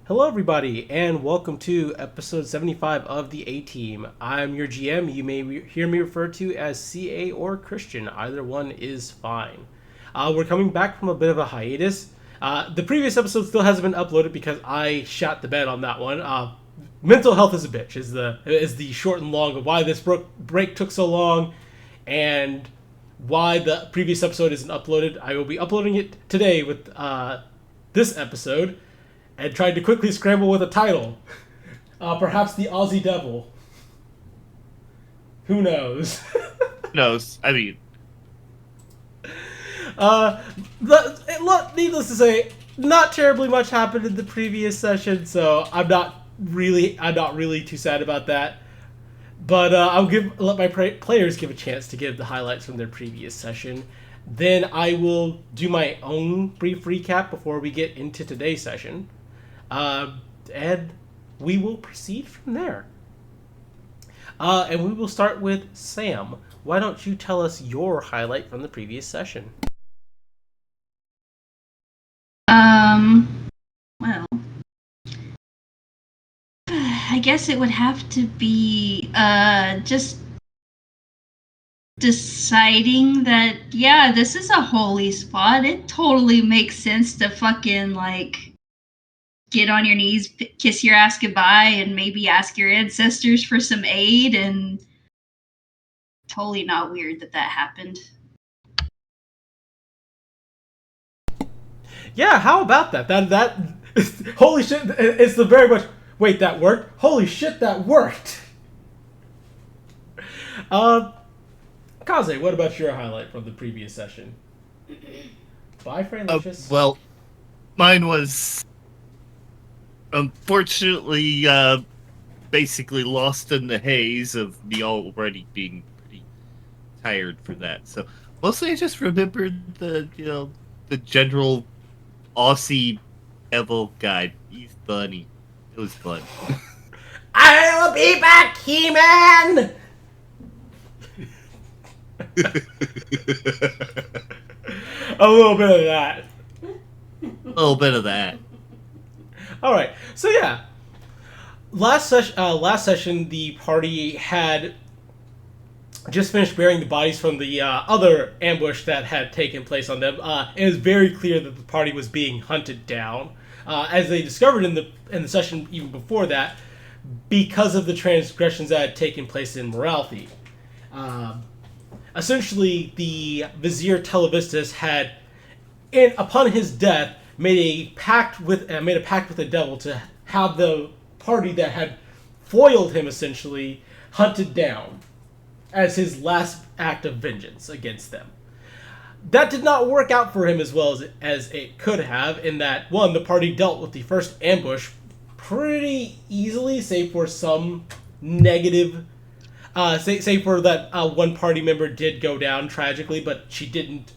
Hello, everybody, and welcome to episode 75 of the A Team. I'm your GM. You may hear me referred to as CA or Christian. Either one is fine. We're coming back from a bit of a hiatus. The previous episode still hasn't been uploaded because I shot the bed on that one. Mental health is a bitch is the short and long of why this break took so long, and why the previous episode isn't uploaded. I will be uploading it today with this episode, and tried to quickly scramble with a title. Perhaps the Aussie Devil. Who knows? knows. I mean, Needless to say, not terribly much happened in the previous session, so I'm not really too sad about that. But let my players give a chance to give the highlights from their previous session. Then I will do my own brief recap before we get into today's session. And we will proceed from there. And we will start with Sam. Why don't you tell us your highlight from the previous session? Well, I guess it would have to be, just deciding that, yeah, this is a holy spot. It totally makes sense to fucking, get on your knees, kiss your ass goodbye, and maybe ask your ancestors for some aid, and totally not weird that happened. Yeah, how about that? That holy shit! It's the very much. Wait, that worked. Holy shit, that worked. Kaze, what about your highlight from the previous session? Bye, Fraylicious. well, mine was unfortunately basically lost in the haze of me already being pretty tired for that. So mostly I just remembered the general Aussie Evil guy. He's funny. It was fun. I'll be back, He-Man! A little bit of that. A little bit of that. Alright, so yeah. Last session, the party had just finished burying the bodies from the other ambush that had taken place on them. It was very clear that the party was being hunted down, as they discovered in the session even before that, because of the transgressions that had taken place in Morality. Essentially, the Vizier Televistus had, upon his death, made a pact with the devil to have the party that had foiled him essentially hunted down as his last act of vengeance against them. That did not work out for him as well as it could have, in that, one, the party dealt with the first ambush pretty easily, save for some negative... Say for that one party member did go down tragically, but she didn't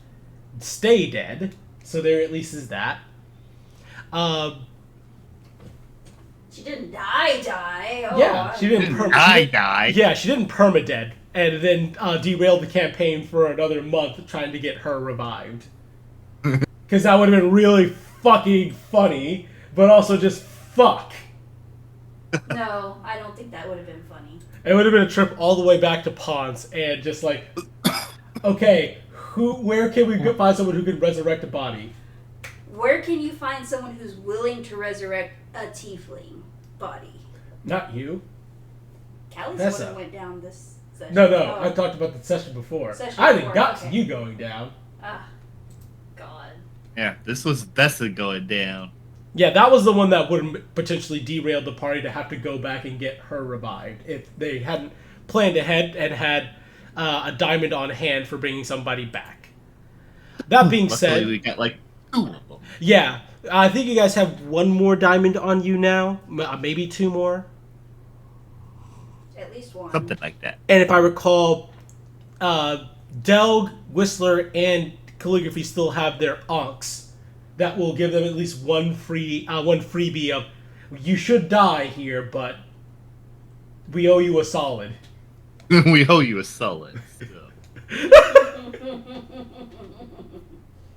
stay dead, so there at least is that. She didn't die. Oh, yeah, she didn't die. Yeah, she didn't permadead, and then derailed the campaign for another month trying to get her revived. Because that would have been really fucking funny, but also just fuck. No, I don't think that would have been funny. It would have been a trip all the way back to Ponce, and just like, okay, where can we find someone who can resurrect a body? Where can you find someone who's willing to resurrect a tiefling body? Not you. Callie's the one that went down this session. No, Oh. I talked about the session before. I didn't got to you going down. Ah, God. Yeah, this was Vessa going down. Yeah, that was the one that would have potentially derailed the party to have to go back and get her revived if they hadn't planned ahead and had a diamond on hand for bringing somebody back. That being said, we got like 2 of them. Yeah, I think you guys have one more diamond on you now, maybe 2 more. At least one. Something like that. And if I recall, Delg, Whistler, and Calligraphy still have their onks. That will give them at least one freebie of, you should die here, but we owe you a solid. We owe you a solid. So.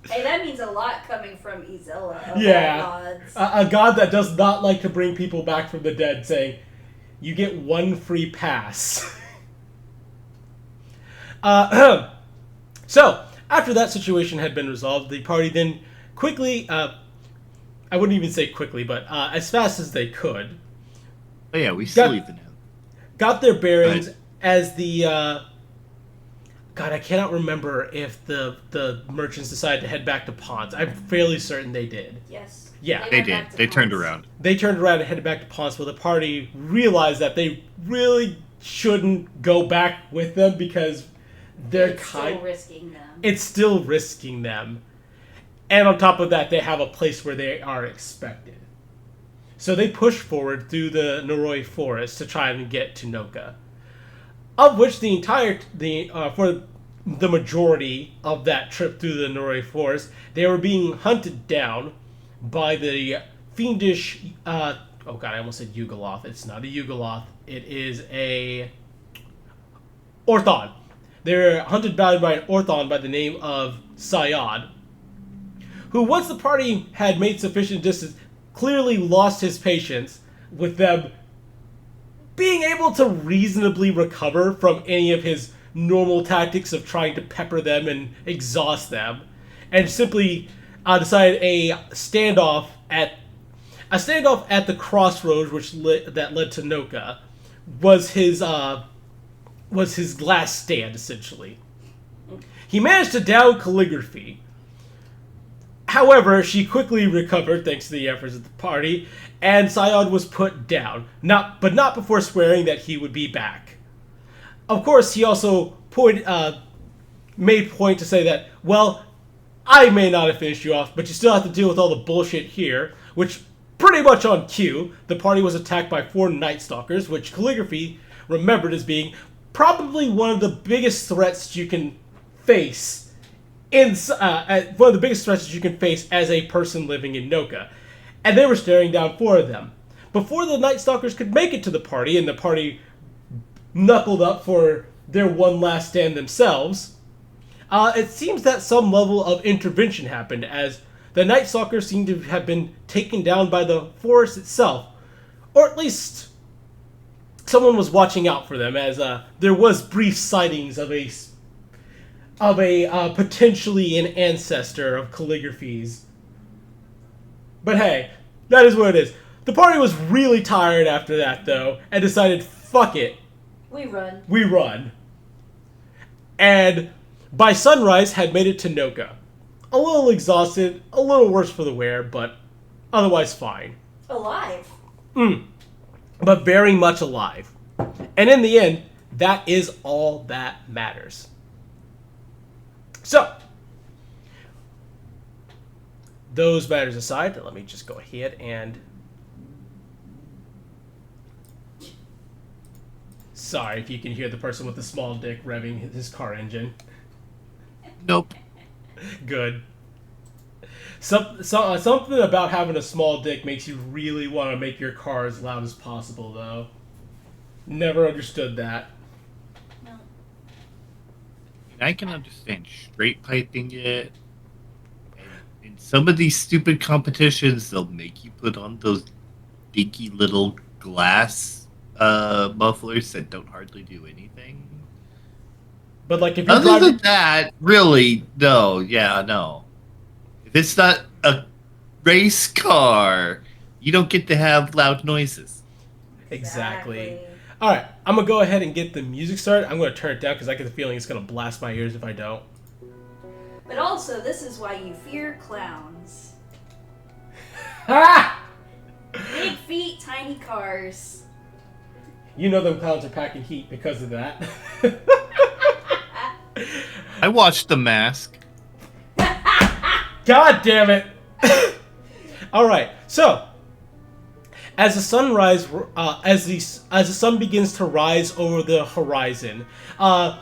Hey, that means a lot coming from Izella. Of Yeah. all gods. A god that does not like to bring people back from the dead, saying, you get one free pass. So, after that situation had been resolved, the party then quickly, I wouldn't even say quickly, but as fast as they could, Oh yeah, we still even him. got their bearings Right. as the God, I cannot remember if the merchants decided to head back to Ponce. I'm fairly certain they did. Yes. Yeah. They went did. back to They turned Ponce. around. They turned around and headed back to Ponce, where the party realized that they really shouldn't go back with them because they're It's still risking them. it's still risking them. And on top of that, they have a place where they are expected. So they push forward through the Noroi forest to try and get to Noka. Of which for the majority of that trip through the Noroi forest, they were being hunted down by the fiendish, oh god, I almost said Yugoloth. It's not a Yugoloth. It is a Orthon. They're hunted down by an Orthon by the name of Syod, who, once the party had made sufficient distance, clearly lost his patience with them being able to reasonably recover from any of his normal tactics of trying to pepper them and exhaust them, and simply decided a standoff at the crossroads that led to Noka was his last stand, essentially. He managed to down Calligraphy. However, she quickly recovered thanks to the efforts of the party, and Syod was put down, not before swearing that he would be back. Of course, he also made point to say that, well, I may not have finished you off, but you still have to deal with all the bullshit here, which pretty much on cue, the party was attacked by 4 Night Stalkers, which Calligraphy remembered as being probably one of the biggest threats you can face one of the biggest threats you can face as a person living in Noka. And they were staring down 4 of them. Before the Night Stalkers could make it to the party, and the party knuckled up for their one last stand themselves, it seems that some level of intervention happened, as the Night Stalkers seemed to have been taken down by the forest itself. Or at least someone was watching out for them, as there was brief sightings of a potentially an ancestor of Calligraphy's. But hey, that is what it is. The party was really tired after that, though, and decided, fuck it. We run. We run. And by sunrise, had made it to Noka. A little exhausted, a little worse for the wear, but otherwise fine. Alive. But very much alive. And in the end, that is all that matters. So, those matters aside, let me just go ahead and... Sorry if you can hear the person with the small dick revving his car engine. Nope. Good. Something about having a small dick makes you really want to make your car as loud as possible, though. Never understood that. No. I can understand straight piping it. And in some of these stupid competitions, they'll make you put on those dinky little glass mufflers that don't hardly do anything. But like if you're Other driving... than that, really, no. Yeah, no. If it's not a race car, you don't get to have loud noises. Exactly. Alright, I'm going to go ahead and get the music started. I'm going to turn it down because I get the feeling it's going to blast my ears if I don't. But also, this is why you fear clowns. Ha! Big feet, tiny cars. You know them clowns are packing heat because of that. I watched The Mask. God damn it! Alright, so... As the sun begins to rise over the horizon, the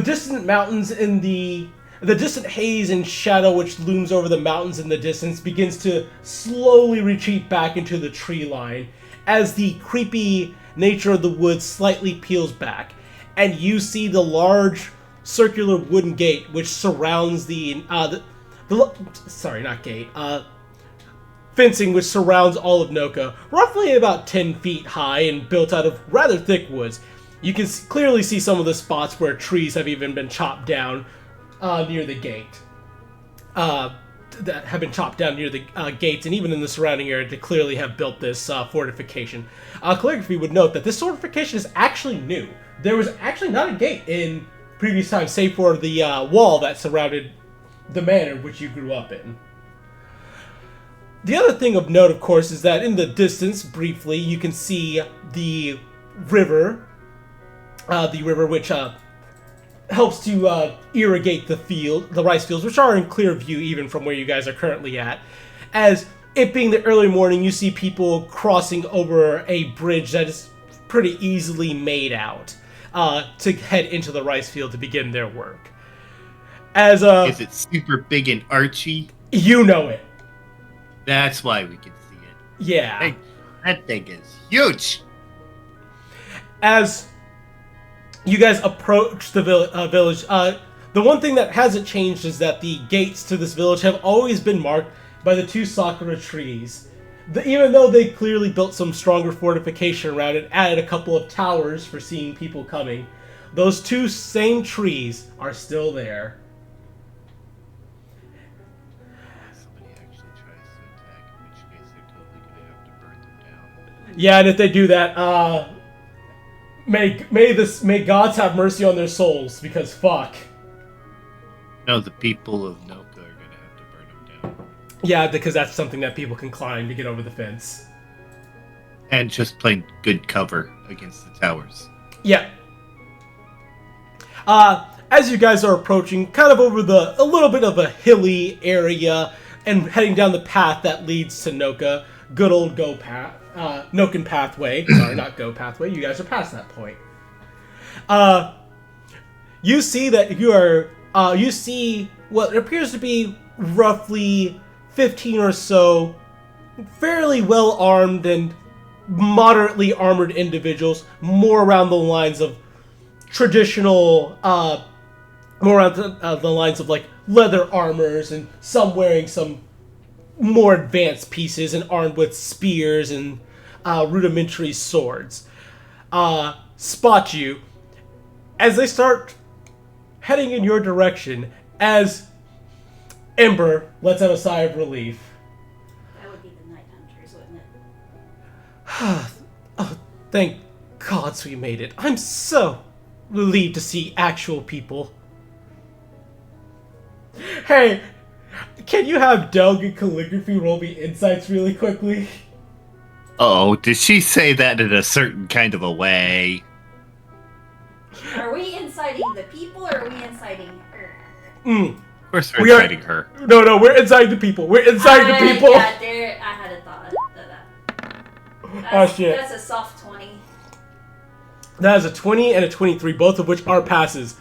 distant mountains in the distant haze and shadow which looms over the mountains in the distance begins to slowly retreat back into the tree line as the creepy nature of the woods slightly peels back, and you see the large circular wooden gate which surrounds the sorry, not gate. Fencing which surrounds all of Noka, roughly about 10 feet high and built out of rather thick woods. You can clearly see some of the spots where trees have even been chopped down near the gate. That have been chopped down near the gates and even in the surrounding area to clearly have built this fortification. Calligraphy would note that this fortification is actually new. There was actually not a gate in previous times, save for the wall that surrounded the manor which you grew up in. The other thing of note, of course, is that in the distance, briefly, you can see the river which helps to irrigate the rice fields, which are in clear view even from where you guys are currently at. As it being the early morning, you see people crossing over a bridge that is pretty easily made out to head into the rice field to begin their work. As Is it super big and archy? You know it. That's why we can see it. Yeah. Hey, that thing is huge. As you guys approach the village, the one thing that hasn't changed is that the gates to this village have always been marked by the two sakura trees. Even though they clearly built some stronger fortification around it, added a couple of towers for seeing people coming, those two same trees are still there. Yeah, and if they do that, may gods have mercy on their souls, because fuck. No, the people of Noka are gonna have to burn them down. Yeah, because that's something that people can climb to get over the fence. And just plain good cover against the towers. Yeah. As you guys are approaching, kind of over a little bit of a hilly area, and heading down the path that leads to Noka, good old go path. Noken pathway. Sorry, not go pathway. You guys are past that point. You see that you see what appears to be roughly 15 or so fairly well armed and moderately armored individuals, more around the lines of traditional, more around the lines of like leather armors, and some wearing some more advanced pieces and armed with spears and rudimentary swords, spot you as they start heading in your direction, as Ember lets out a sigh of relief. That would be the Night Hunters, wouldn't it? Oh, thank gods we made it. I'm so relieved to see actual people. Hey, can you have Doug and Calligraphy roll me insights really quickly? Oh, did she say that in a certain kind of a way? Are we inciting the people, or are we inciting her? Of course we're inciting her. No, we're inciting the people. We're inciting the people. Yeah, I had a thought of that. Oh shit. That's a soft 20. That is a 20 and a 23, both of which are passes.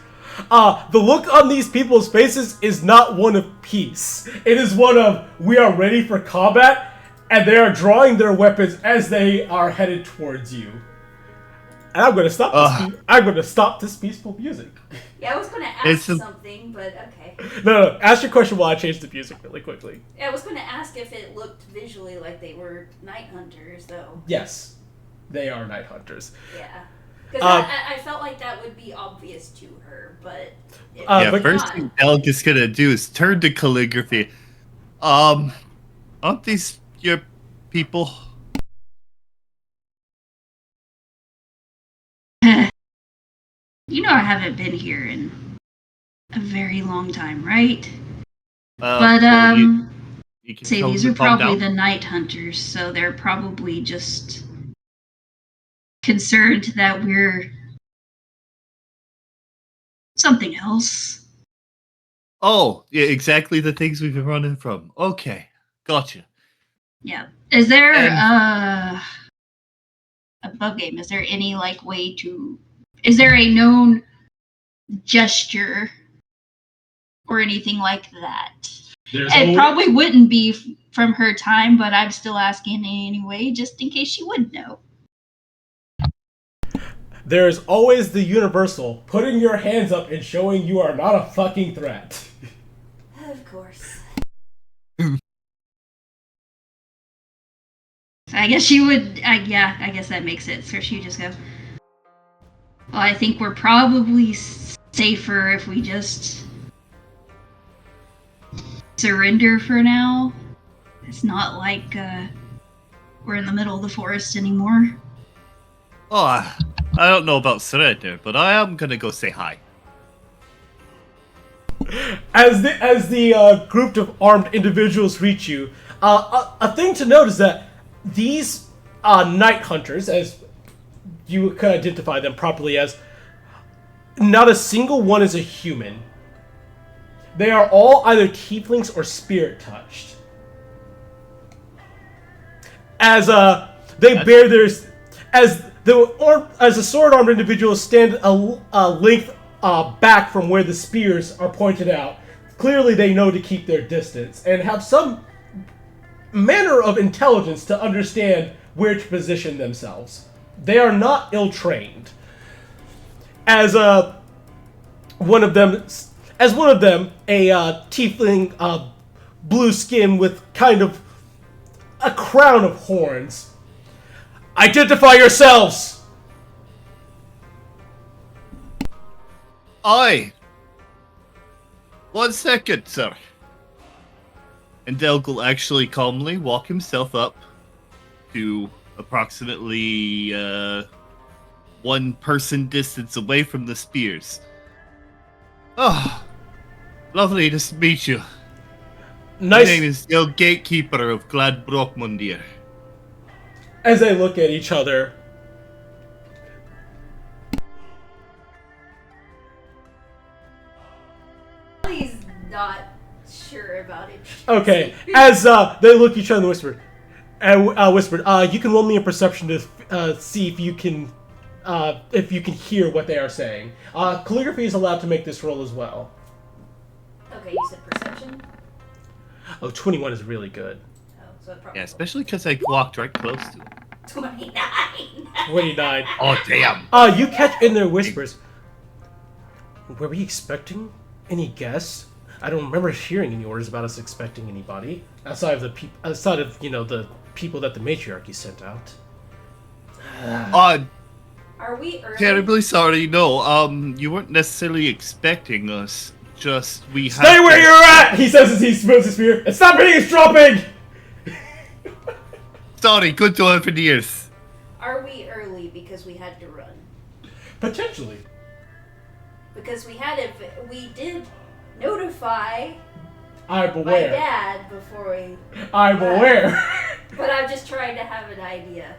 The look on these people's faces is not one of peace. It is one of, we are ready for combat, and they are drawing their weapons as they are headed towards you. And I'm gonna stop this. I'm gonna stop this peaceful music. Yeah, I was gonna ask something, but okay. No. Ask your question while I change the music really quickly. Yeah, I was gonna ask if it looked visually like they were night hunters, though. Yes, they are night hunters. Yeah. Because I felt like that would be obvious to her, but... but first thing Elg is gonna do is turn to Calligraphy. Aren't these your people? You know I haven't been here in a very long time, right? You can say tell these them are to calm probably down. the night hunters, so they're probably just concerned that we're something else. Oh, yeah, exactly the things we've been running from. Okay, gotcha. Yeah. Is there a bug game? Is there any way to? Is there a known gesture or anything like that? It probably wouldn't be from her time, but I'm still asking anyway, just in case she would know. There is always the universal putting your hands up and showing you are not a fucking threat. Of course. I guess she would. Yeah, I guess that makes sense. So she would just go. Well, I think we're probably safer if we just surrender for now. It's not like we're in the middle of the forest anymore. Oh, I don't know about surrender, but I am gonna go say hi. As the group of armed individuals reach you, a thing to note is that these night hunters, as you could identify them properly as, not a single one is a human. They are all either tieflings or spirit touched. As they bear their, as the sword armed individuals stand a length back from where the spears are pointed out. Clearly, they know to keep their distance and have some manner of intelligence to understand where to position themselves. They are not ill-trained. As one of them, a tiefling, blue skin with kind of a crown of horns. Identify yourselves! Aye. 1 second, sir. And Delg will actually calmly walk himself up to approximately 1 person distance away from the spears. Oh, lovely to meet you. Nice. My name is Delg Gatekeeper of Gladbrook Mundir. As they look at each other, He's not sure about it. okay. As they look at each other and whispered, you can roll me a perception to see if you can hear what they are saying. Calligraphy is allowed to make this roll as well. Okay, you said perception? Oh, 21 is really good. Oh, so it probably Yeah, especially because I walked right close to him. 29. 29. Oh, damn. You catch in their whispers. Were we expecting any guests? I don't remember hearing any orders about us expecting anybody outside of the the people that the matriarchy sent out. Are we early? Terribly sorry. No, you weren't necessarily expecting us. Just we Stay have where to- you're at! He says as he spills his spear. And stop hitting his dropping! Sorry, good to have ears. Are we early because we had to run? Potentially. Because we did notify I'm my aware. dad before we... I'm aware. But I'm just trying to have an idea.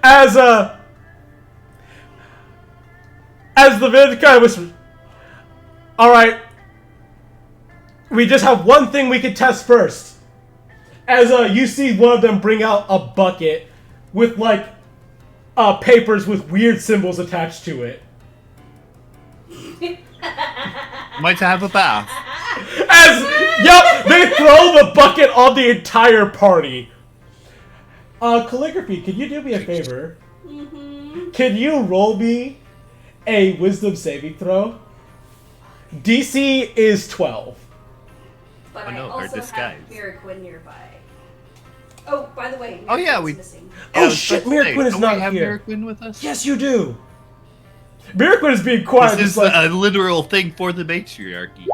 As the man kind of whispers, alright, we just have one thing we can test first. As you see one of them bring out a bucket with papers with weird symbols attached to it. Might have a bath. They throw the bucket on the entire party. Calligraphy, can you do me a favor? Mm-hmm. Can you roll me a wisdom saving throw? DC is 12. But Oh, no, I her also have disguise. Miraquin nearby. Oh, by the way, Oh, yeah, Miraquin's missing. Oh shit, Miraquin is not have here. Miraquin with us? Yes, you do. Miraquin is being quiet. This is just a literal thing for the matriarchy.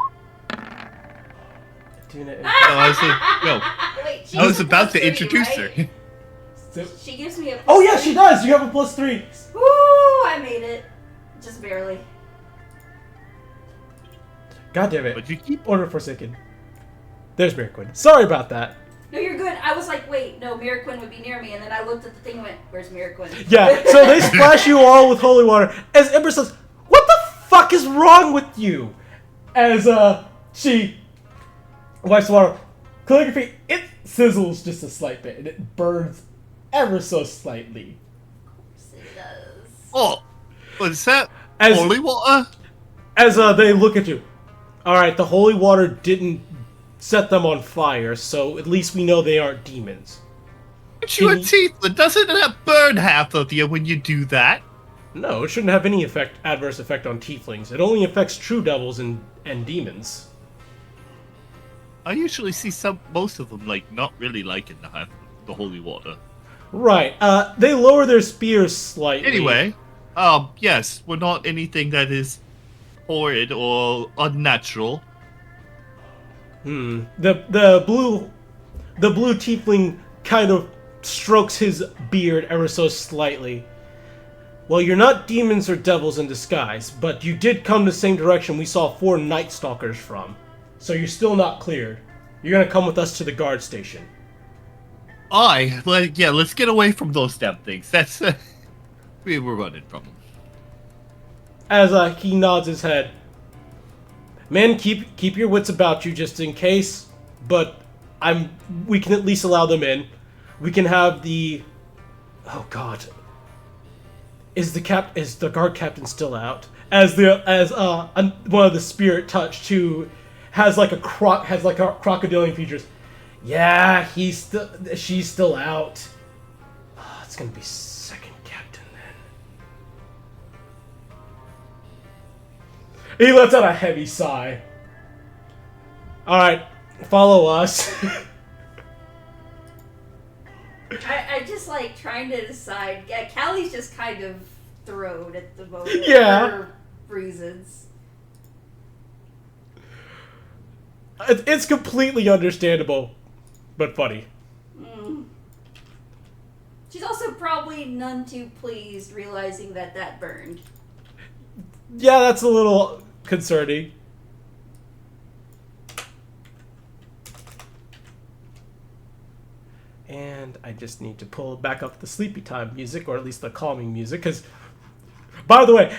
doing it. Wait, I was about to introduce her. She gives me a. Oh yeah, she does. You have a +3. Woo! I made it, just barely. God damn it. But you keep Order Forsaken. There's Miraquin. Sorry about that. No, you're good. I was like, wait, no, Miraquin would be near me, and then I looked at the thing and went, "Where's Miraquin?" Yeah, so they splash you all with holy water. As Ember says, "What the fuck is wrong with you?" As she wipes the water. Calligraphy, it sizzles just a slight bit, and it burns ever so slightly. It does. Oh, what's that? As- Holy water? As they look at you. Alright, the holy water didn't set them on fire, so at least we know they aren't demons. Aren't you a Can tiefling? Doesn't that burn half of you when you do that? No, it shouldn't have any adverse effect on tieflings. It only affects true devils and demons. I usually see most of them not really liking the holy water. Right. They lower their spears slightly. Anyway, yes, we're not anything that is horrid or unnatural. The blue tiefling kind of strokes his beard ever so slightly. Well, you're not demons or devils in disguise, but you did come the same direction we saw 4 Night Stalkers from. So you're still not cleared. You're gonna come with us to the guard station. Let's get away from those damn things. That's we were running from them. As he nods his head. Men, keep your wits about you just in case, but we can at least allow them in. We can have the... Oh god. Is the guard captain still out? As one of the spirit touch too has like crocodilian features. Yeah, she's still out. Oh, it's gonna be second captain then. He lets out a heavy sigh. Alright, follow us. I just like trying to decide. Yeah, Callie's just kind of thrown at the moment. Yeah. For reasons. It's completely understandable, but funny. She's also probably none too pleased realizing that burned. Yeah, that's a little concerning. And I just need to pull back up the sleepy time music, or at least the calming music, because, by the way,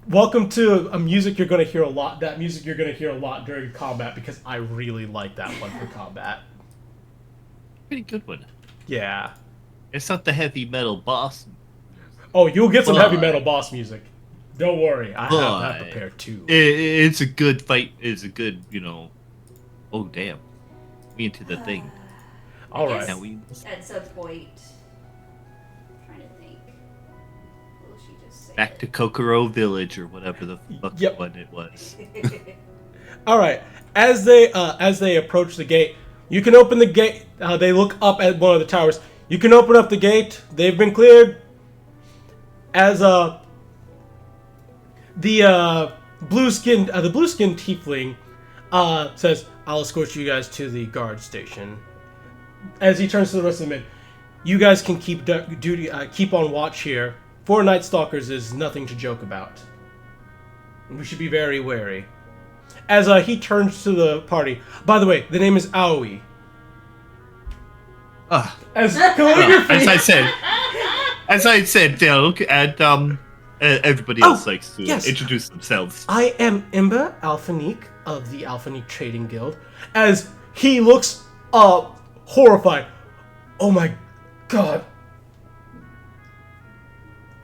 welcome to a music you're going to hear a lot. That music you're going to hear a lot during combat, because I really like that one for combat. Pretty good one. Yeah. It's not the heavy metal boss. Oh, you'll get some But- heavy metal boss music. Don't worry, I have that prepared too. It's a good fight. It's a good, Oh damn, we into the thing. All right. Yes. Now we. At some point. I'm trying to think. What will she just say? Back to Kokoro Village or whatever the fuck Yep. one it was. All right. As they approach the gate, you can open the gate. They look up at one of the towers. You can open up the gate. They've been cleared. As the blue skinned tiefling says, "I'll escort you guys to the guard station." As he turns to the rest of the men, you guys can keep keep on watch here. 4 Night Stalkers is nothing to joke about. We should be very wary. As he turns to the party. By the way, the name is Aoi. As calligraphy. As I said, Delk, and everybody else likes to yes. introduce themselves. I am Imba Alphanique of the Alphanique Trading Guild. As he looks horrified. Oh my god.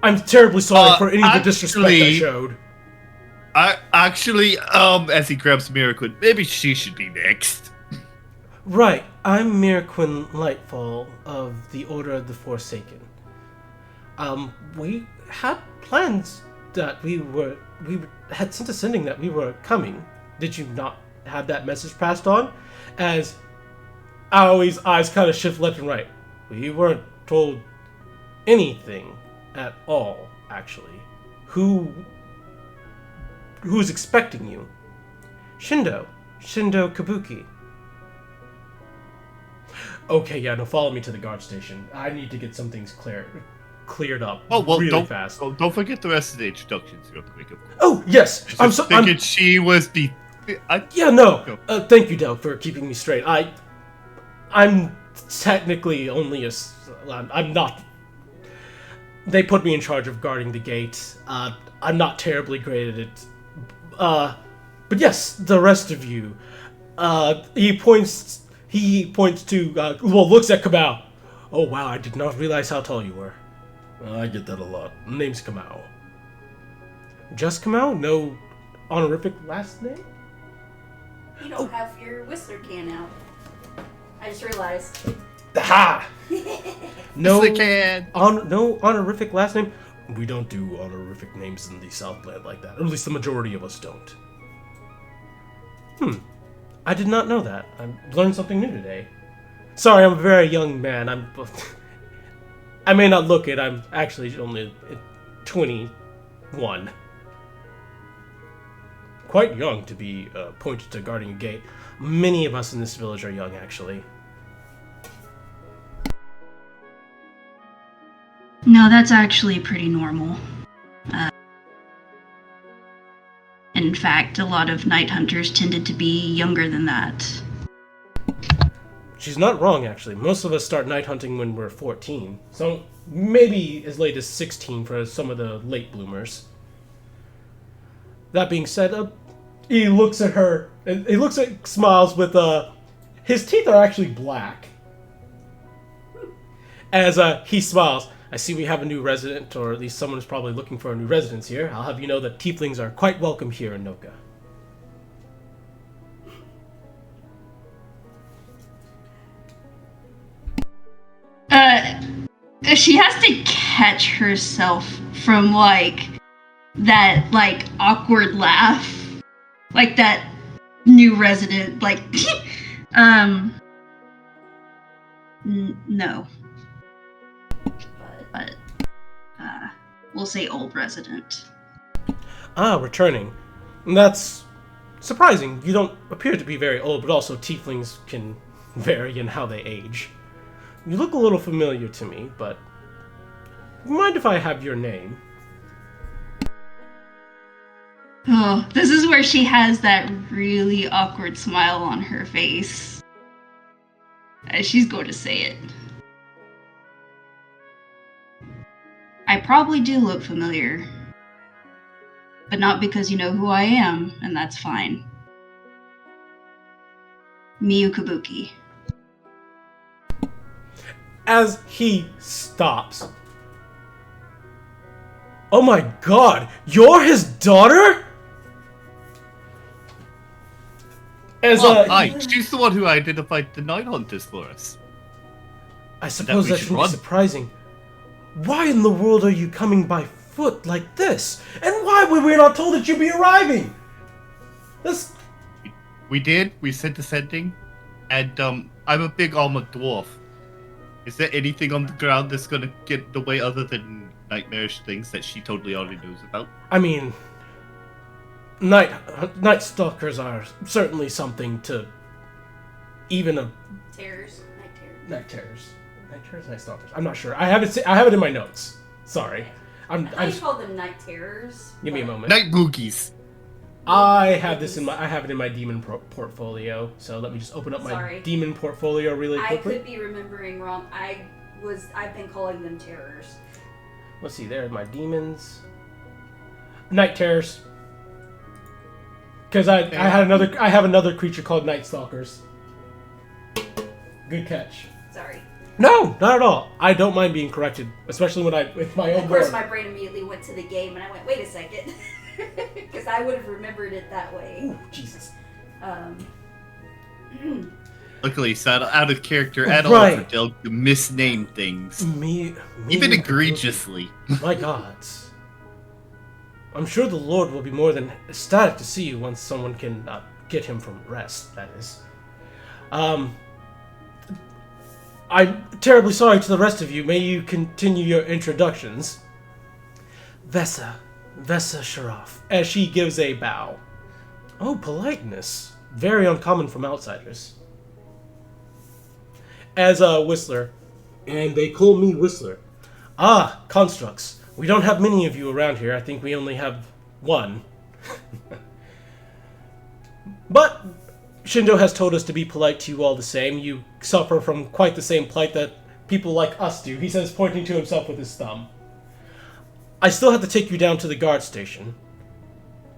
I'm terribly sorry for any of the disrespect I showed. As he grabs Miraquin, maybe she should be next. Right, I'm Miraquin Lightfall of the Order of the Forsaken. We had plans that we had sent a sending that we were coming. Did you not have that message passed on? As Aoi's eyes kind of shift left and right. We weren't told anything at all, actually. Who's expecting you? Shindo Kabuki. Okay, yeah, no, follow me to the guard station. I need to get some things cleared up really fast. Oh, don't forget the rest of the introductions real quick. Oh, yes! I'm thinking she was the... Yeah, no. Thank you, Del, for keeping me straight. I'm technically only I'm not... They put me in charge of guarding the gate. I'm not terribly great at it. But yes, the rest of you. He points to... looks at Kamau. Oh, wow, I did not realize how tall you were. I get that a lot. Name's Kamau. Just Kamau? No honorific last name? You don't have your Whistler can out. I just realized. Ha! No, can. No honorific last name. We don't do honorific names in the Southland like that. Or at least the majority of us don't. I did not know that. I learned something new today. Sorry, I'm a very young man. I may not look it. I'm actually only 21. Quite young to be appointed to guarding a gate. Many of us in this village are young, actually. No, that's actually pretty normal. In fact, a lot of night hunters tended to be younger than that. She's not wrong, actually. Most of us start night hunting when we're 14. So maybe as late as 16 for some of the late bloomers. That being said, he looks at her. He looks at smiles with his teeth are actually black. As he smiles, I see we have a new resident, or at least someone is probably looking for a new residence here. I'll have you know that tieflings are quite welcome here in Noka. She has to catch herself from, that, awkward laugh. Like, that new resident, no. But, we'll say old resident. Ah, returning. That's surprising. You don't appear to be very old, but also tieflings can vary in how they age. You look a little familiar to me, but mind if I have your name? Oh, this is where she has that really awkward smile on her face. She's going to say it. I probably do look familiar. But not because you know who I am, and that's fine. Miyu Kabuki. As he stops. Oh my god, you're his daughter? Hi, she's the one who identified the Night Hunters for us. I suppose that shouldn't be surprising. Why in the world are you coming by foot like this? And why were we not told that you'd be arriving? We did. We said descending. And, I'm a big armored dwarf. Is there anything on the ground that's gonna get in the way other than nightmarish things that she totally already knows about? I mean, night stalkers are certainly something to even a Terrors. night terrors, night stalkers. I'm not sure. I have it in my notes. Sorry. I just call them night terrors. Give me a moment. Night boogies. I have it in my demon portfolio. So let me just open up my demon portfolio really quickly. I could be remembering wrong. I've been calling them terrors. Let's see. There are my demons. Night terrors. Because I have another creature called night stalkers. Good catch. Sorry. No, not at all. I don't mind being corrected, especially with my own. Of course, my brain immediately went to the game, and I went, "Wait a second," because I would have remembered it that way. Ooh, Jesus. Luckily, it's out of character at all for Del to misname things. Even egregiously. My gods. I'm sure the Lord will be more than ecstatic to see you once someone can get him from rest, that is. I'm terribly sorry to the rest of you. May you continue your introductions. Vesa Sharaf, as she gives a bow. Oh, politeness. Very uncommon from outsiders. As Whistler, and they call me Whistler. Ah, constructs. We don't have many of you around here. I think we only have one. But Shindo has told us to be polite to you all the same. You suffer from quite the same plight that people like us do, he says, pointing to himself with his thumb. I still have to take you down to the guard station.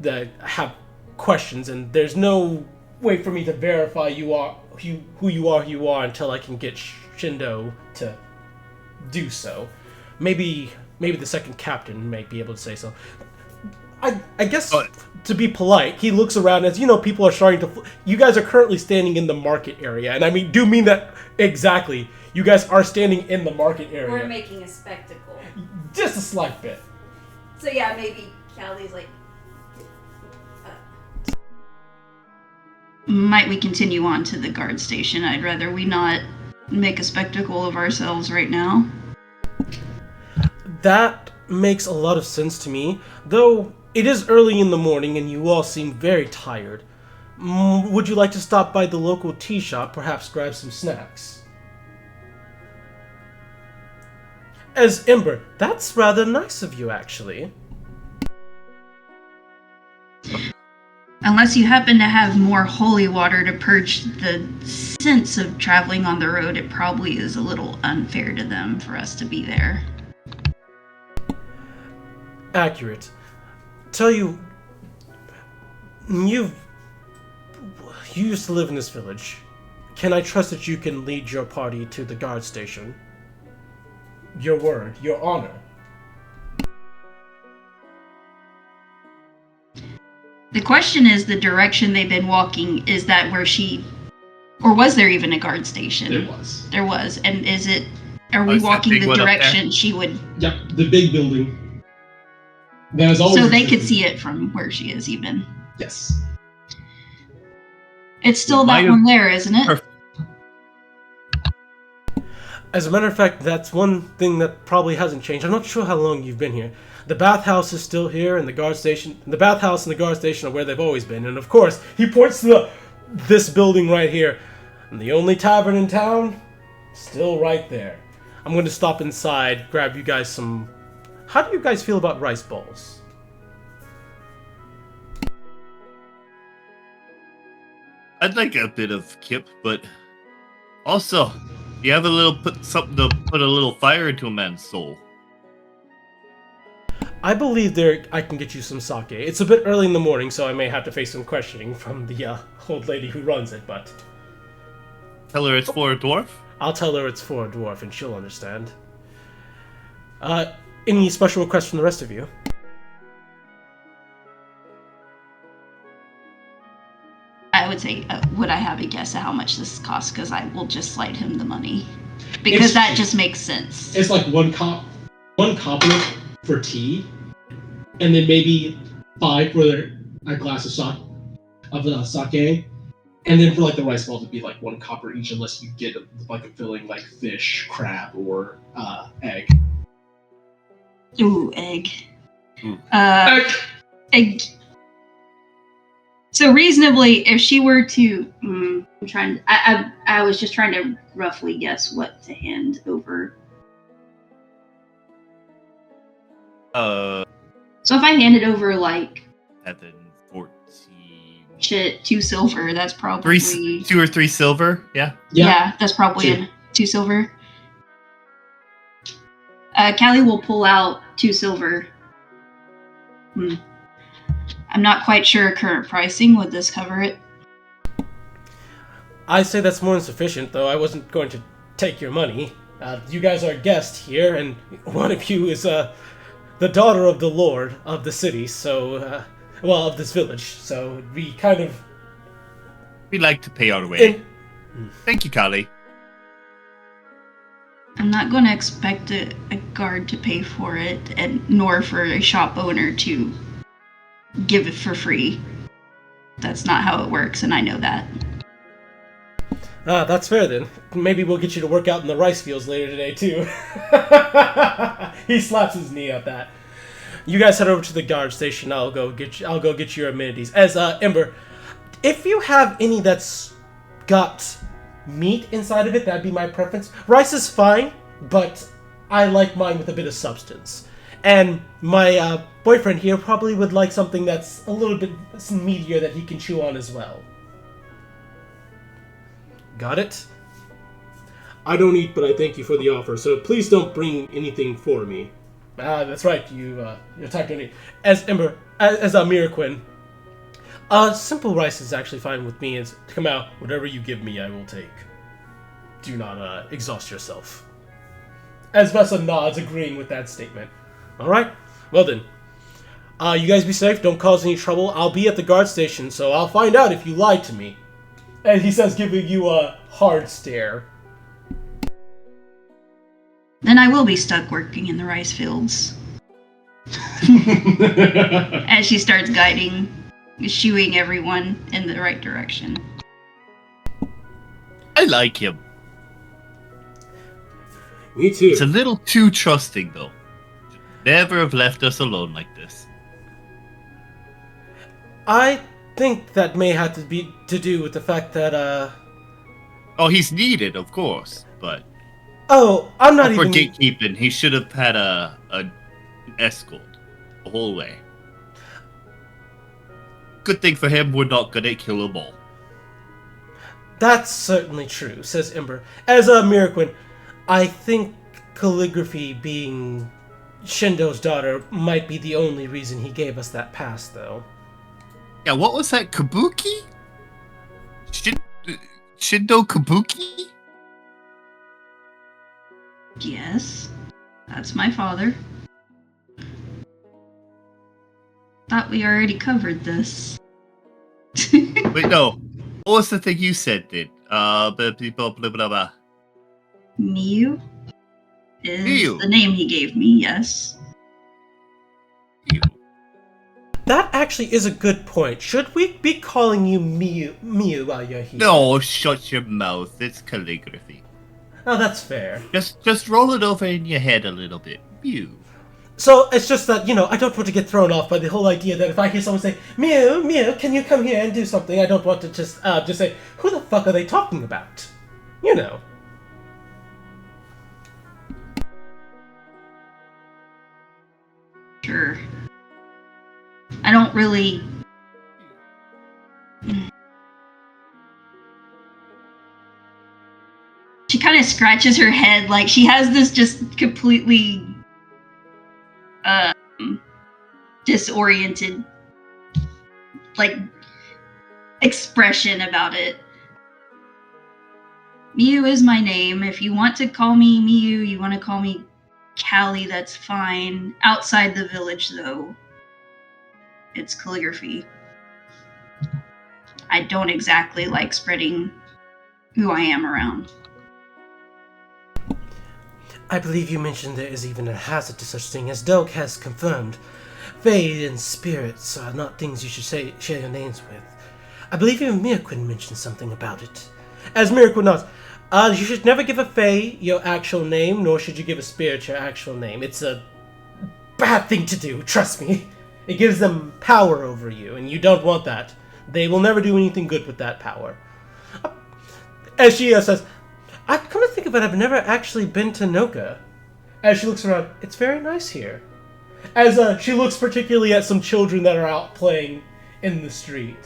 I have questions, and there's no way for me to verify who you are until I can get Shindo to do so. Maybe the second captain may be able to say so. I guess to be polite, he looks around as, people are starting to... You guys are currently standing in the market area, and I do mean that exactly. You guys are standing in the market area. We're making a spectacle. Just a slight bit. So yeah, maybe Callie's like... Might we continue on to the guard station? I'd rather we not make a spectacle of ourselves right now. That makes a lot of sense to me, though it is early in the morning and you all seem very tired. Would you like to stop by the local tea shop, perhaps grab some snacks? As Ember, that's rather nice of you, actually. Unless you happen to have more holy water to purge the sense of traveling on the road, it probably is a little unfair to them for us to be there. Accurate. Tell you, you used to live in this village. Can I trust that you can lead your party to the guard station? Your word, your honor. The question is the direction they've been walking, is that where she... Or was there even a guard station? There was. There was. And is it... Are we is that walking big the one up there? direction she would... Yep, the big building. That is always So they could existed. see it from where she is even. Yes. It's still Might that have- one there, isn't it? Perfect. As a matter of fact, that's one thing that probably hasn't changed. I'm not sure how long you've been here. The bathhouse is still here, and the guard station... The bathhouse and the guard station are where they've always been. And of course, he points to this building right here. And the only tavern in town, still right there. I'm going to stop inside, grab you guys some... How do you guys feel about rice balls? I'd like a bit of kip, but also, you have something to put a little fire into a man's soul. I believe I can get you some sake. It's a bit early in the morning, so I may have to face some questioning from the old lady who runs it, but Tell her it's for a dwarf. I'll tell her it's for a dwarf and she'll understand. Any special requests from the rest of you? I would say, would I have a guess at how much this costs? Because I will just slide him the money. Because that just makes sense. It's like one copper for tea, and then maybe 5 for a glass of sake, and then for like the rice balls it'd be like 1 copper each, unless you get like a filling like fish, crab, or egg. Ooh, egg. Egg. Egg. So reasonably, if she were to, I was just trying to roughly guess what to hand over. So if I handed over like 7, 14, shit, 2 silver, that's probably 2 or 3 silver. Yeah. yeah, that's probably 2 silver. Callie will pull out 2 silver. I'm not quite sure current pricing. Would this cover it? I say that's more than sufficient, though I wasn't going to take your money. You guys are guests here, and one of you is the daughter of the lord of the city, so, of this village, so we kind of... We like to pay our way. Thank you, Kali. I'm not going to expect a guard to pay for it, and nor for a shop owner to give it for free. That's not how it works, and I know that. That's fair then. Maybe we'll get you to work out in the rice fields later today, too. He slaps his knee at that. You guys head over to the guard station. I'll go get you your amenities. As, Ember, if you have any that's got meat inside of it, that'd be my preference. Rice is fine, but I like mine with a bit of substance. And my boyfriend here probably would like something that's a little bit meatier that he can chew on as well. Got it? I don't eat, but I thank you for the offer, so please don't bring anything for me. That's right, you're typed on it. As Ember, as Miraquin, simple rice is actually fine with me. It's come out, whatever you give me, I will take. Do not exhaust yourself. As Vessa nods, agreeing with that statement. Alright, well then. You guys be safe, don't cause any trouble. I'll be at the guard station, so I'll find out if you lied to me. And he says, giving you a hard stare. Then I will be stuck working in the rice fields. As she starts guiding, shooing everyone in the right direction. I like him. Me too. It's a little too trusting, though. Should never have left us alone like this. I think that may have to be to do with the fact that Oh, he's needed, of course, but oh, I'm not for even gatekeeping, he should have had an escort the whole way. Good thing for him, we're not gonna kill them all. That's certainly true, says Ember. As a Miraquin, I think calligraphy being Shindo's daughter might be the only reason he gave us that pass, though. Yeah, what was that? Kabuki? Shindo Kabuki? Yes, that's my father. Thought we already covered this. Wait, no. What was the thing you said, then? Blah, blah, blah, blah, blah. Miyu is Miyu. the name he gave me, yes. That actually is a good point. Should we be calling you Miyu while you're here? No, shut your mouth. It's calligraphy. Oh, that's fair. Just roll it over in your head a little bit. Mew. So it's just that, I don't want to get thrown off by the whole idea that if I hear someone say, Miyu, can you come here and do something? I don't want to just say, who the fuck are they talking about? You know. Sure. I don't really... She kind of scratches her head, like she has this just completely disoriented expression about it. Miyu is my name. If you want to call me Miyu, you want to call me Callie, that's fine. Outside the village, though, it's calligraphy. I don't exactly like spreading who I am around. I believe you mentioned there is even a hazard to such thing, as Doak has confirmed. Fae and spirits are not things you should share your names with. I believe even Miraquin mentioned something about it. As Miraquin nods, you should never give a Fae your actual name, nor should you give a spirit your actual name. It's a bad thing to do, trust me. It gives them power over you, and you don't want that. They will never do anything good with that power. As she says, I come to think of it, I've never actually been to Noka. As she looks around, it's very nice here. As she looks particularly at some children that are out playing in the street.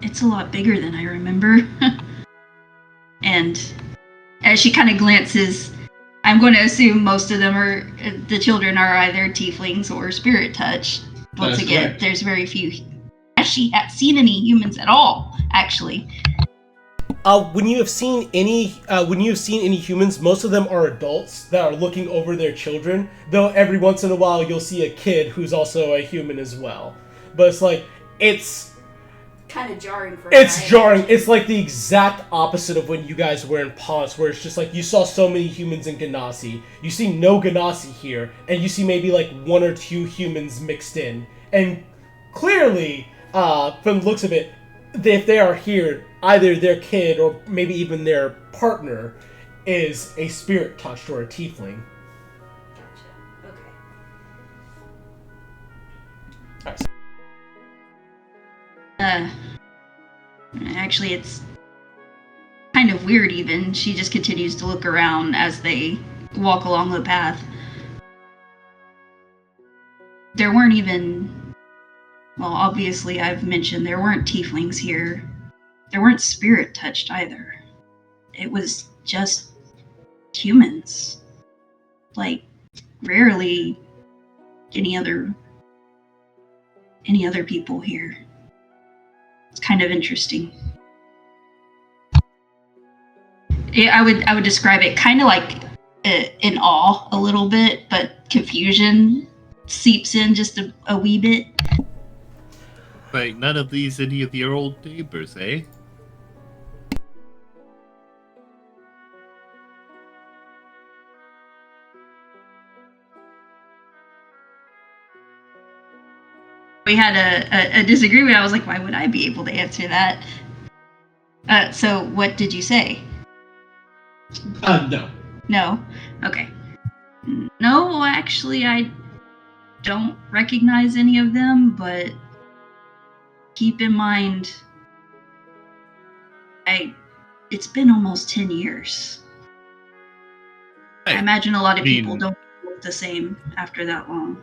It's a lot bigger than I remember. And as she kind of glances, I'm going to assume most of them the children are either tieflings or spirit touch. Once again, correct. there's very few. Has she seen any humans at all, actually? When you have seen any humans, most of them are adults that are looking over their children. Though every once in a while you'll see a kid who's also a human as well. But it's kind of jarring for It's jarring. It's like the exact opposite of when you guys were in Ponce, where it's just like you saw so many humans in Ganassi. You see no Ganassi here, and you see maybe like one or two humans mixed in. And clearly, from the looks of it, if they are here, either their kid or maybe even their partner is a spirit touched or a tiefling. Gotcha. Okay. Alright. Actually, it's kind of weird even. She just continues to look around as they walk along the path. There weren't even... Well, obviously I've mentioned there weren't tieflings here. There weren't spirit touched either. It was just humans. Like, rarely any other people here. It's kind of interesting. I would describe it kind of like in awe a little bit, but confusion seeps in just a wee bit. Like, none of these any of your old neighbors, eh? We had a disagreement. I was like, why would I be able to answer that? So what did you say? No. No? Okay. No, actually, I don't recognize any of them, but keep in mind, it's been almost 10 years. I imagine a lot of people don't look the same after that long.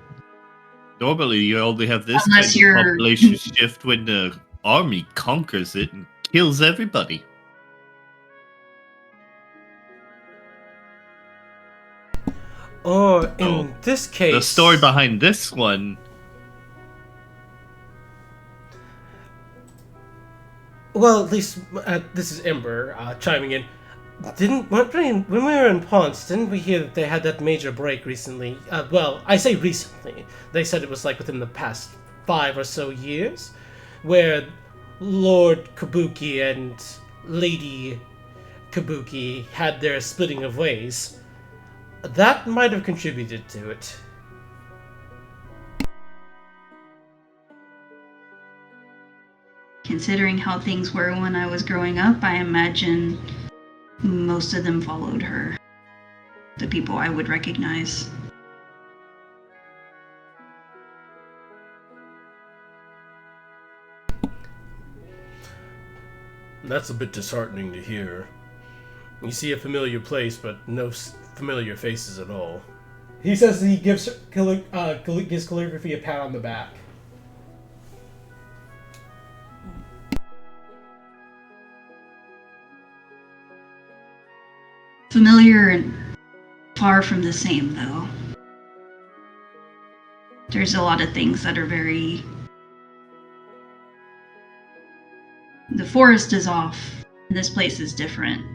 Normally, you only have this Unless kind of you're- population shift when the army conquers it and kills everybody. Or in this case, The story behind this one. well, at least this is Ember chiming in. When we were in Ponce, didn't we hear that they had that major break recently? Well, I say recently. They said it was like within the past 5 or so years, where Lord Kabuki and Lady Kabuki had their splitting of ways. That might have contributed to it. Considering how things were when I was growing up, I imagine most of them followed her. The people I would recognize. That's a bit disheartening to hear. You see a familiar place, but no familiar faces at all. He says he gives calligraphy a pat on the back. Familiar and far from the same, though. There's a lot of things that are very... The forest is off. This place is different.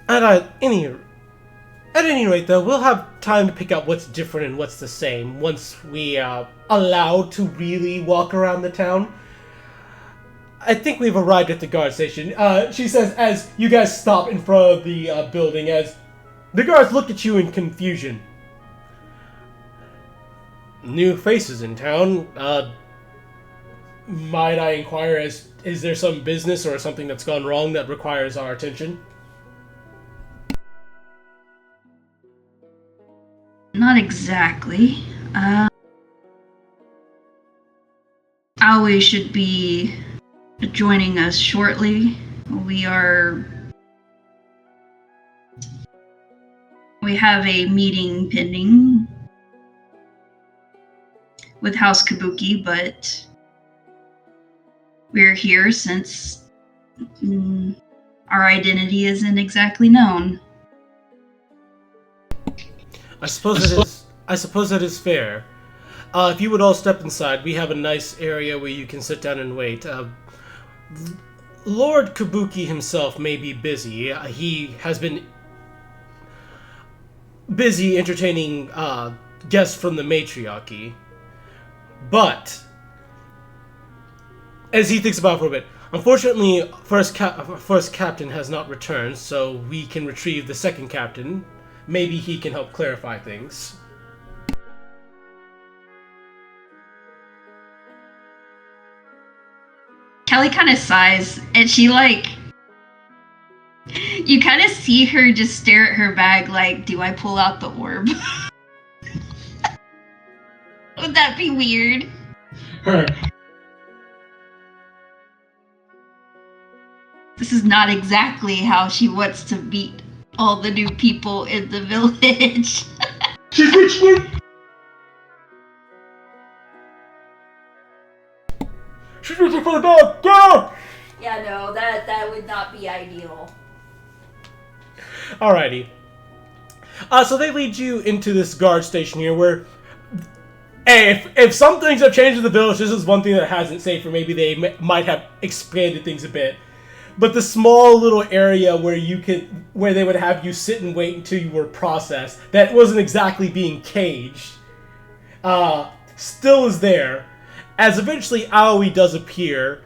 At any rate, though, we'll have time to pick out what's different and what's the same once we are allowed to really walk around the town. I think we've arrived at the guard station. She says as you guys stop in front of the building, as the guards look at you in confusion. New faces in town. Might I inquire, is there some business or something that's gone wrong that requires our attention? Not exactly. Aoi should be joining us shortly. We have a meeting pending with House Kabuki, but we're here since our identity isn't exactly known. I suppose that is fair. If you would all step inside, we have a nice area where you can sit down and wait. Lord Kabuki himself may be busy. He has been busy entertaining guests from the matriarchy. But, as he thinks about it for a bit, unfortunately, first captain has not returned, so we can retrieve the second captain. Maybe he can help clarify things. Kelly kind of sighs, and she you kind of see her just stare at her bag like, do I pull out the orb? Would that be weird? Her. This is not exactly how she wants to meet all the new people in the village. She's reaching. She's reaching for the dog! Go! Yeah, no, that would not be ideal. Alrighty. So they lead you into this guard station here where... Hey, if some things have changed in the village, this is one thing that hasn't, say, for maybe they might have expanded things a bit. But the small little area where they would have you sit and wait until you were processed, that wasn't exactly being caged, still is there. As eventually Aoi does appear,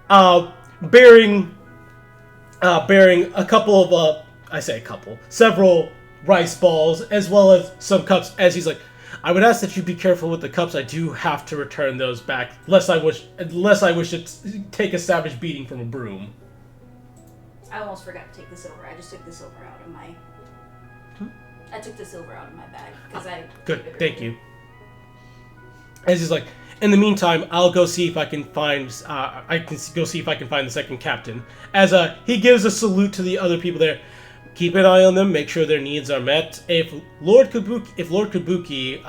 bearing a couple of, several rice balls, as well as some cups, as he's like, I would ask that you be careful with the cups. I do have to return those back, unless I wish to take a savage beating from a broom. I almost forgot to take the silver. I just took the silver out of my. I took the silver out of my bag because I. Good, thank you. As he's like, in the meantime, I'll go see if I can find. Go see if I can find the second captain. As he gives a salute to the other people there. Keep an eye on them. Make sure their needs are met. If Lord Kabuki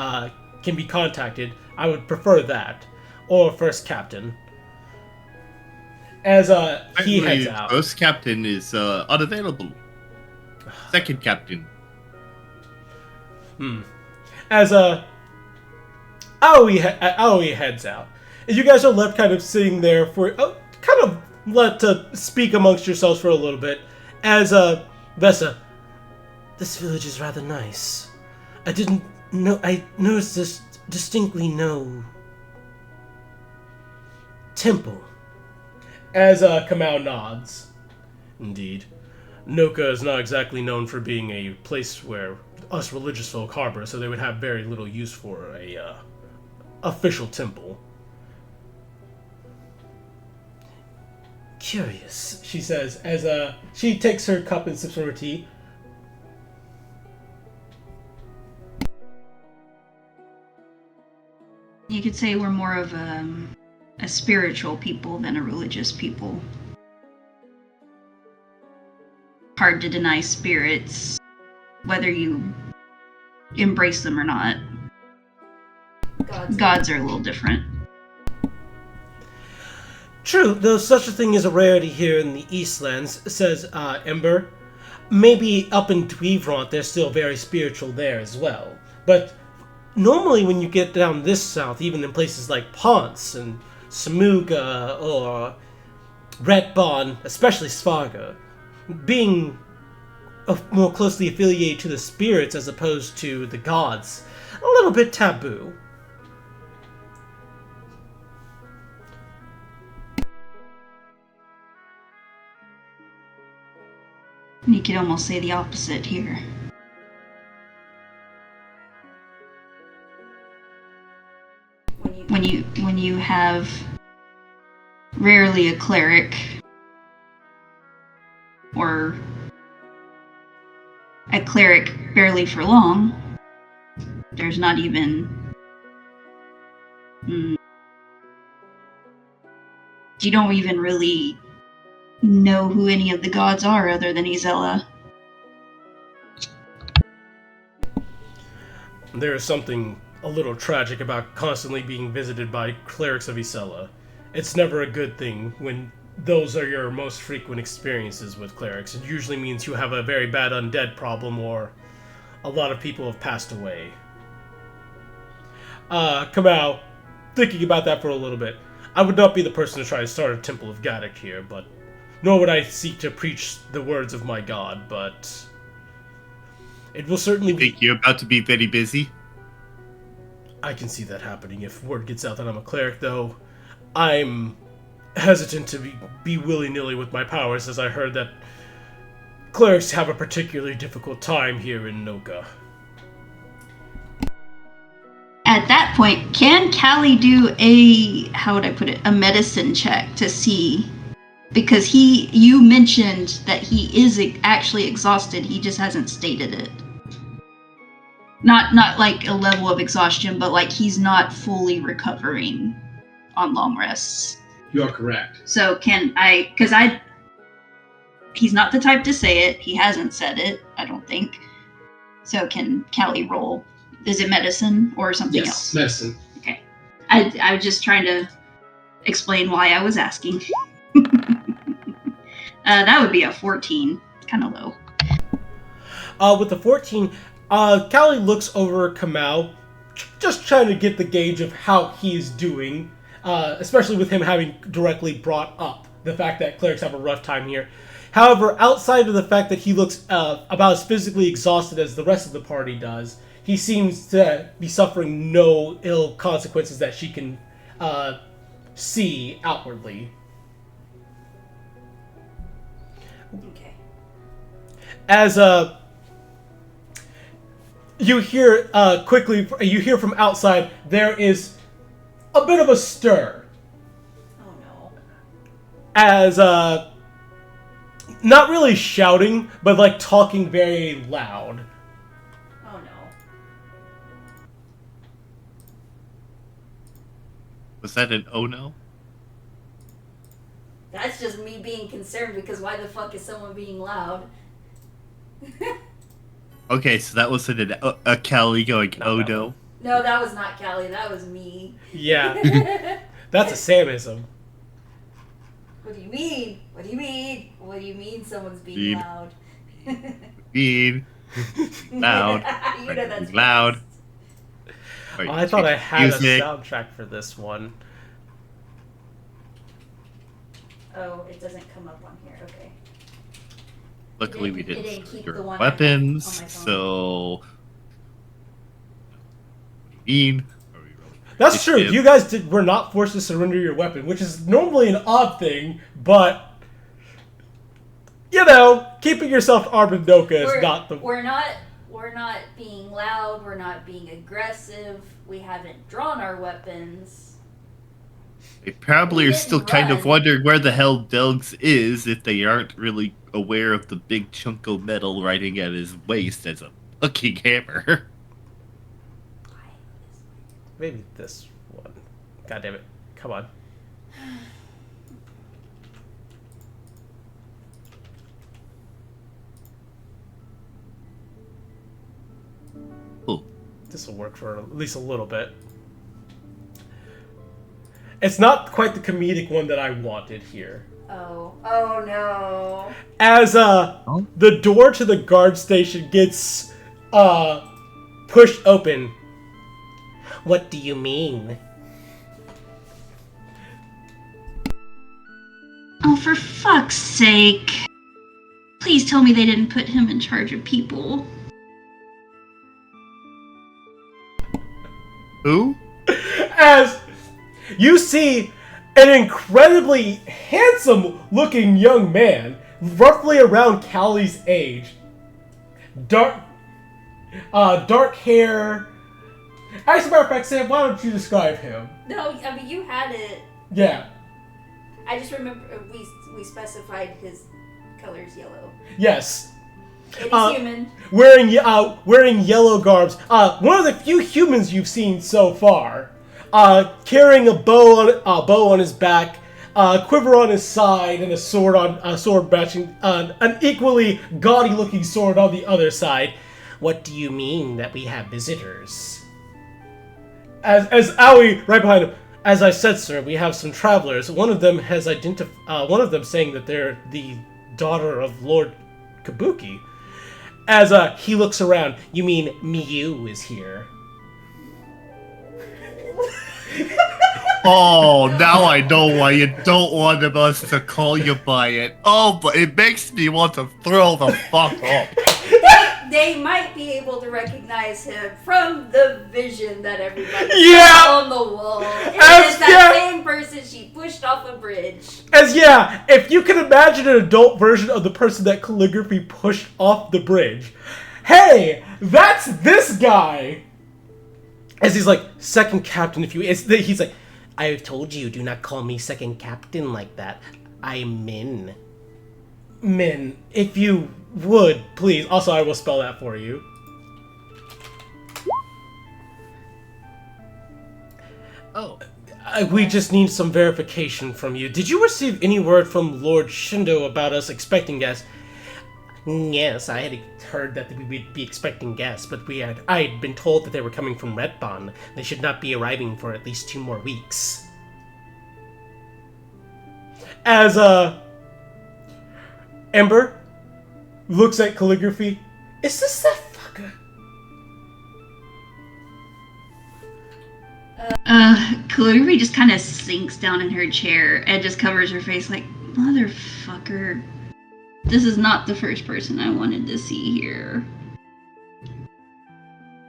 can be contacted, I would prefer that, or first captain. As he heads out. First captain is unavailable. Second captain. As Aoi heads out. You guys are left kind of sitting there for kind of let to speak amongst yourselves for a little bit. As Vessa, this village is rather nice. I noticed this distinctly no temple. As Kamau nods. Indeed. Noka is not exactly known for being a place where us religious folk harbor, so they would have very little use for a official temple. Curious, she says, as she takes her cup and sips from her tea. You could say we're more of a spiritual people than a religious people. Hard to deny spirits, whether you embrace them or not. Gods are a little different. True, though such a thing is a rarity here in the Eastlands, says Ember. Maybe up in Dweevront they're still very spiritual there as well. But normally when you get down this south, even in places like Ponce and Samuga or Retbon, especially Svarga, being more closely affiliated to the spirits as opposed to the gods, a little bit taboo. You could almost say the opposite here. When you have rarely a cleric or a cleric barely for long, there's not even you don't even really know who any of the gods are other than Isella. There is something a little tragic about constantly being visited by clerics of Isella. It's never a good thing when those are your most frequent experiences with clerics. It usually means you have a very bad undead problem or a lot of people have passed away. Kamau, thinking about that for a little bit. I would not be the person to try to start a Temple of Gaddock here, but nor would I seek to preach the words of my god, but it will certainly be... Think you're about to be very busy? I can see that happening if word gets out that I'm a cleric, though I'm hesitant to be willy-nilly with my powers, as I heard that clerics have a particularly difficult time here in Noka. At that point, can Callie do a medicine check to see? Because you mentioned that he is actually exhausted, he just hasn't stated it. Not like a level of exhaustion, but like he's not fully recovering on long rests. You are correct. So he's not the type to say it, he hasn't said it, I don't think. So can Callie roll? Is it medicine or something else? Yes, medicine. Okay. I was just trying to explain why I was asking. That would be a 14. Kind of low. With the 14, Callie looks over Kamau, just trying to get the gauge of how he's doing, especially with him having directly brought up the fact that clerics have a rough time here. However, outside of the fact that he looks about as physically exhausted as the rest of the party does, he seems to be suffering no ill consequences that she can see outwardly. Okay. As you hear quickly. You hear from outside there is a bit of a stir Oh no. as not really shouting, but like talking very loud. Oh no. Was that an oh no? That's just me being concerned because why the fuck is someone being loud? Okay, so that was a Callie going oh that no. No, that was not Callie. That was me. Yeah, that's a Samism. What do you mean? What do you mean? What do you mean someone's being Mean. loud? Mean. Loud. You know that's Loud. racist. Right, I thought I had music. a soundtrack for this one. Oh, it doesn't come up on here. Okay. Luckily, we It didn't didn't keep surrender the one weapons, I have on my phone. so. What do you mean? Are we rolling That's true. initiative? You guys were not forced to surrender your weapon, which is normally an odd thing, but you know, keeping yourself armed and Noka is not the. We're not being loud. We're not being aggressive. We haven't drawn our weapons. They probably We are still didn't kind of run. wondering where the hell Delgs is if they aren't really aware of the big chunk of metal riding at his waist as a fucking hammer. Maybe this one. God damn it! Come on. Cool. This will work for at least a little bit. It's not quite the comedic one that I wanted here. Oh no. As the door to the guard station gets pushed open. What do you mean? Oh, for fuck's sake. Please tell me they didn't put him in charge of people. Who? As you see an incredibly handsome-looking young man, roughly around Callie's age, dark hair. As a matter of fact, Sam, why don't you describe him? No, I mean you had it. Yeah. I just remember we specified his color's yellow. Yes. It is human. Wearing yellow garbs. One of the few humans you've seen so far. Carrying a bow on his back, quiver on his side, and a sword matching an equally gaudy-looking sword on the other side. What do you mean that we have visitors? As Aoi right behind him. As I said, sir, we have some travelers. One of them has one of them saying that they're the daughter of Lord Kabuki. As he looks around, you mean Miyu is here? Oh, now I know why you don't want us to call you by it. Oh, but it makes me want to throw the fuck up. They might be able to recognize him from the vision that everybody Yeah! saw on the wall. It is that same person she pushed off a bridge. If you can imagine an adult version of the person that Calligraphy pushed off the bridge. Hey, that's this guy! As he's like, second captain, he's like, I've told you, do not call me second captain like that. I'm Min. Min, if you would, please. Also, I will spell that for you. Oh. We just need some verification from you. Did you receive any word from Lord Shindo about us expecting guests? Yes, I had heard that we would be expecting guests, but I had been told that they were coming from Redbon. They should not be arriving for at least 2 more weeks. As, Ember looks at Calligraphy. Is this that fucker? Calligraphy just kind of sinks down in her chair and just covers her face like, motherfucker. This is not the first person I wanted to see here.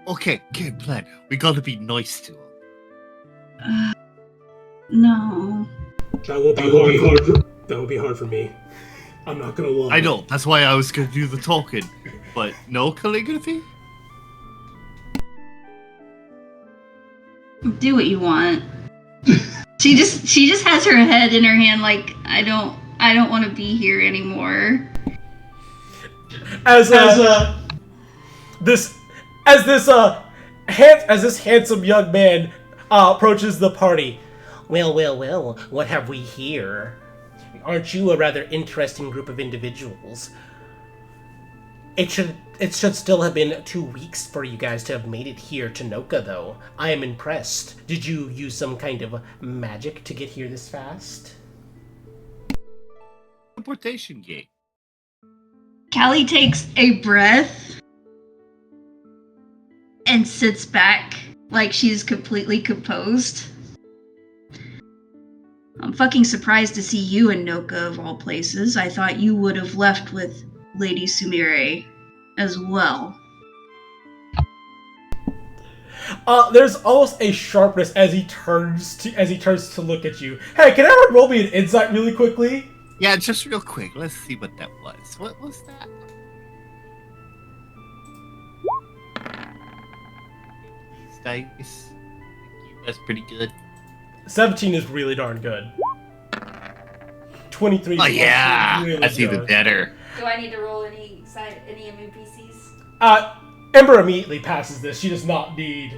Okay, game plan. We gotta be nice to him. No. That would be hard for me. I'm not gonna lie. I know, that's why I was gonna do the talking. But no calligraphy? Do what you want. She just has her head in her hand like I don't want to be here anymore. As this handsome young man approaches the party. Well, what have we here? Aren't you a rather interesting group of individuals? It should still have been 2 weeks for you guys to have made it here to Noka, though. I am impressed. Did you use some kind of magic to get here this fast? Teleportation gate. Callie takes a breath and sits back like she's completely composed. I'm fucking surprised to see you in Noka of all places. I thought you would have left with Lady Sumire as well. There's almost a sharpness as he turns to look at you. Hey, can everyone roll me an insight really quickly? Yeah, just real quick. Let's see what that was. What was that? These dice. That's pretty good. 17 is really darn good. 23 is Oh yeah, really that's even good. better. Do I need to roll any NPCs? Ember immediately passes this. She does not need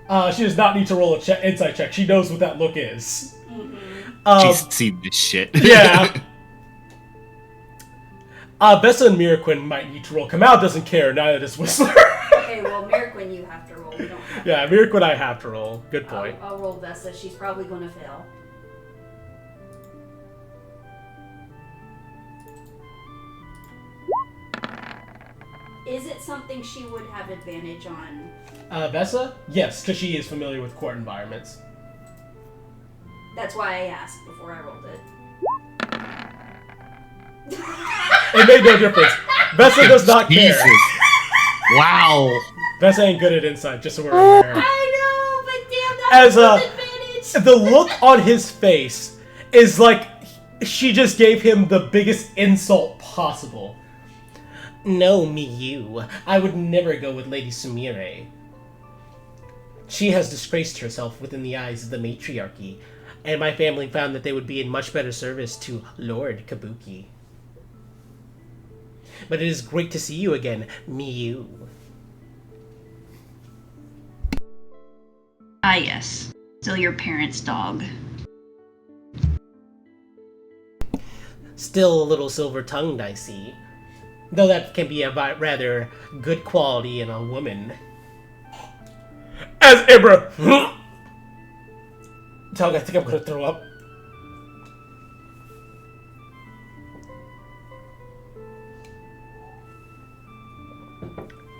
to roll a insight check. She knows what that look is. Mm-hmm. She's seen this shit. Yeah. Bessa and Miraquin might need to roll. Kamau doesn't care, neither does Whistler. Okay, well, Miraquin, you have to roll. We don't have to. Yeah, Miraquin I have to roll. Good point. I'll roll Vesta. She's probably going to fail. Is it something she would have advantage on? Vessa? Yes, because she is familiar with court environments. That's why I asked before I rolled it. It made no difference. Vessa does not care. Jesus. Wow. Vessa ain't good at insight, just so we're aware. I know, but damn, that's an advantage. The look on his face is like she just gave him the biggest insult possible. No, me you. I would never go with Lady Sumire. She has disgraced herself within the eyes of the matriarchy, and my family found that they would be in much better service to Lord Kabuki. But it is great to see you again, Miyu. Ah, yes. Still your parents' dog. Still a little silver-tongued, I see. Though that can be a rather good quality in a woman. As Ibra... Tell I think I'm gonna throw up.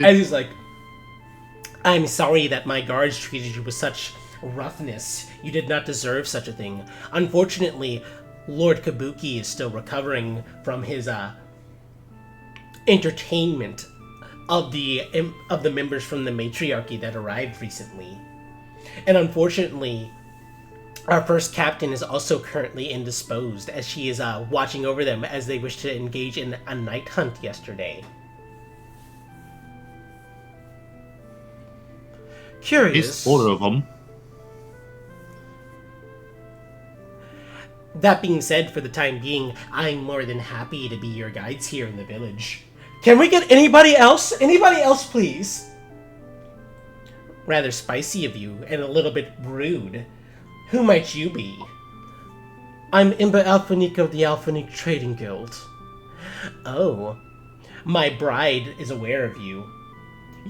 As he's like, I'm sorry that my guards treated you with such roughness. You did not deserve such a thing. Unfortunately, Lord Kabuki is still recovering from his entertainment of the members from the matriarchy that arrived recently. And unfortunately, our first captain is also currently indisposed, as she is watching over them as they wish to engage in a night hunt yesterday. Curious. It's 4 of them. That being said, for the time being, I'm more than happy to be your guides here in the village. Can we get anybody else? Anybody else, please? Rather spicy of you, and a little bit rude. Who might you be? I'm Imba Alphanique of the Alphanique Trading Guild. Oh, my bride is aware of you.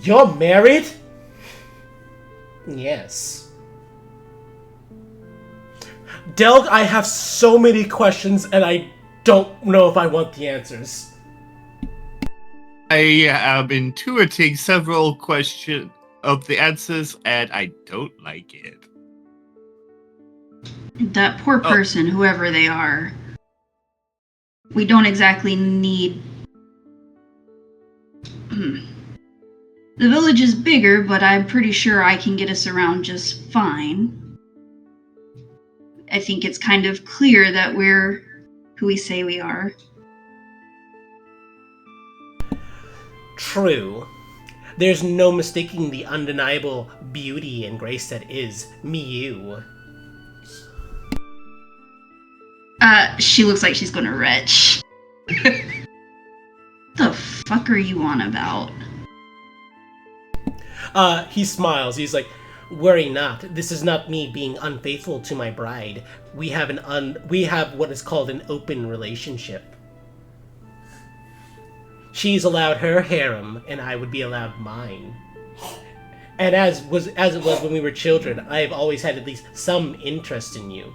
You're married? Yes. Delg, I have so many questions, and I don't know if I want the answers. I am intuiting several questions of the answers, and I don't like it. That poor person, whoever they are. We don't exactly need... The village is bigger, but I'm pretty sure I can get us around just fine. I think it's kind of clear that we're who we say we are. True. There's no mistaking the undeniable beauty and grace that is Miyu. She looks like she's gonna retch. The fuck are you on about? He smiles. He's like, "Worry not. This is not me being unfaithful to my bride. We have what is called an open relationship. She's allowed her harem, and I would be allowed mine. And as it was when we were children, I have always had at least some interest in you."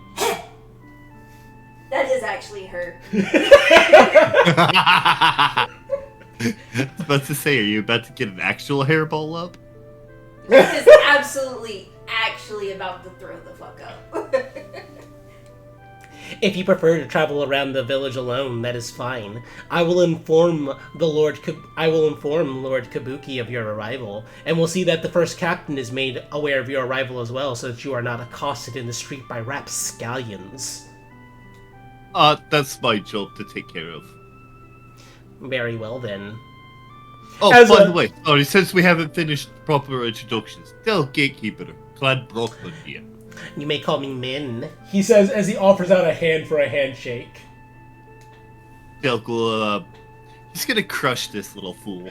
That is actually her. I was about to say, are you about to get an actual hairball up? Is actually about to throw the fuck up. If you prefer to travel around the village alone, that is fine. I will inform Lord Kabuki of your arrival, and will see that the first captain is made aware of your arrival as well, so that you are not accosted in the street by rapscallions. That's my job to take care of. Very well then. Oh, by the way, sorry, since we haven't finished proper introductions, tell Gatekeeper, Clan Brockman here. You may call me Min, he says as he offers out a hand for a handshake. They'll go, he's gonna crush this little fool.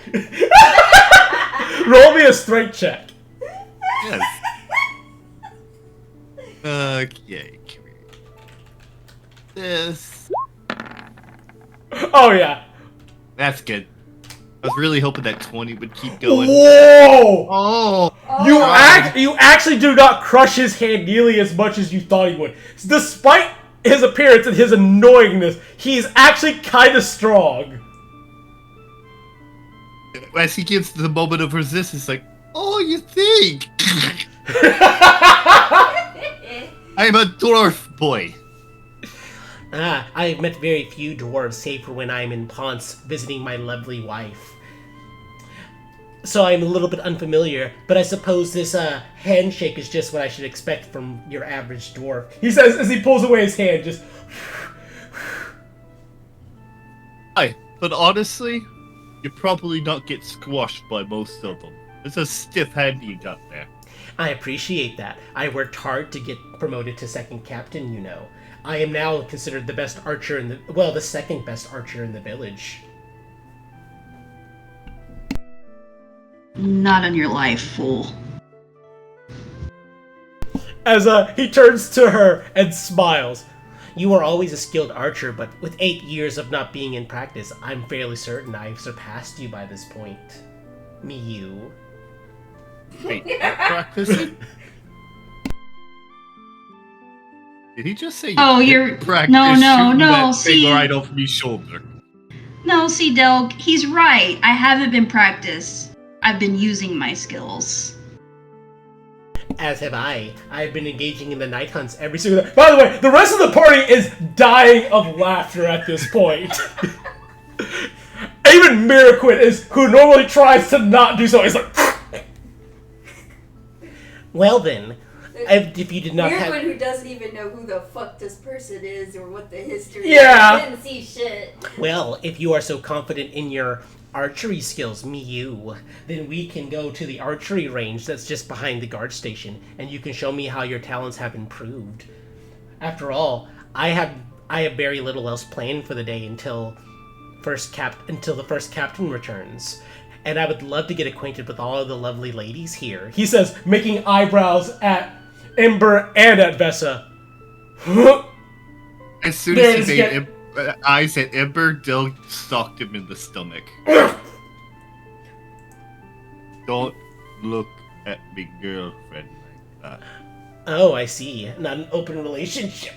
Roll me a strength check. Yes. Okay, come here. This. Oh yeah. That's good. I was really hoping that 20 would keep going. Whoa! Oh! You actually do not crush his hand nearly as much as you thought he would. Despite his appearance and his annoyingness, he's actually kind of strong. As he gives the moment of resistance, like, oh, you think? I'm a dwarf boy. I have met very few dwarves, save for when I'm in Ponce visiting my lovely wife. So I'm a little bit unfamiliar, but I suppose this handshake is just what I should expect from your average dwarf. He says as he pulls away his hand, just... Hi, but honestly, you probably not get squashed by most of them. It's a stiff hand you got there. I appreciate that. I worked hard to get promoted to second captain, you know. I am now considered the best archer the second best archer in the village. Not on your life, fool. As he turns to her and smiles. You are always a skilled archer, but with 8 years of not being in practice, I'm fairly certain I've surpassed you by this point. Miyu. Wait, practicing? Did he just say you're practice no, shooting that see, thing right off me shoulder? No, see, Delg, he's right. I haven't been practiced. I've been using my skills. As have I. I've been engaging in the night hunts every single day. By the way, the rest of the party is dying of laughter at this point. Even Miraquit who normally tries to not do so, is like... Well then, if you did not have... Miraquit who doesn't even know who the fuck this person is or what the history Yeah. is. Didn't see shit. Well, if you are so confident in your archery skills, Miyu, then we can go to the archery range that's just behind the guard station, and you can show me how your talents have improved. After all, I have very little else planned for the day until the first captain returns. And I would love to get acquainted with all of the lovely ladies here. He says, making eyebrows at Ember and at Vessa. As soon as he made eyes at Ember, Dill stalked him in the stomach. Don't look at me, girlfriend, like that. Oh, I see. Not an open relationship.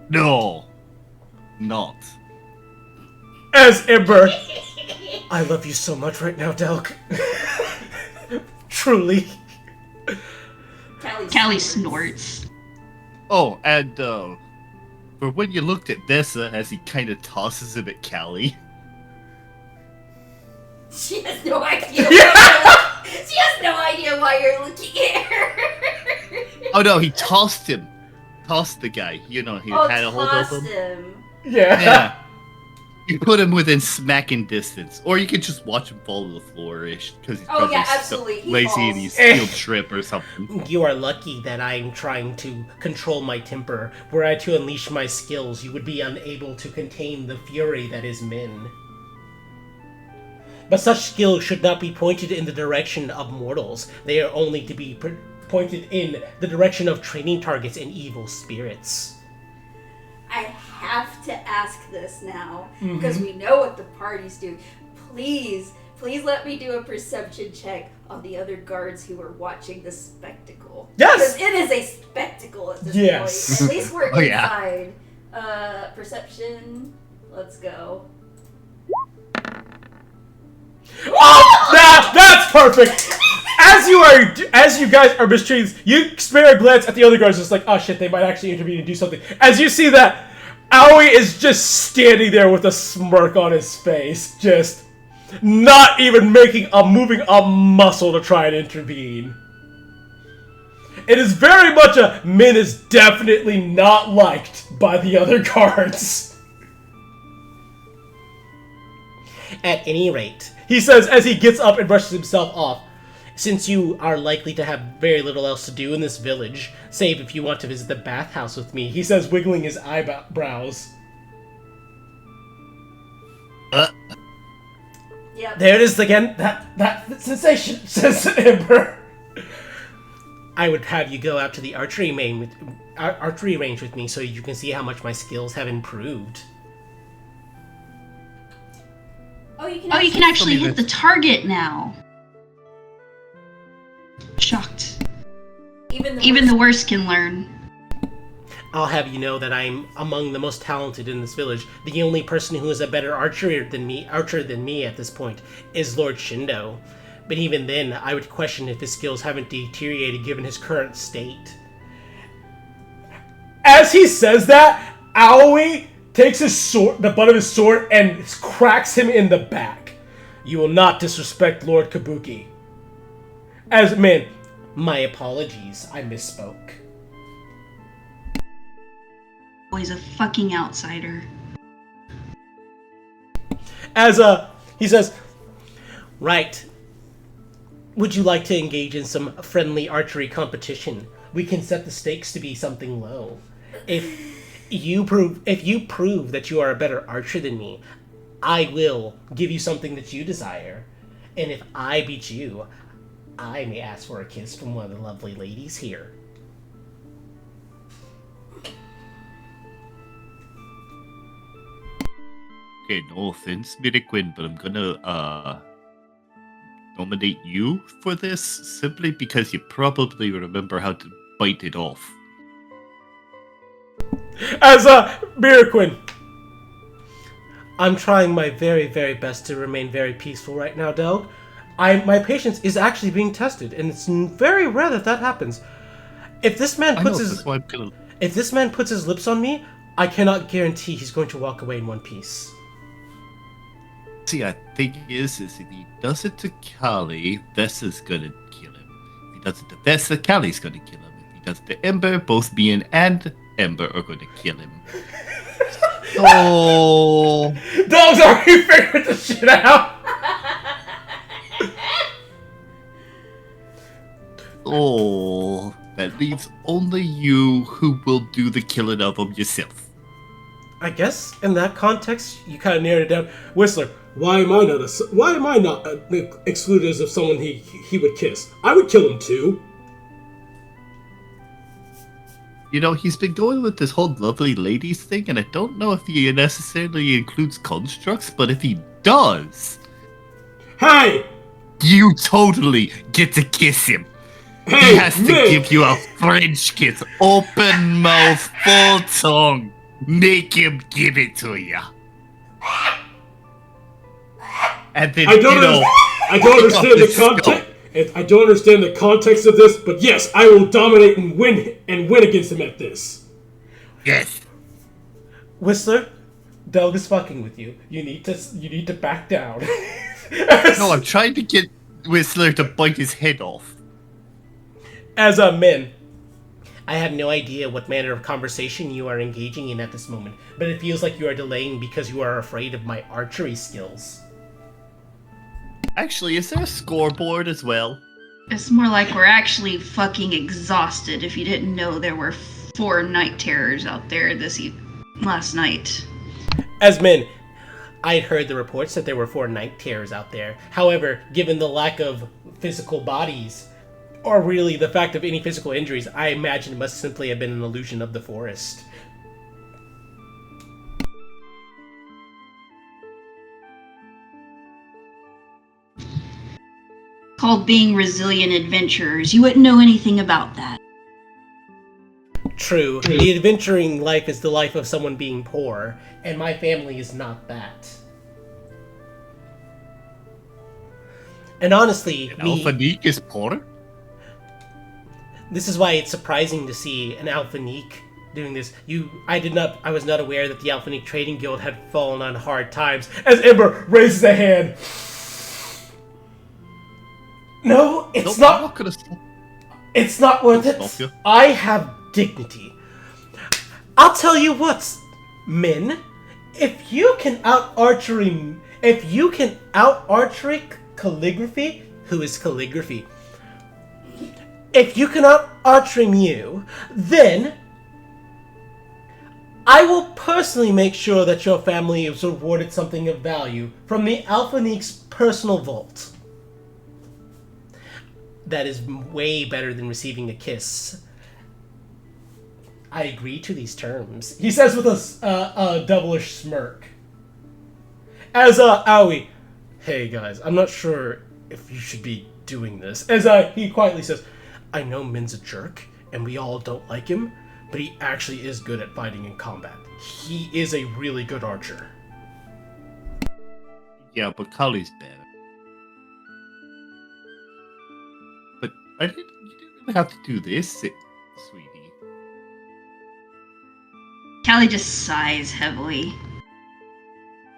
No, not. As Ember, I love you so much right now, Delk. Truly. Callie snorts. Oh, and for when you looked at Vessa as he kind of tosses him at Callie. She has no idea. She has no idea why you're looking at her. Oh no, he tossed him. Tossed the guy. You know, he had a hold of him. Him. Yeah. You put him within smacking distance, or you could just watch him fall to the floor-ish because he's probably absolutely. He lazy falls. and he's he'll trip or something. You are lucky that I'm trying to control my temper. Were I to unleash my skills, you would be unable to contain the fury that is Min. But such skills should not be pointed in the direction of mortals. They are only to be pointed in the direction of training targets and evil spirits. I have to ask this now, because we know what the parties do. Please let me do a perception check on the other guards who are watching the spectacle. Yes! Because it is a spectacle at this Yes. point. At least we're Oh, yeah. inside. Perception. Let's go. Oh, that's perfect. As you guys are mistreated, you spare a glance at the other guards, just like, oh shit, they might actually intervene and do something. As you see that, Aoi is just standing there with a smirk on his face, just not even moving a muscle to try and intervene. It is very much Min is definitely not liked by the other guards. At any rate, he says as he gets up and brushes himself off, since you are likely to have very little else to do in this village, save if you want to visit the bathhouse with me, he says, wiggling his eyebrows. Yep. There it is again, that sensation, says Ember. I would have you go out to the archery range with me so you can see how much my skills have improved. Oh, you can actually hit the target now. Shocked. Even the worst can learn. I'll have you know that I'm among the most talented in this village. The only person who is a better archer than me at this point is Lord Shindo. But even then, I would question if his skills haven't deteriorated given his current state. As he says that, Aoi takes the butt of his sword, and cracks him in the back. You will not disrespect Lord Kabuki. My apologies, I misspoke. He's a fucking outsider. He says, right. Would you like to engage in some friendly archery competition? We can set the stakes to be something low. If you prove that you are a better archer than me, I will give you something that you desire. And if I beat you, I may ask for a kiss from one of the lovely ladies here. Okay, no offense, Miraquin, but I'm gonna nominate you for this simply because you probably remember how to bite it off. As Miraquin, I'm trying my very, very best to remain very peaceful right now, Delg. My patience is actually being tested, and it's very rare that happens. If this man puts his lips on me, I cannot guarantee he's going to walk away in one piece. See, I think is if he does it to Kali, Vessa's gonna kill him. If he does it to Vessa, Kali's gonna kill him. If he does it to Ember, both Mian and Ember are gonna kill him. Oh, Dogs already figured this shit out. oh, that leaves only you who will do the killing of him yourself. I guess in that context, you kind of narrowed it down. Whistler, why am I not excluded as of someone he would kiss? I would kill him too. You know, he's been going with this whole lovely ladies thing, and I don't know if he necessarily includes constructs, but if he does, hey, you totally get to kiss him. hey, He has to Nick. give you a French kiss, open mouth, full tongue. Make him give it to you. And then, I don't understand the context. I don't understand the context of this, but yes, I will dominate and win against him at this. Yes. Whistler, Delg is fucking with you. You need to back down. No, I'm trying to get Whistler to bite his head off. As a man, I have no idea what manner of conversation you are engaging in at this moment, but it feels like you are delaying because you are afraid of my archery skills. Actually, is there a scoreboard as well? It's more like we're actually fucking exhausted if you didn't know there were 4 night terrors out there last night. Asmin, I'd heard the reports that there were 4 night terrors out there. However, given the lack of physical bodies, or really the fact of any physical injuries, I imagine it must simply have been an illusion of the forest. Called being resilient adventurers. You wouldn't know anything about that. True, the adventuring life is the life of someone being poor, and my family is not that. And honestly, Alphanique is poor? this is why it's surprising to see an Alphanique doing this. I was not aware that the Alphanique Trading Guild had fallen on hard times. As Ember raises a hand. No, it's not. It's not worth it. I have dignity. I'll tell you what, Min. If you can out-archery calligraphy, who is calligraphy? If you can out-archery Mew, then I will personally make sure that your family is rewarded something of value from the Alphanique's personal vault. That is way better than receiving a kiss. I agree to these terms, he says with a devilish smirk. As Aoi, hey guys, I'm not sure if you should be doing this. As he quietly says, I know Min's a jerk, and we all don't like him, but he actually is good at fighting in combat. He is a really good archer. Yeah, but Kali's better. But you didn't really have to do this, sweetie. Callie just sighs heavily.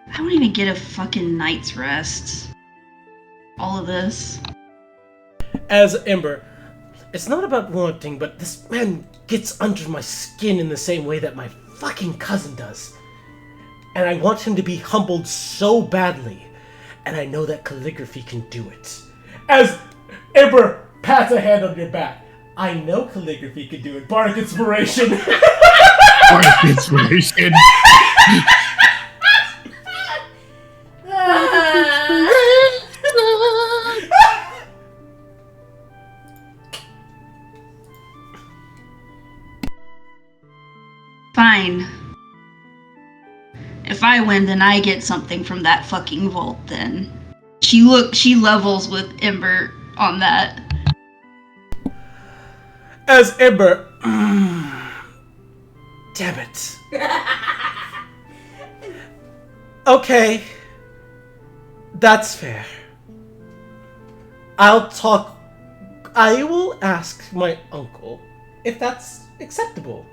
I don't even get a fucking night's rest. All of this. As Ember, it's not about wanting, but this man gets under my skin in the same way that my fucking cousin does. And I want him to be humbled so badly. And I know that calligraphy can do it. As Ember pats a hand on your back. I know calligraphy can do it. Bardic inspiration. Bardic inspiration. Fine. If I win, then I get something from that fucking vault then. She levels with Ember on that. As Ember... Damn it. Okay. That's fair. I will ask my uncle if that's acceptable.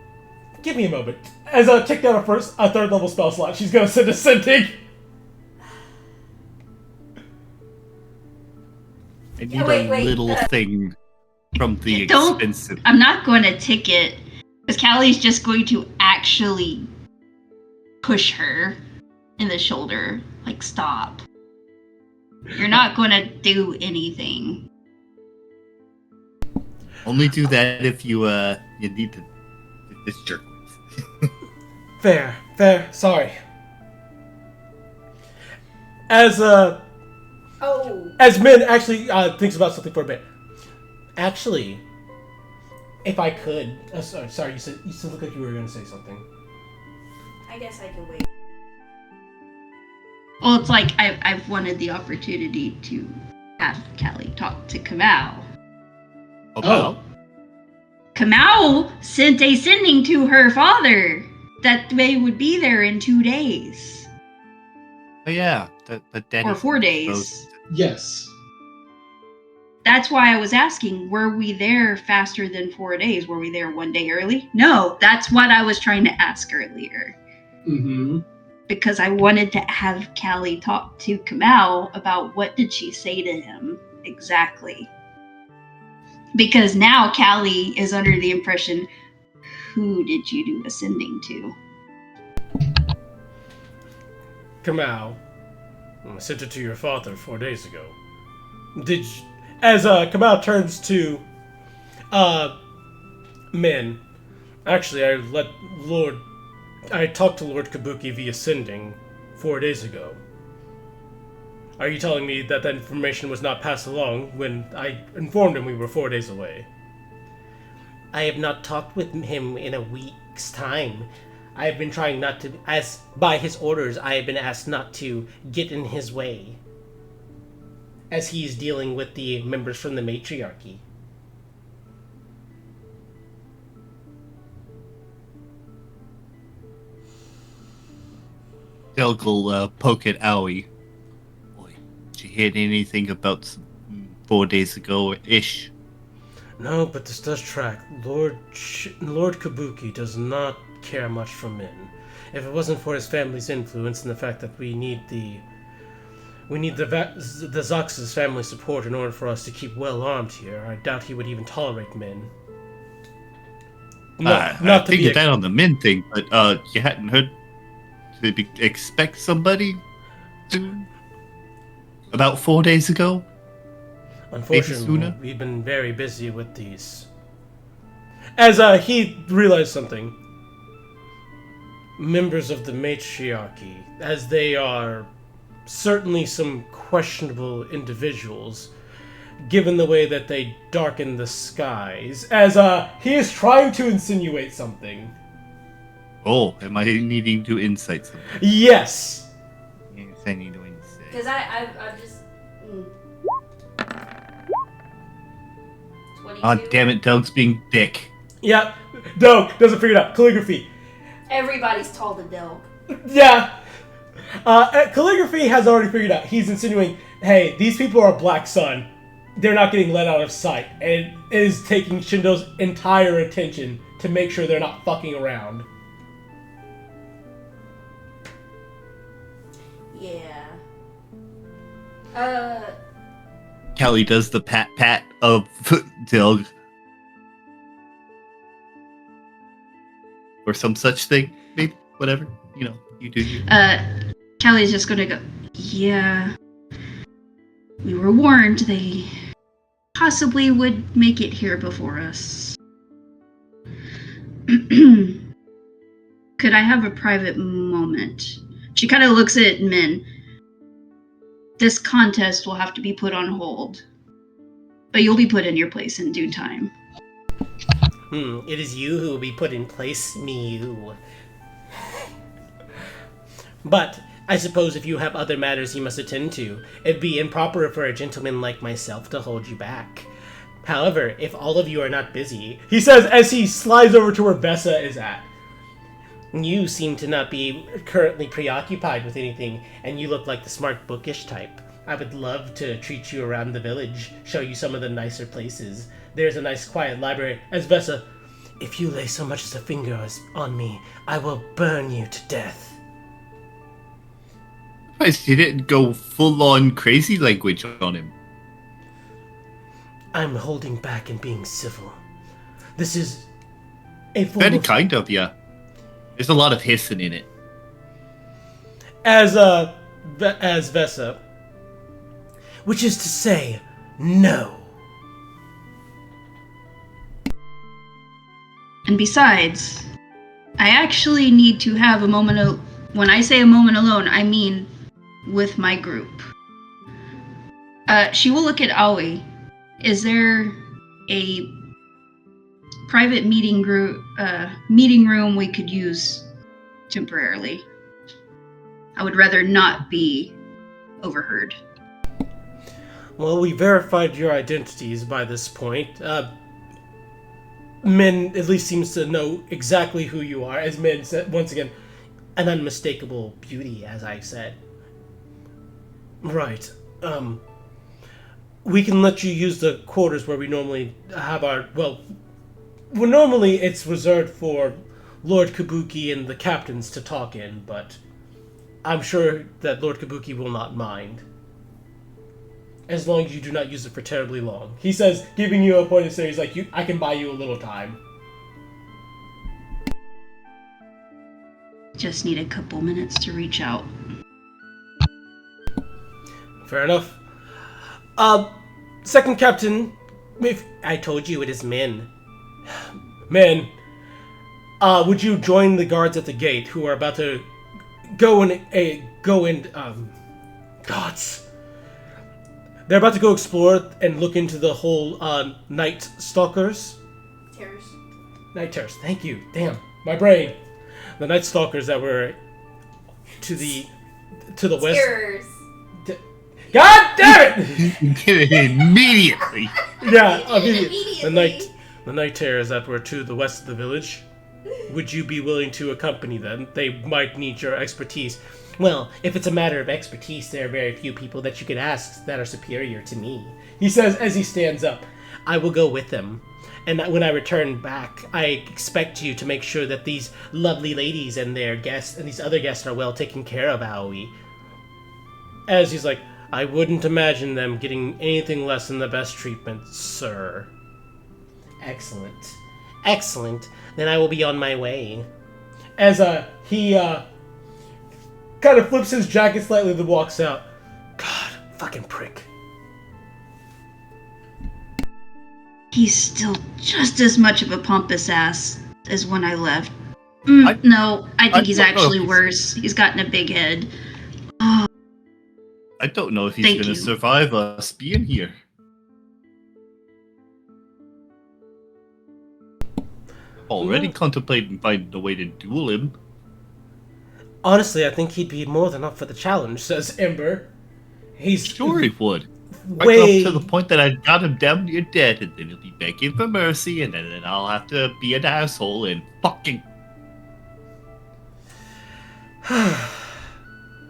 Give me a moment. As I check down a third level spell slot, she's gonna send a sending. I need a little thing from the expensive. I'm not going to tick it, because Callie's just going to actually push her in the shoulder. Like, stop. You're not going to do anything. Only do that if you need to. This jerk. Fair. Sorry. As Min actually thinks about something for a bit. Actually, if I could, sorry, you said looked like you were going to say something. I guess I could wait. Well, it's like I've wanted the opportunity to have Callie talk to Kamau. Oh. Kamau sent a sending to her father that they would be there in 2 days. Oh yeah, but Danny or 4 days. Yes. That's why I was asking, were we there faster than 4 days? Were we there 1 day early? No, that's what I was trying to ask earlier. Mm-hmm. Because I wanted to have Callie talk to Kamau about what did she say to him exactly. Because now Callie is under the impression who did you do ascending to? Kamau, I sent it to your father 4 days ago. Did you, as Kamau turns to Min. Actually, I talked to Lord Kabuki via sending 4 days ago. Are you telling me that that information was not passed along when I informed him we were 4 days away? I have not talked with him in a week's time. I have been trying not to, as by his orders, I have been asked not to get in his way, as he is dealing with the members from the matriarchy. Delk will poke at Aoi. Boy, did you hear anything about 4 days ago-ish? No, but this does track. Lord Kabuki does not care much for Min. If it wasn't for his family's influence and the fact that we need the Zox's family support in order for us to keep well armed here, I doubt he would even tolerate Min. I figured that on the Min thing, but you hadn't heard to expect somebody soon? About 4 days ago? Unfortunately, we've been very busy with these. As he realized something, members of the matriarchy, as they are certainly some questionable individuals, given the way that they darken the skies, as he is trying to insinuate something. Oh, am I needing to insight something? Yes! Yes, I need to insight. Because I've just... 22. Oh, damn it, Doug's being dick. Yep. Doug doesn't figure it out. Calligraphy. Everybody's tall to Delg. Yeah. Calligraphy has already figured out. He's insinuating, hey, these people are Black Sun. They're not getting let out of sight. And it is taking Shindo's entire attention to make sure they're not fucking around. Yeah. Kelly does the pat of Dilg. Or some such thing. Maybe, whatever. You know, you do you. Kelly's just gonna go, yeah. We were warned they possibly would make it here before us. Could I have a private moment? She kind of looks at Min. This contest will have to be put on hold. But you'll be put in your place in due time. It is you who will be put in place, me you. But I suppose if you have other matters you must attend to, it'd be improper for a gentleman like myself to hold you back. However, if all of you are not busy, he says as he slides over to where Vesa is at. You seem to not be currently preoccupied with anything, and you look like the smart bookish type. I would love to treat you around the village, show you some of the nicer places. There's a nice quiet library. As Vesa, if you lay so much as a finger on me, I will burn you to death. You didn't go full-on crazy language on him. I'm holding back and being civil. This is a form Very of... kind of you. There's a lot of hissing in it. As Vesa, which is to say, no. And besides, I actually need to have a moment of... When I say a moment alone, I mean with my group. She will look at Aoi. Is there a private meeting room we could use temporarily? I would rather not be overheard. Well, we verified your identities by this point. Min at least seems to know exactly who you are. As Min said, once again, an unmistakable beauty, as I said. Right. We can let you use the quarters where we normally have our... Well, normally it's reserved for Lord Kabuki and the captains to talk in, but I'm sure that Lord Kabuki will not mind. As long as you do not use it for terribly long. He says, giving you a point of say, he's like, I can buy you a little time. Just need a couple minutes to reach out. Fair enough. Second captain, if I told you it is men. Men, would you join the guards at the gate who are about to go gods. They're about to go explore and look into the whole night stalkers. Terrors. Night terrors. Thank you. Damn, my brain. The night stalkers that were to the west. Terrors. God damn it! Immediately. Yeah, Immediately. The night terrors that were to the west of the village. Would you be willing to accompany them? They might need your expertise. Well, if it's a matter of expertise, there are very few people that you could ask that are superior to me. He says as he stands up. I will go with them. And when I return back, I expect you to make sure that these lovely ladies and their guests and these other guests are well taken care of, Aoi. As he's like, I wouldn't imagine them getting anything less than the best treatment, sir. Excellent. Excellent. Then I will be on my way. As he kind of flips his jacket slightly and walks out. God, fucking prick. He's still just as much of a pompous ass as when I left. I think he's don't know actually if he's- worse. He's gotten a big head. I don't know if he's Thank going you. to survive us being here. Already contemplating finding a way to duel him. Honestly, I think he'd be more than up for the challenge, says Ember. He's Sure he would. Right way... up to the point that I got him down near dead, and then he'll be begging for mercy, and then I'll have to be an asshole and fucking...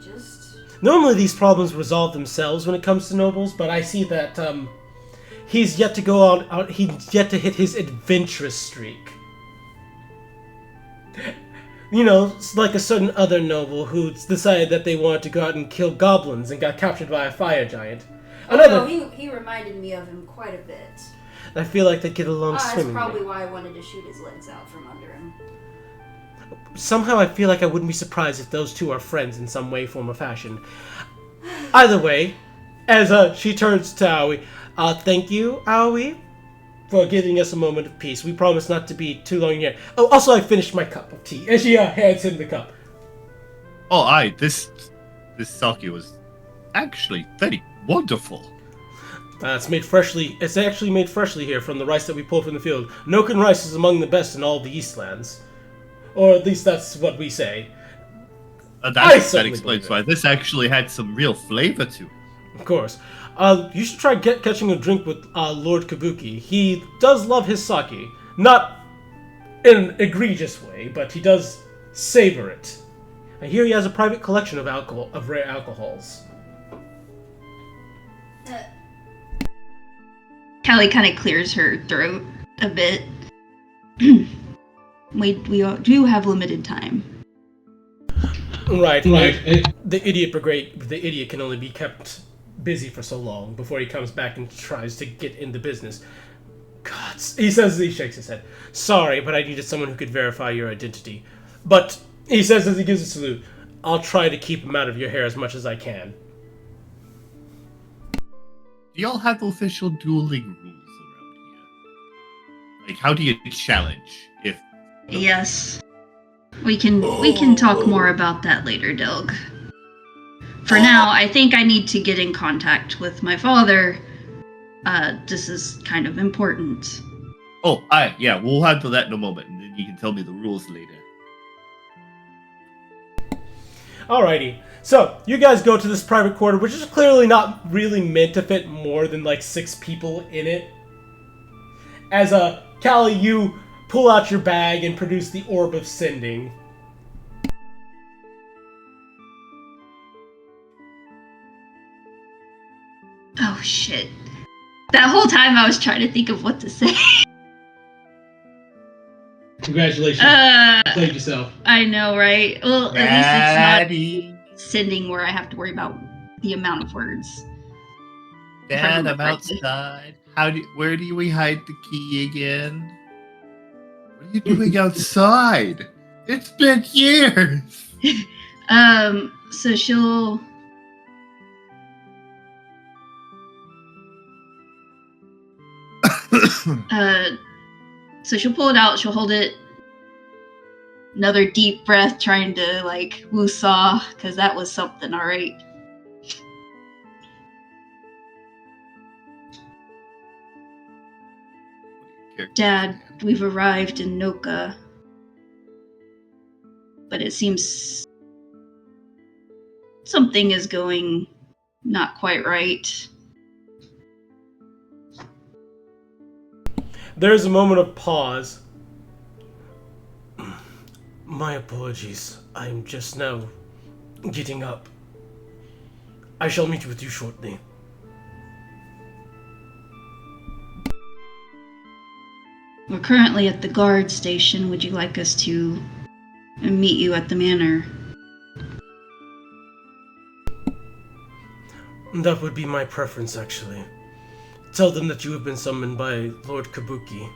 Just Normally these problems resolve themselves when it comes to nobles, but I see that he's yet to go out. He's yet to hit his adventurous streak. You know, it's like a certain other noble who decided that they wanted to go out and kill goblins and got captured by a fire giant. Another, he reminded me of him quite a bit. I feel like they get along That's swimmingly. probably why I wanted to shoot his legs out from under him. Somehow I feel like I wouldn't be surprised if those two are friends in some way, form, or fashion. Either way, as she turns to Aoi, thank you, Aoi, for giving us a moment of peace. We promise not to be too long here. Oh, also I finished my cup of tea. As she hands him the cup. Oh, this sake was actually very wonderful. It's actually made freshly here from the rice that we pulled from the field. Noken rice is among the best in all the Eastlands. Or at least that's what we say. That certainly explains believe it. why this actually had some real flavor to it. Of course. You should try catching a drink with Lord Kabuki. He does love his sake. Not in an egregious way, but he does savor it. I hear he has a private collection of rare alcohols. Callie kind of clears her throat a bit. we do have limited time. Right. Right. The idiot can only be kept busy for so long before he comes back and tries to get into business. God, he shakes his head. Sorry, but I needed someone who could verify your identity. But he says as he gives a salute, I'll try to keep him out of your hair as much as I can. Do y'all have official dueling rules around here? Like, how do you challenge if... Yes. We can talk more about that later, Delg. For now, I think I need to get in contact with my father. This is kind of important. Oh, yeah, we'll handle that in a moment, and then you can tell me the rules later. Alrighty. So, you guys go to this private quarter, which is clearly not really meant to fit more than like 6 people in it. As Callie, you pull out your bag and produce the Orb of Sending. Oh shit. That whole time I was trying to think of what to say. Congratulations. You played yourself. I know, right? Well, at least Daddy, it's not sending where I have to worry about the amount of words. Dad, I'm outside. Where do we hide the key again? What are you doing outside? It's been years. So she'll she'll pull it out, she'll hold it, another deep breath, trying to like woo-saw, because that was something, alright. Dad, we've arrived in Noka. But it seems something is going not quite right. There's a moment of pause. My apologies. I'm just now getting up. I shall meet with you shortly. We're currently at the guard station. Would you like us to meet you at the manor? That would be my preference, actually. Tell them that you have been summoned by Lord Kabuki.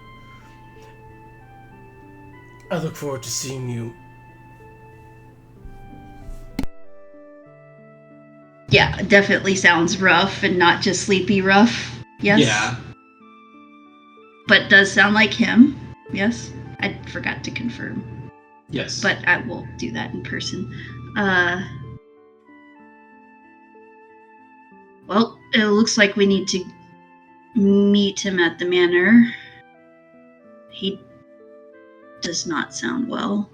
I look forward to seeing you. Yeah, definitely sounds rough and not just sleepy rough. Yes? Yeah. But does sound like him. Yes? I forgot to confirm. Yes. But I will do that in person. Well, it looks like we need to meet him at the manor. He does not sound well.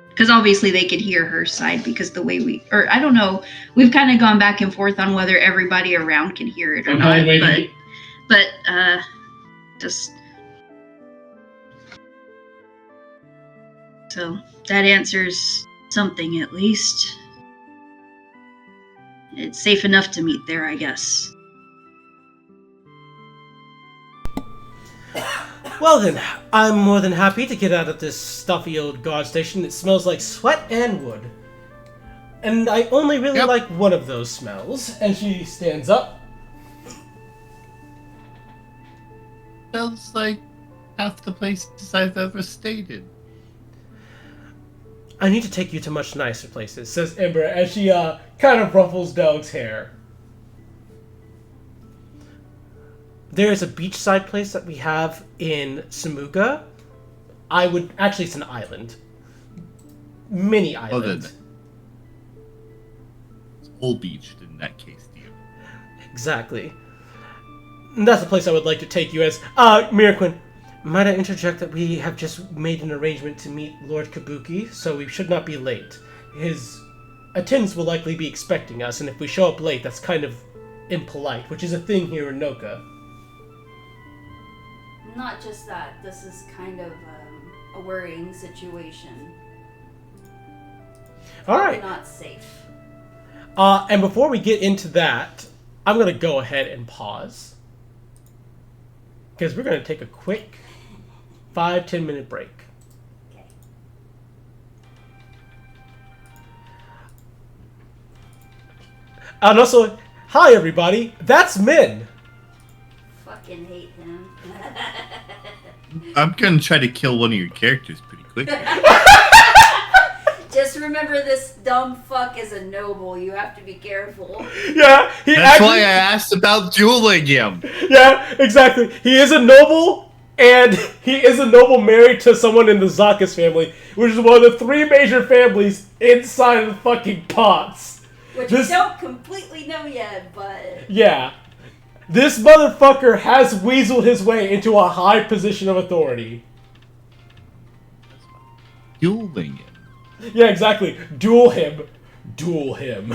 Because obviously they could hear her side because the way I don't know, we've kind of gone back and forth on whether everybody around can hear it or not. But just so that answers something at least. It's safe enough to meet there, I guess. Well then, I'm more than happy to get out of this stuffy old guard station that smells like sweat and wood. And I only really like one of those smells. And she stands up. Sounds like half the places I've ever stayed in. I need to take you to much nicer places, says Ember as she kind of ruffles Doug's hair. There is a beachside place that we have in Samuga. It's an island. Mini island. It's whole beach in that case, dear. Exactly. And that's the place I would like to take you as. Miraquin, might I interject that we have just made an arrangement to meet Lord Kabuki, so we should not be late. His attendants will likely be expecting us, and if we show up late, that's kind of impolite, which is a thing here in Noka. Not just that, this is kind of a worrying situation. Alright. Not safe. And before we get into that, I'm going to go ahead and pause. Because we're going to take a quick 5-10 minute break. Okay. And also, hi everybody, that's Min! Fucking hate him. I'm gonna try to kill one of your characters pretty quick. Just remember, this dumb fuck is a noble. You have to be careful. Yeah, That's why I asked about dueling him. Yeah, exactly. He is a noble, and he is a noble married to someone in the Zakas family, which is one of the 3 major families inside of the fucking pots. Which we don't completely know yet, but... Yeah. This motherfucker has weaseled his way into a high position of authority. Dueling him. Yeah, exactly. Duel him. Duel him.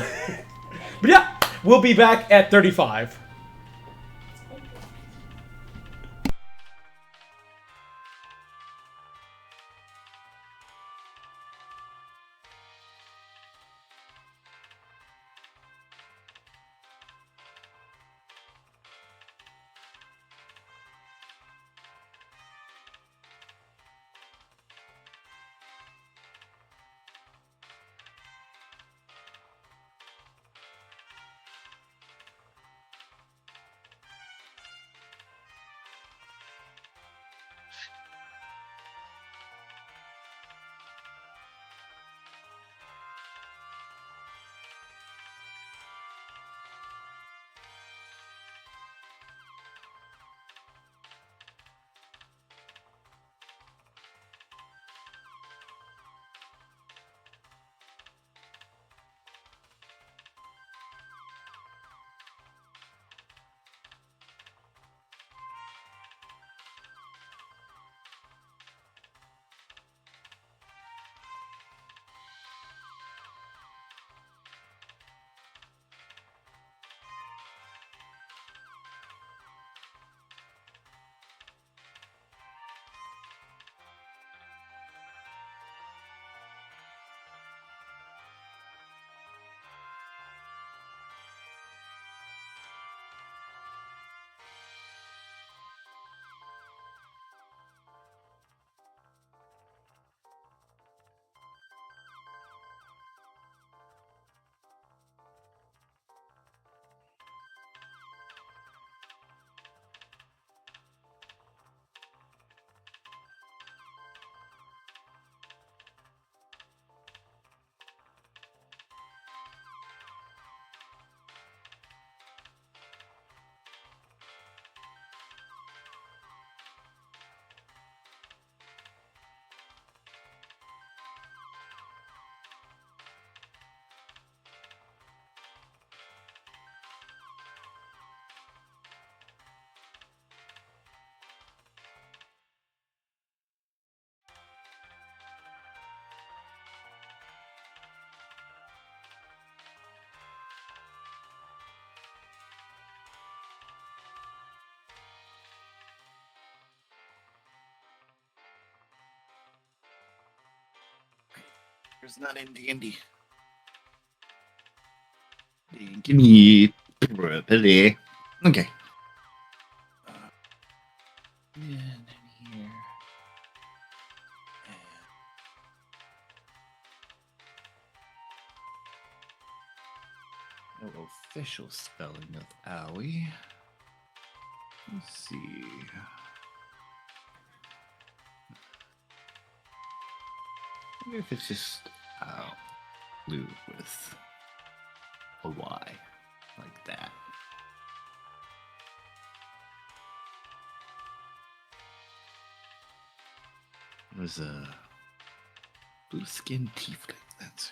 But yeah, we'll be back at 35. It's not in D&D. Give me probability. Okay. And then here. No official spelling of owie. Let's see. I wonder if it's just blue with a Y like that. There's a blue skin tiefling. That's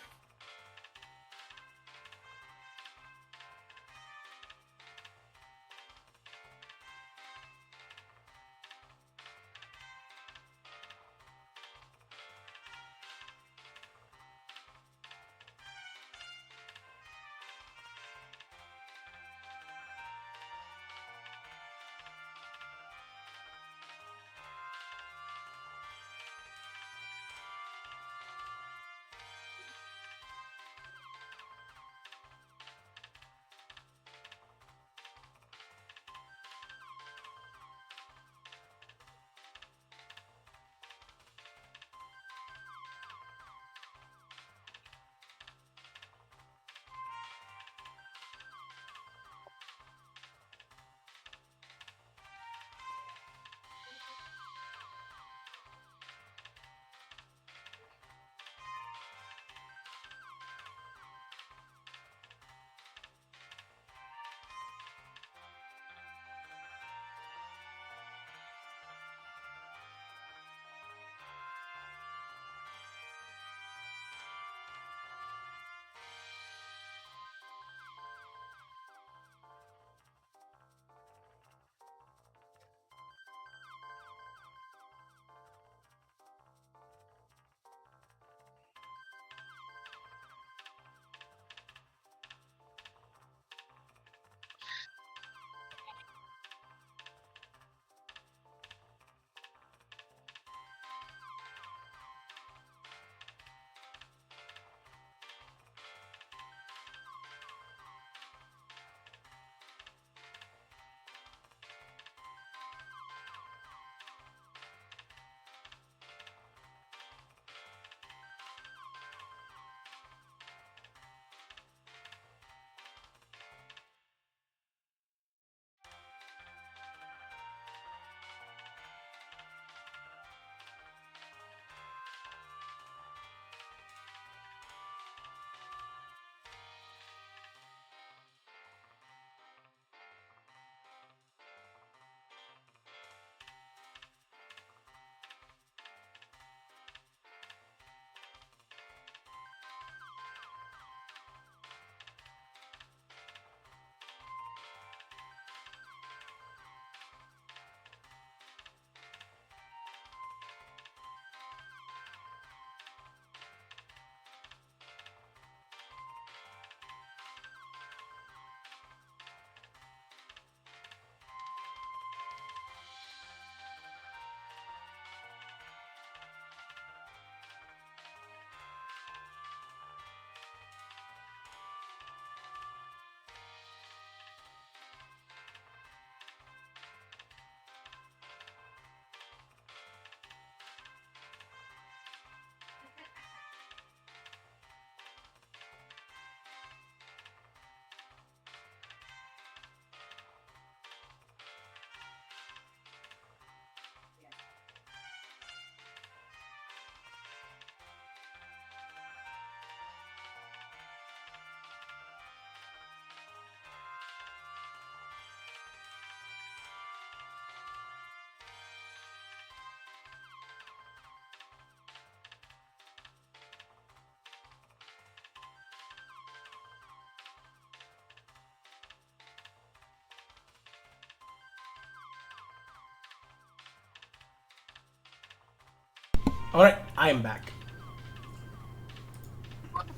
All right, I am back.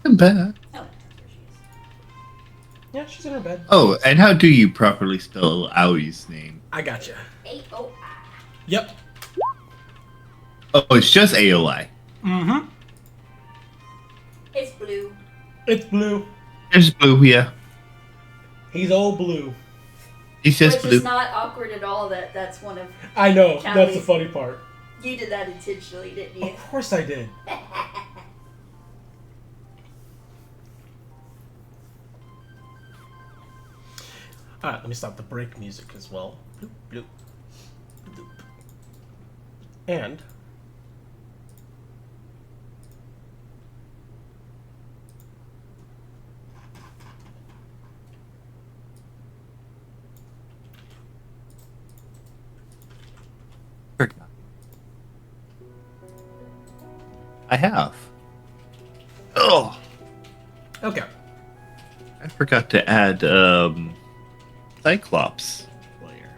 bad. Oh, there she is. Yeah, she's in her bed. Oh, and how do you properly spell Owie's name? I gotcha. AOI. Yep. Oh, it's just AOI. Mm-hmm. It's blue. There's blue, yeah. He's all blue. He's just Which blue. is not awkward at all. That's one of I know. That's the Callie's. funny part. You did that intentionally, didn't you? Of course I did. Alright, let me stop the break music as well. Bloop, bloop, bloop. And I have. Oh, okay. I forgot to add Cyclops player.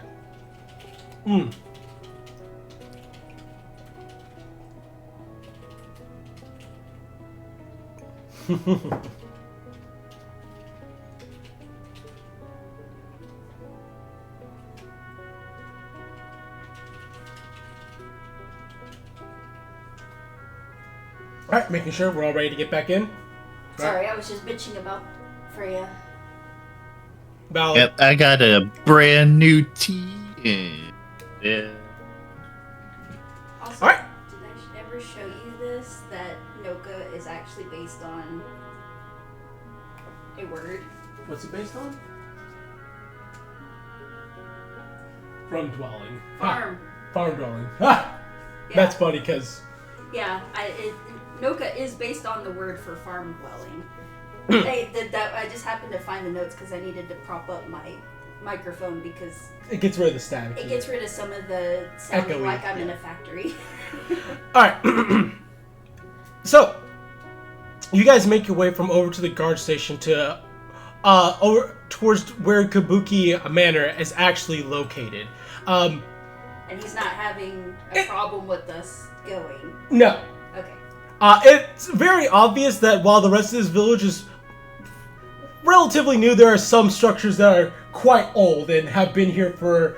Hmm. Alright, making sure we're all ready to get back in. Sorry, I was just bitching about Freya. Valid. Yep, I got a brand new tee. And, yeah. Also, Alright. did I ever show you this? That Noka is actually based on a word. What's it based on? From dwelling. Farm. Farm dwelling. Ha! Yeah. That's funny because Yeah, Noka is based on the word for farm dwelling. I just happened to find the notes because I needed to prop up my microphone because it gets rid of the static. it gets rid of some of the sounding Echoey, like I'm in yeah. a factory. Alright. So, you guys make your way from over to the guard station to over towards where Kabuki Manor is actually located. And he's not having a problem with us going. No. Okay. It's very obvious that while the rest of this village is relatively new, there are some structures that are quite old and have been here for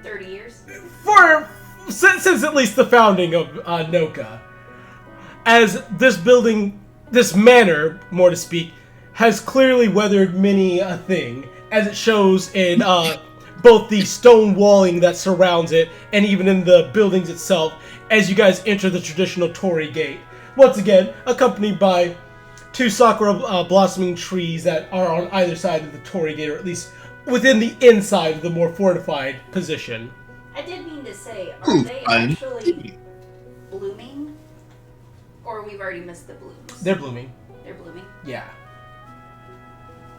30 years? since at least the founding of Noka. As this building, this manor, more to speak, has clearly weathered many a thing, as it shows in both the stone walling that surrounds it and even in the buildings itself as you guys enter the traditional Torii gate. Once again, accompanied by two sakura blossoming trees that are on either side of the Torii gate, or at least within the inside of the more fortified position. I did mean to say, are they I'm- actually blooming? Or we've already missed the blooms? They're blooming. They're blooming? Yeah.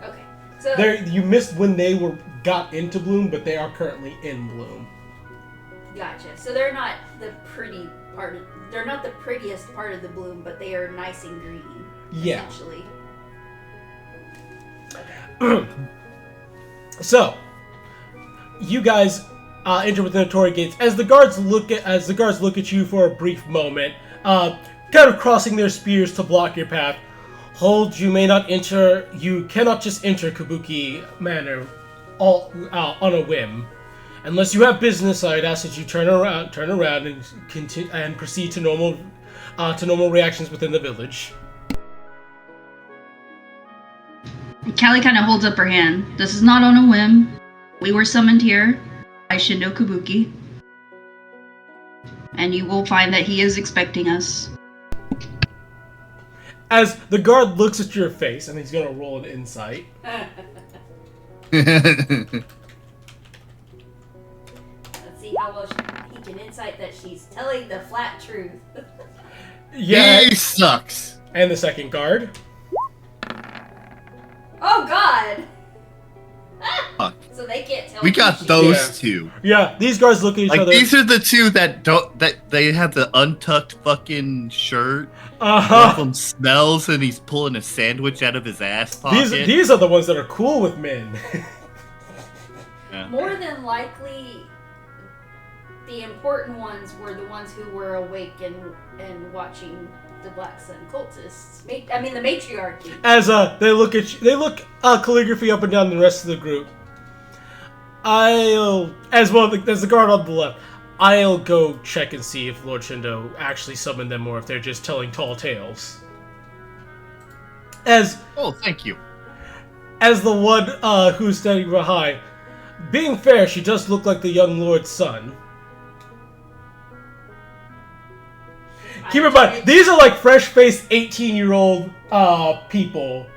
Okay. So You missed when they got into bloom, but they are currently in bloom. Gotcha. So they're not the pretty part of, they're not the prettiest part of the bloom, but they are nice and green. Yeah. Essentially. So, you guys enter within the Torii gates. As the guards look at you for a brief moment, kind of crossing their spears to block your path. Hold, you may not enter. You cannot just enter Kabuki Manor all on a whim. Unless you have business, I'd ask that you turn around, and continue and proceed to normal reactions within the village. Callie kind of holds up her hand. This is not on a whim. We were summoned here by Shindo Kabuki. And you will find that he is expecting us. As the guard looks at your face, and he's gonna roll an insight. Let's see how well he can insight that she's telling the flat truth. Yeah, He sucks. and the second guard. Oh God! Fuck. So they can't tell. We who got she those is. two. Yeah, these guards look at each Like other. these are the two that they have the untucked fucking shirt. One of Uh-huh. them smells and he's pulling a sandwich out of his ass pocket. These are the ones that are cool with men. Yeah. More than likely, the important ones were the ones who were awake and watching the Black Sun cultists. I mean, the matriarchy. As they look at you, they look calligraphy up and down the rest of the group. As the guard on the left, I'll go check and see if Lord Shindo actually summoned them or if they're just telling tall tales. Oh, thank you. As the one who's standing behind, being fair, she does look like the young lord's son. Keep in mind, these are like fresh-faced 18-year-old people.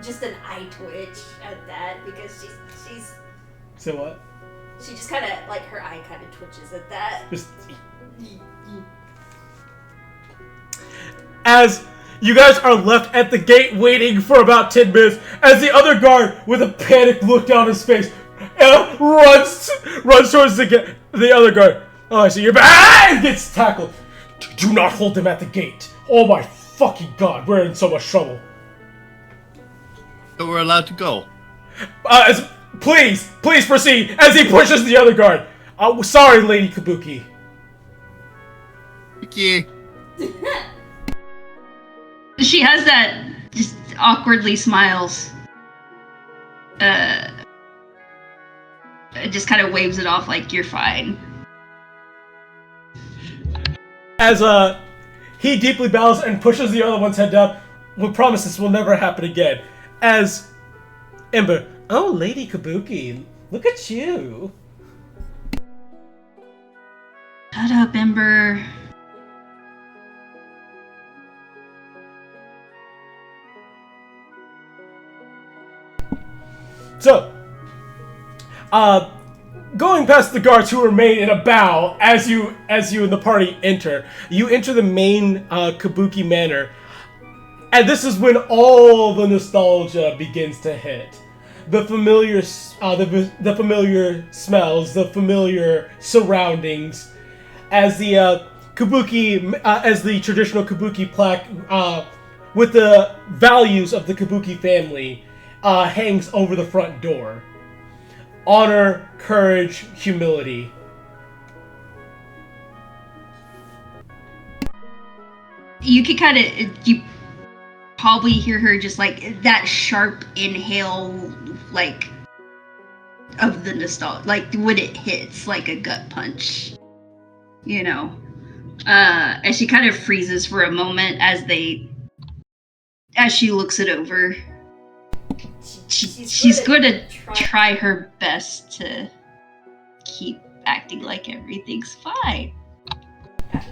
Just an eye twitch at that because she's. Say what? She just kind of like her eye kind of twitches at that. Just as you guys are left at the gate waiting for about 10 minutes, as the other guard, with a panicked look down his face, runs towards the other guard. Oh, I see you're back! And gets tackled. Do not hold them at the gate. Oh my fucking god, we're in so much trouble. So we're allowed to go. Please proceed, as he pushes the other guard. Sorry, Lady Kabuki. Okay. She has that just awkwardly smiles. Just kind of waves it off like you're fine. As he deeply bows and pushes the other one's head down. We promise this will never happen again. As Ember, oh, Lady Kabuki, look at you. Shut up, Ember. So, going past the guards who remain in a bow as you and the party enter, you enter the main Kabuki Manor, and this is when all the nostalgia begins to hit. The familiar, the familiar smells, the familiar surroundings, as the Kabuki, as the traditional Kabuki plaque with the values of the Kabuki family hangs over the front door. Honor, courage, humility. You can kind of, you probably hear her just like that sharp inhale, like of the nostalgia, like when it hits like a gut punch, you know. And she kind of freezes for a moment as she looks it over. She's going to try her best to keep acting like everything's fine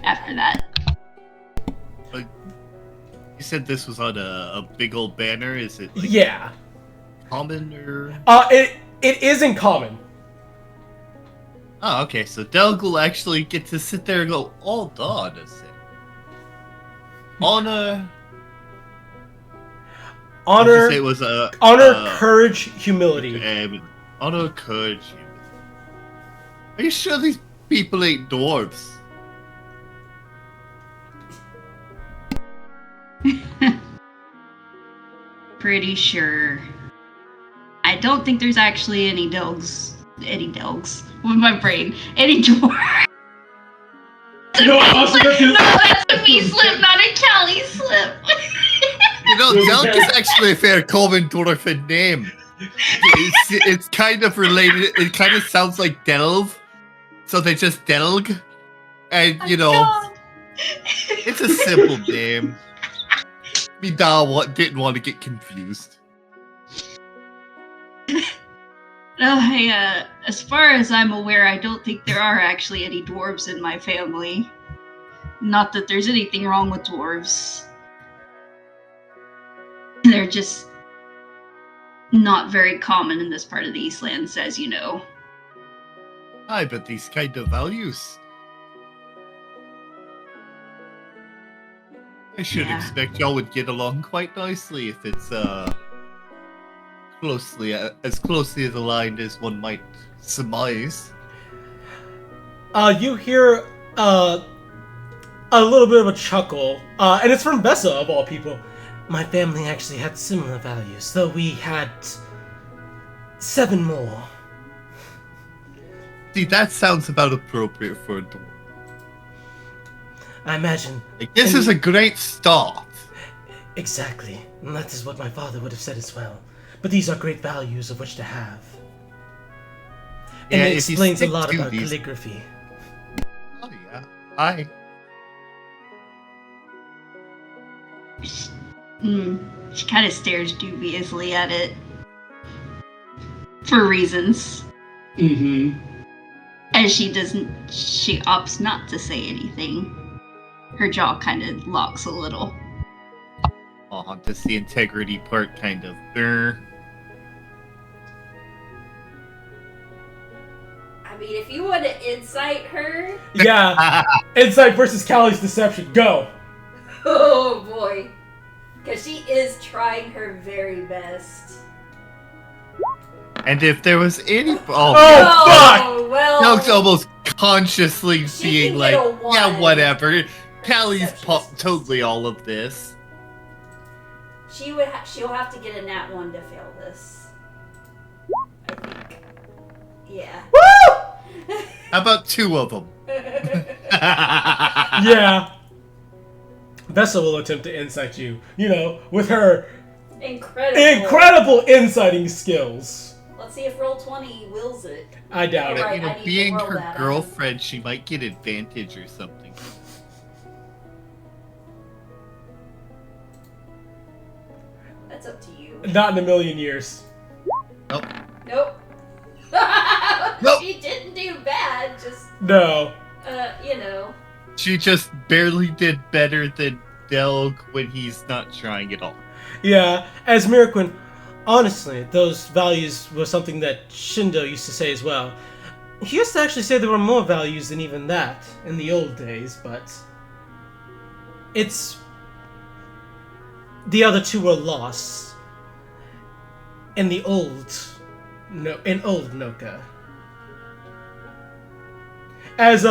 after that. You said this was on a big old banner. Is it like Yeah. common or? It is in common. Oh, okay. So Delg will actually get to sit there and go, hold on a sec. Honor, it was courage, humility. Honor, courage. Are you sure these people ain't dwarves? Pretty sure. I don't think there's actually any Delgs with my brain. Any dwarves. No, that's a me slip, not a Callie slip. You know, Delg is actually a fair common dwarven name. It's kind of related. It kind of sounds like Delve, so they just Delg, and you know, it's a simple name. Me didn't want to get confused. No, hey, as far as I'm aware, I don't think there are actually any dwarves in my family. Not that there's anything wrong with dwarves. They're just not very common in this part of the Eastlands, as you know. Aye, but these kind of values. I should expect y'all would get along quite nicely if it's as closely as aligned as one might surmise. You hear a little bit of a chuckle, and it's from Vessa of all people. My family actually had similar values, though we had 7 more. See, that sounds about appropriate for a dwarf. I imagine. Like, this is a great start. Exactly. And that is what my father would have said as well. But these are great values of which to have. And it explains a lot about calligraphy. Oh, yeah. Hi. She kind of stares dubiously at it. For reasons. Mm-hmm. And she opts not to say anything. Her jaw kind of locks a little. Oh, just the integrity part kind of. I mean, if you want to incite her, Yeah. Insight versus Callie's deception. Go. oh boy, because she is trying her very best. And if there was any... Oh, well, Doug's almost consciously She being can like, get a one. yeah, whatever. Callie's Perception is- totally all of this. She'll have to get a nat 1 to fail this. I think. Yeah. Woo! How about 2 of them? Yeah. Vessa will attempt to insight you, with her incredible inciting skills. Let's see if roll 20 wills it. I doubt Right, it. I need to Being roll her that. girlfriend, she might get advantage or something. That's up to you. Not in a million years. Nope. Nope. Nope. She didn't do bad, just, No. She just barely did better than Delg when he's not trying at all. Yeah, as Miraquin, honestly, those values were something that Shindo used to say as well. He used to actually say there were more values than even that in the old days, but the other two were lost in old Noka. As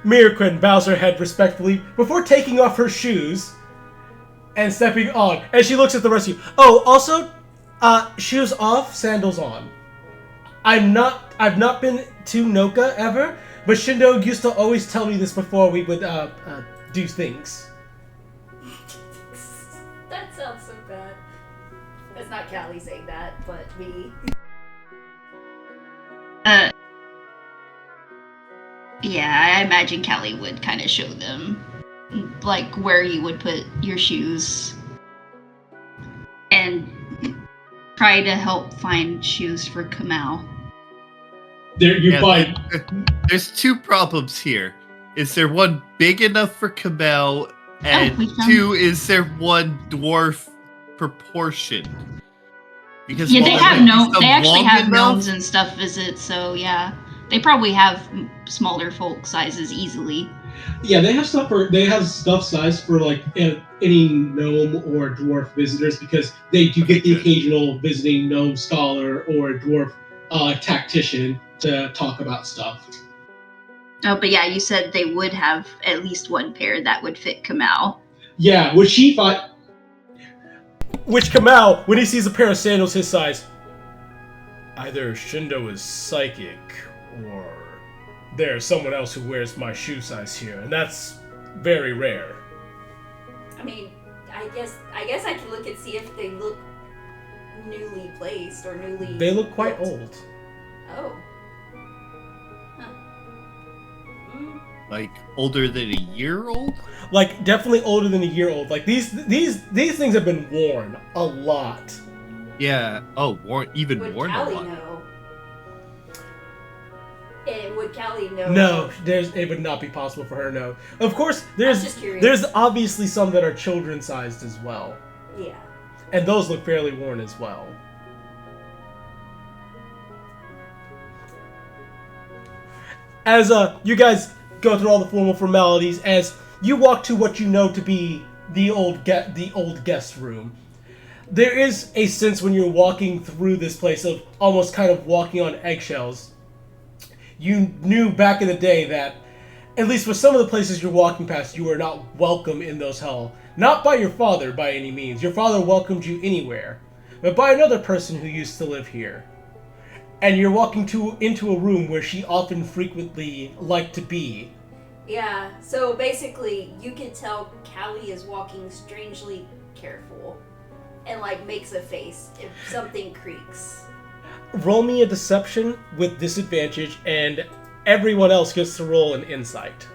Miraquin bows her head respectfully before taking off her shoes and stepping on, and she looks at the rest of you. Oh, also, shoes off, sandals on. I've not been to Noka ever, but Shindo used to always tell me this before we would do things. That sounds so bad. That's not Callie saying that, but me. Yeah, I imagine Callie would kind of show them, like, where you would put your shoes. And try to help find shoes for Kamau. There's 2 problems here. Is there one big enough for Kamau? And 2, is there one dwarf proportioned? Because yeah, they actually have enough, gnomes and stuff visit, so yeah. They probably have smaller folk sizes easily. Yeah, they have stuff sized for like any gnome or dwarf visitors, because they do get the occasional visiting gnome scholar or dwarf tactician to talk about stuff. Oh, but yeah, you said they would have at least one pair that would fit Kamau. Yeah, which Kamau, when he sees a pair of sandals his size, either Shindo is psychic, or there's someone else who wears my shoe size here, and that's very rare. I mean, I guess I can look and see if they look newly placed or newly. They look quite built. old. Oh. Huh. Like older than a year old? Like definitely older than a year old. Like these things have been worn a lot. Yeah. Oh, worn Would a Callie lot. know? Would Callie know? No, it would not be possible for her to know. Of course, just curious. there's obviously some that are children sized as well. Yeah. And those look fairly worn as well. As you guys go through all the formal formalities, as you walk to what you know to be the old guest room, there is a sense when you're walking through this place of almost kind of walking on eggshells. You knew back in the day that, at least for some of the places you're walking past, you were not welcome in those halls. Not by your father, by any means. Your father welcomed you anywhere. But by another person who used to live here. And you're walking into a room where she often frequently liked to be. Yeah, so basically, you can tell Callie is walking strangely careful. And, like, makes a face if something creaks. Roll me a deception with disadvantage, and everyone else gets to roll an insight.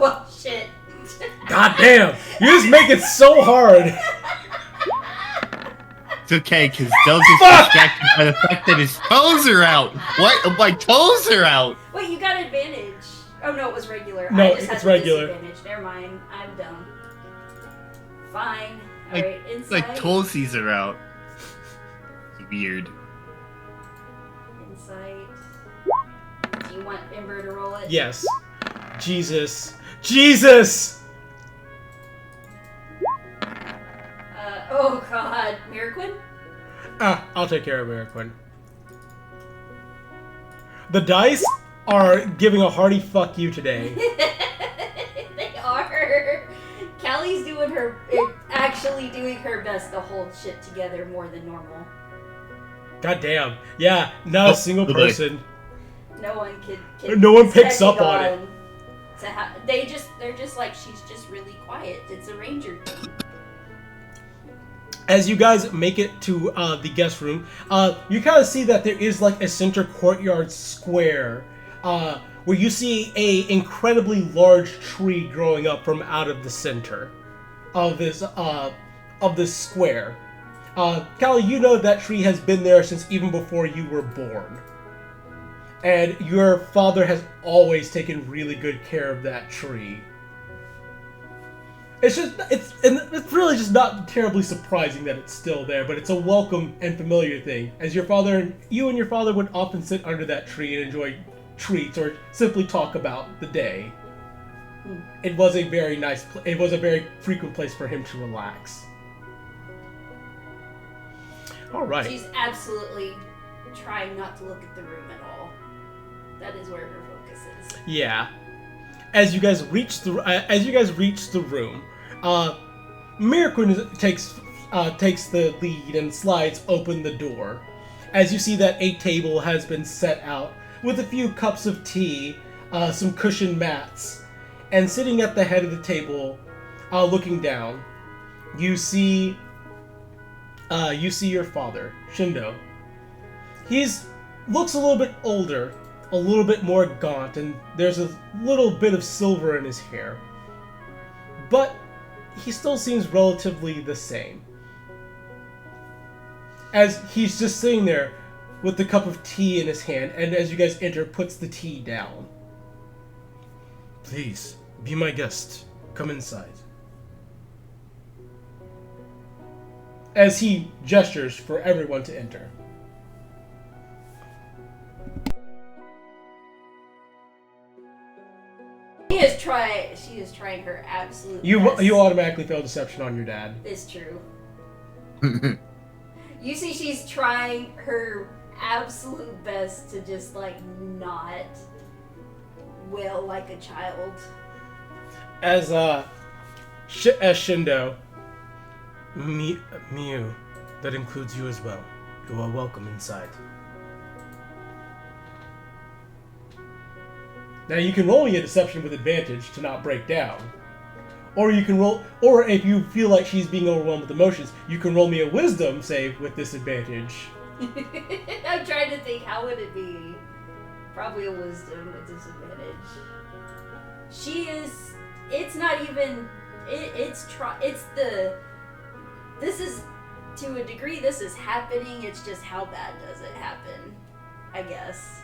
Well, shit. God damn! You just make it so hard. It's okay, because Doug is distracted by the fact that his toes are out. What? My toes are out. Wait, you got advantage. Oh no, it was regular. No, I just had it's the regular. Disadvantage. Never mind. I'm dumb. Fine. Like- Alright, It's insight. like toesies are out. It's weird. Insight. Do you want Ember to roll it? Yes. Jesus. Jesus! Oh god. Miraquin? I'll take care of Miraquin. The dice are giving a hearty fuck you today. They are. Callie's actually doing her best to hold shit together more than normal. God damn. Yeah, not a single goodbye. person. No one can No one picks catching up on it. They're just like, she's just really quiet. It's a ranger thing. As you guys make it to the guest room, you kind of see that there is like a center courtyard square where you see a incredibly large tree growing up from out of the center of this square. Callie, you know that tree has been there since even before you were born. And your father has always taken really good care of that tree. It's really just not terribly surprising that it's still there, but it's a welcome and familiar thing. As you and your father would often sit under that tree and enjoy treats or simply talk about the day. It was a very it was a very frequent place for him to relax. All right. She's absolutely trying not to look at the room at all. That is where her focus is. Yeah. As you guys reach the room, Miraquin takes the lead and slides open the door. As you see that a table has been set out with a few cups of tea, some cushioned mats, and sitting at the head of the table, looking down, you see your father, Shindo. Looks a little bit older, a little bit more gaunt, and there's a little bit of silver in his hair. But he still seems relatively the same. As he's just sitting there with the cup of tea in his hand, and as you guys enter, puts the tea down. Please, be my guest. Come inside. As he gestures for everyone to enter. She is trying her absolute You best. automatically fail deception on your dad. It's true. You see, she's trying her absolute best to just like not wail like a child. As Shindo, Miu, that includes you as well. You are welcome inside. Now you can roll me a deception with advantage to not break down. Or you can roll, or if you feel like she's being overwhelmed with emotions, you can roll me a wisdom save with disadvantage. I'm trying to think, how would it be? Probably a wisdom with disadvantage. It's not even, this is, to a degree, this is happening, it's just how bad does it happen, I guess.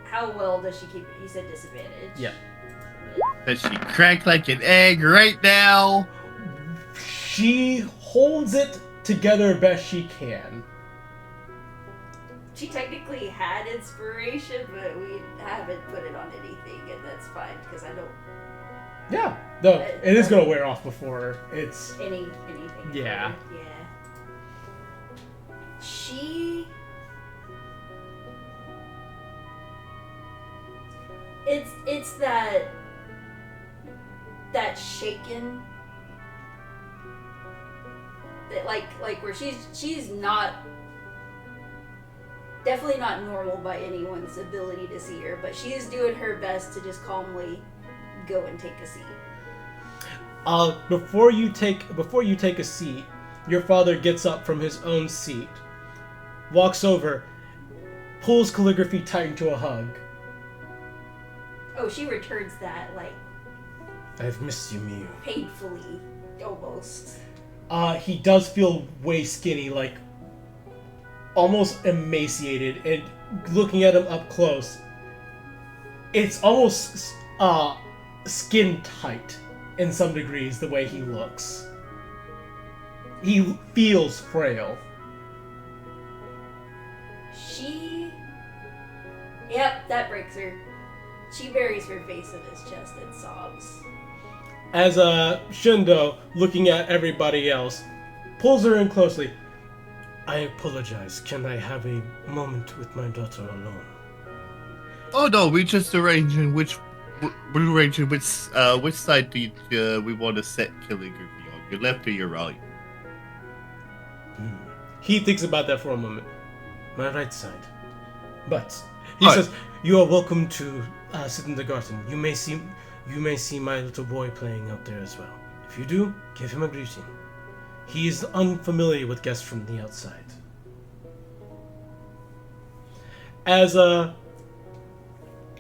How well does she keep it? You said disadvantage. Yeah. Does she crack like an egg right now? She holds it together best she can. She technically had inspiration, but we haven't put it on anything, and that's fine, because I don't... Yeah. No, it is going to wear off before it's... Anything. Yeah. Yeah. It's that shaken, that like where she's not, definitely not normal by anyone's ability to see her, but she is doing her best to just calmly go and take a seat. Before you take a seat, your father gets up from his own seat, walks over, pulls Calligraphy tight into a hug. Oh, she returns that, like, I've missed you, Miu. painfully, almost. He does feel way skinny, like almost emaciated, and looking at him up close, it's almost skin tight in some degrees the way he looks. He feels frail. Yep, that breaks her. She buries her face in his chest and sobs. As Shindo, looking at everybody else, pulls her in closely. I apologize. Can I have a moment with my daughter alone? Oh no, we just arranging which side do we want to set calligraphy on, your left or your right? He thinks about that for a moment. My right side. But he Right. says, "You are welcome to sit in the garden. You may see my little boy playing out there as well. If you do, give him a greeting. He is unfamiliar with guests from the outside." As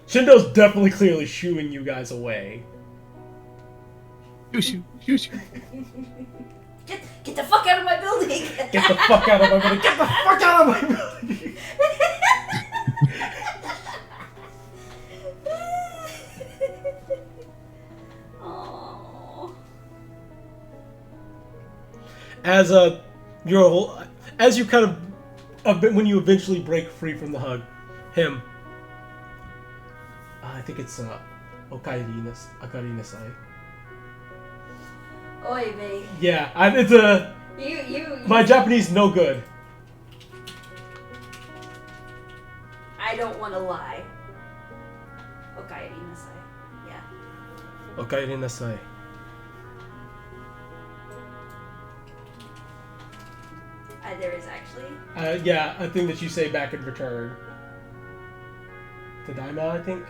Shindo's definitely clearly shooing you guys away. Shoo. Get the fuck out of my building! Get the fuck out of my building! Get the fuck out of my building! Aww. As as you kind of when you eventually break free from the hug, him. I think it's Akarinasai. Oy vey. Yeah, it's a You. my Japanese no good. I don't want to lie. Okay, Rinasai. Yeah. Okaerinasai. There is actually. Yeah, a thing that you say back in return. Tadaima, I think.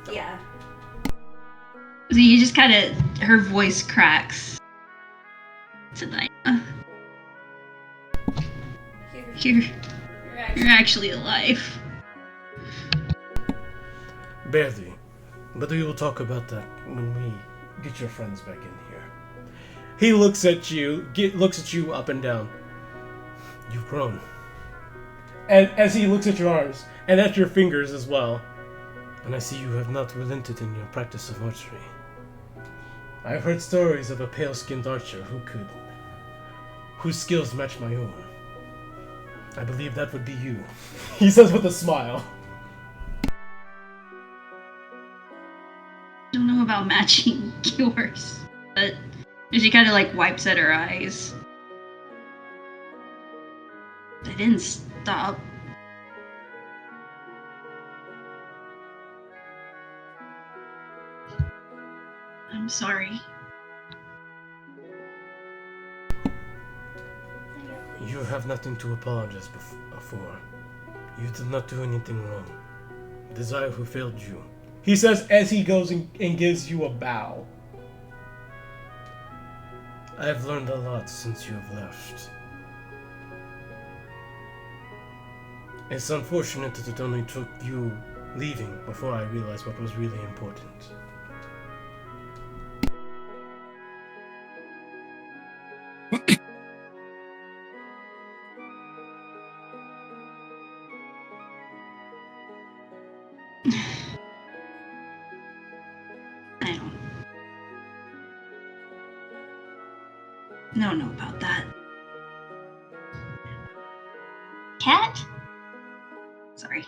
Yeah. So you just kind of, her voice cracks. Tonight. You're actually alive. Barely. But we will talk about that when we get your friends back in here. He looks at you, looks at you up and down. You've grown. And as he looks at your arms, and at your fingers as well. And I see you have not relented in your practice of archery. I've heard stories of a pale-skinned archer whose skills match my own. I believe that would be you. He says with a smile. I don't know about matching yours, but she kind of like wipes at her eyes. They didn't stop. I'm sorry. You have nothing to apologize for. You did not do anything wrong. It is I who failed you. He says as he goes and gives you a bow. I have learned a lot since you have left. It's unfortunate that it only took you leaving before I realized what was really important. I don't know about that. Cat? Sorry.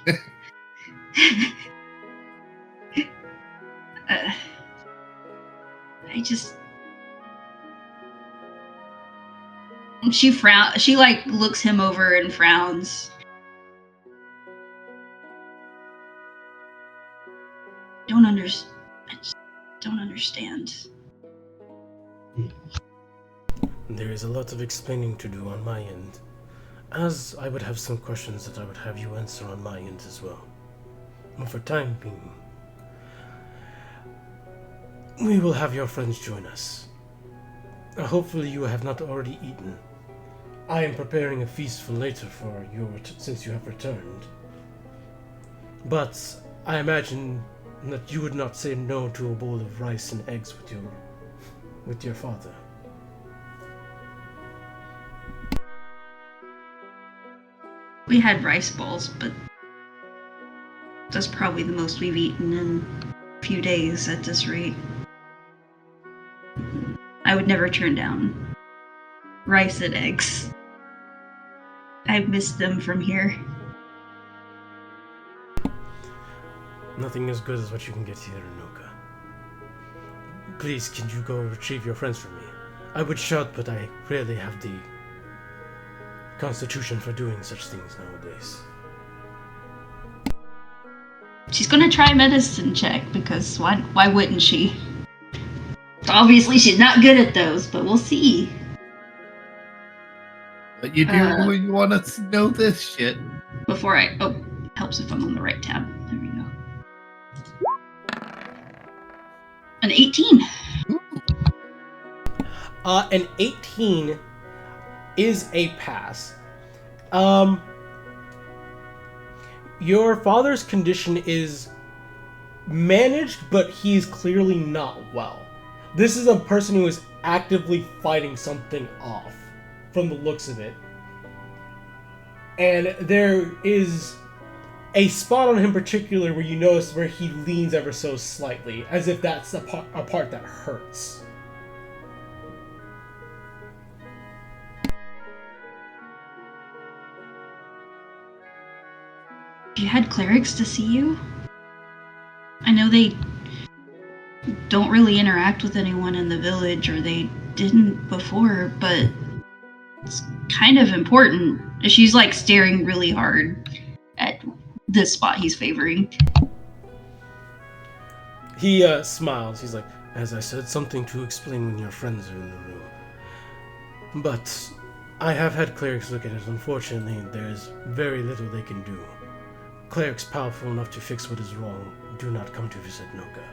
I just... She frowns. She like looks him over and frowns. I just don't understand. There is a lot of explaining to do on my end, as I would have some questions that I would have you answer on my end as well. But for time being, we will have your friends join us. Hopefully you have not already eaten. I am preparing a feast for later for you since you have returned. But I imagine that you would not say no to a bowl of rice and eggs with your father. We had rice balls, but that's probably the most we've eaten in a few days at this rate. I would never turn down rice and eggs. I miss them from here. Nothing as good as what you can get here in Noka. Please, can you go retrieve your friends for me? I would shout, but I rarely have the constitution for doing such things nowadays. She's gonna try a medicine check because why wouldn't she? Obviously, she's not good at those, but we'll see. But you do when you want to know this shit. Before I helps if I'm on the right tab. There we go. An 18. An 18 is a pass. Your father's condition is managed, but he's clearly not well. This is a person who is actively fighting something off, from the looks of it. And there is a spot on him particular where you notice where he leans ever so slightly, as if that's a part that hurts. You had clerics to see you? I know they don't really interact with anyone in the village, or they didn't before, but it's kind of important. She's like staring really hard at this spot he's favoring. He smiles. He's like, as I said, something to explain when your friends are in the room. But I have had clerics look at it. Unfortunately, there's very little they can do. Clerics powerful enough to fix what is wrong do not come to visit Noka.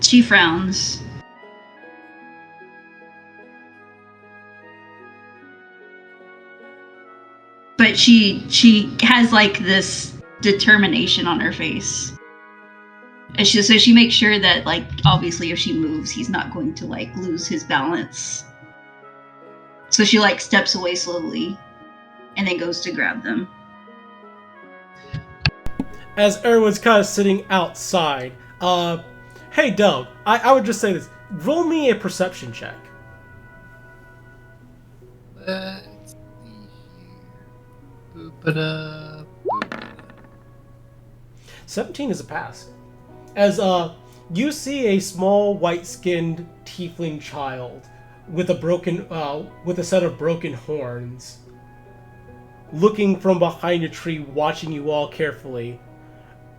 She frowns. But she has like this determination on her face. And so she makes sure that, like, obviously if she moves, he's not going to like lose his balance. So she like steps away slowly and then goes to grab them. As everyone's kind of sitting outside, hey Doug, I would just say this. Roll me a perception check. Let's see here. Boop-a-da, boop-a-da. 17 is a pass. As you see a small white-skinned tiefling child with a set of broken horns, looking from behind a tree, watching you all carefully.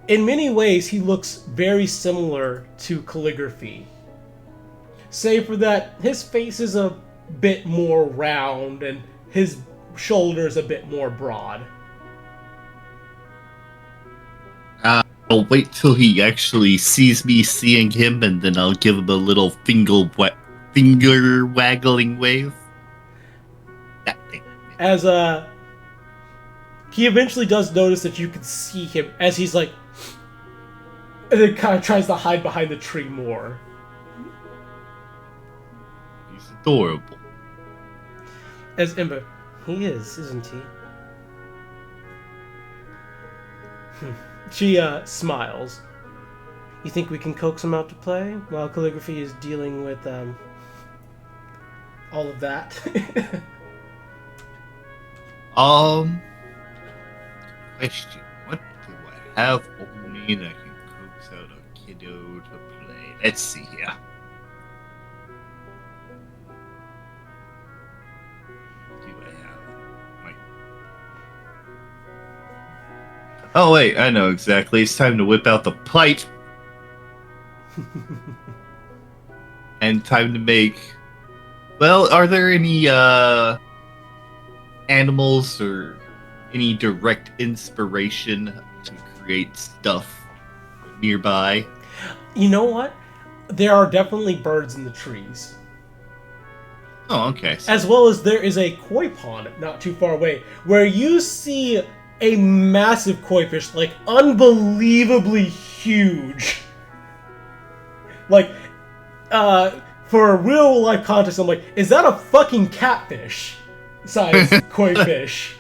In many ways, he looks very similar to Calligraphy, save for that his face is a bit more round and his shoulders a bit more broad. I'll wait till he actually sees me seeing him, and then I'll give him a little finger waggling wave. That thing. As he eventually does notice that you can see him as he's like, and then kind of tries to hide behind the tree more. He's adorable. As Ember, he is, isn't he? She smiles. You think we can coax him out to play while Calligraphy is dealing with all of that? Question. What do I have on me that can coax out a kiddo to play? Let's see here. Do I have my... Oh wait, I know exactly. It's time to whip out the pipe. And time to make... Well, are there any animals or any direct inspiration to create stuff nearby? You know what? There are definitely birds in the trees. Oh, okay. As well as there is a koi pond not too far away where you see a massive koi fish, like unbelievably huge. Like, for a real life context, I'm like, is that a fucking catfish size koi fish?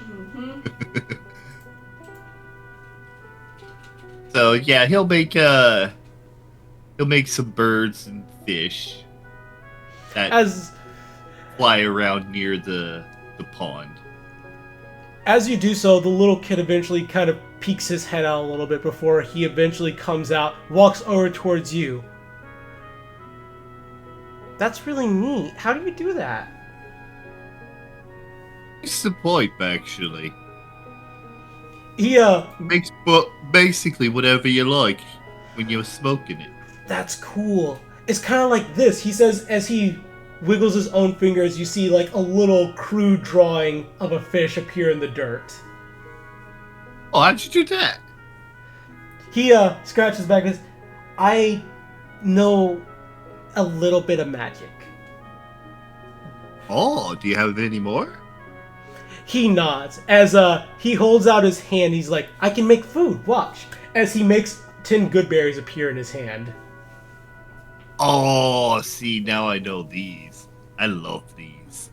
So yeah, he'll make some birds and fish that As fly around near the pond. As you do so, the little kid eventually kind of peeks his head out a little bit before he eventually comes out, walks over towards you. That's really neat. How do you do that? It's the point, actually. He, Makes basically whatever you like when you're smoking it. That's cool. It's kind of like this. He says as he wiggles his own fingers, you see like a little crude drawing of a fish appear in the dirt. Oh, how'd you do that? He, scratches back and says, I know a little bit of magic. Oh, do you have any more? He nods as he holds out his hand. He's like, I can make food, watch. As he makes 10 good berries appear in his hand. Oh, see, now I know these. I love these.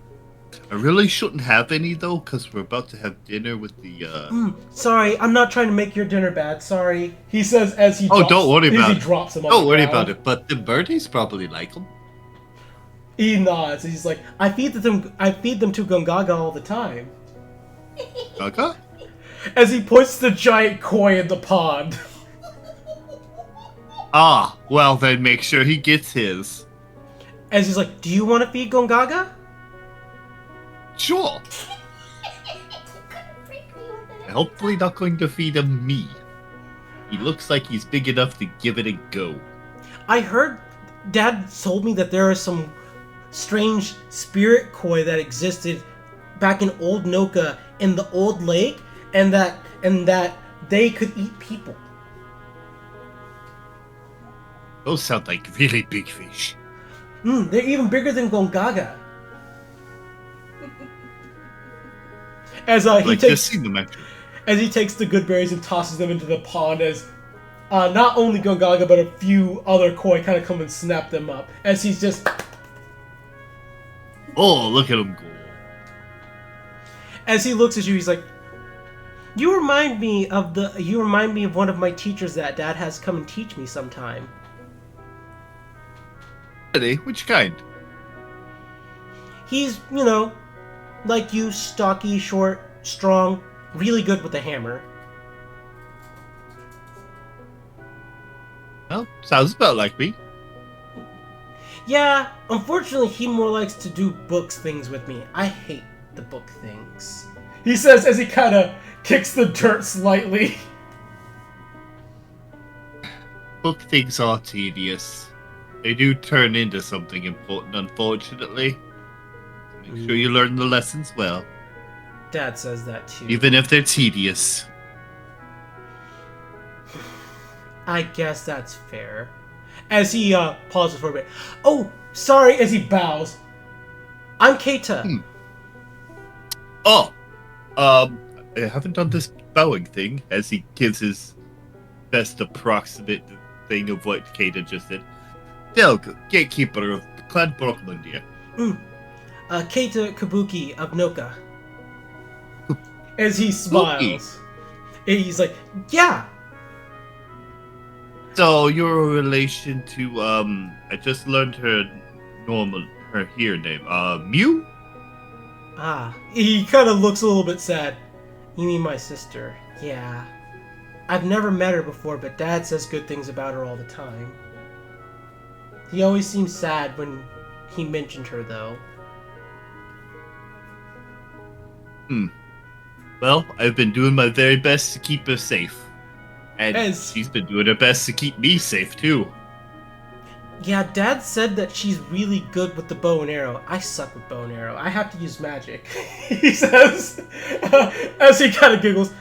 I really shouldn't have any, though, because we're about to have dinner with the, Sorry, I'm not trying to make your dinner bad, sorry. He says as he don't worry about he it. drops them on Don't the worry ground. about it, but the birdies probably like them. He nods. He's like, I feed them to Gongaga all the time. Okay. As he puts the giant koi in the pond. Ah, well then make sure he gets his. As he's like, do you want to feed Gongaga? Sure. Hopefully not going to feed him me. He looks like he's big enough to give it a go. I heard Dad told me that there are some strange spirit koi that existed back in Old Noka in the old lake, and that they could eat people. Those sound like really big fish. They're even bigger than Gongaga. As he Like, takes just seen them actually. as he takes the good berries and tosses them into the pond, as not only Gongaga but a few other koi kind of come and snap them up. As he's just Oh, look at him go. as he looks at you, he's like, You remind me of one of my teachers that Dad has come and teach me sometime. Really? Which kind? He's, like you, stocky, short, strong, really good with a hammer. Well, sounds about like me. Yeah, unfortunately, he more likes to do books things with me. I hate the book things. He says as he kind of kicks the dirt slightly. Book things are tedious. They do turn into something important, unfortunately. Make sure you learn the lessons well, Dad says that too. even if they're tedious. I guess that's fair. As he pauses for a bit. Oh, sorry, as he bows. I'm Keita. Oh, I haven't done this bowing thing, as he gives his best approximate thing of what Keita just did. Stalker, gatekeeper of Clan Brockmundia. Keita Kabuki of Noka. As he smiles. He's like, yeah. So you're a relation to I just learned her here name. Mew? He kind of looks a little bit sad. You mean my sister? Yeah. I've never met her before, but Dad says good things about her all the time. He always seems sad when he mentioned her, though. Well, I've been doing my very best to keep her safe. And she's been doing her best to keep me safe, too. Yeah, Dad said that she's really good with the bow and arrow. I suck with bow and arrow. I have to use magic, he says, as he kind of giggles.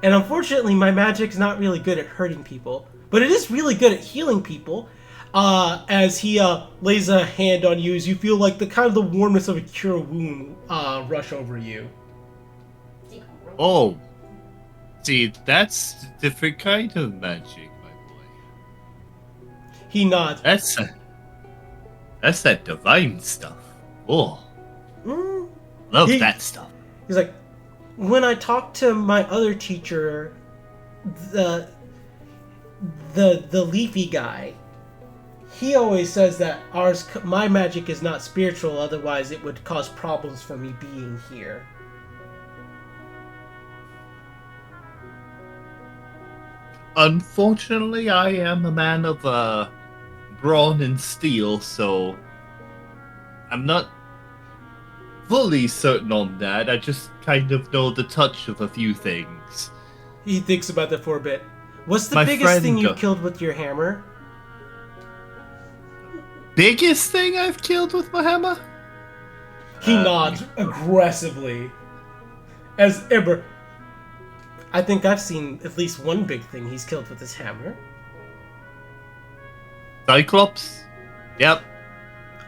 And unfortunately, my magic's not really good at hurting people, but it is really good at healing people. as he lays a hand on you, as you feel like the kind of the warmness of a cure wound rush over you. Oh, see, that's a different kind of magic, my boy. He nods. That's that divine stuff. Oh, Mm. love that stuff. He's like, when I talk to my other teacher, the leafy guy, he always says that my magic is not spiritual, otherwise it would cause problems for me being here. Unfortunately, I am a man of brawn and steel, so I'm not fully certain on that. I just kind of know the touch of a few things. He thinks about that for a bit. What's the My biggest thing friend- you've killed with your hammer? Biggest thing I've killed with my hammer? He nods aggressively. As Ember, I think I've seen at least one big thing he's killed with his hammer. Cyclops? Yep.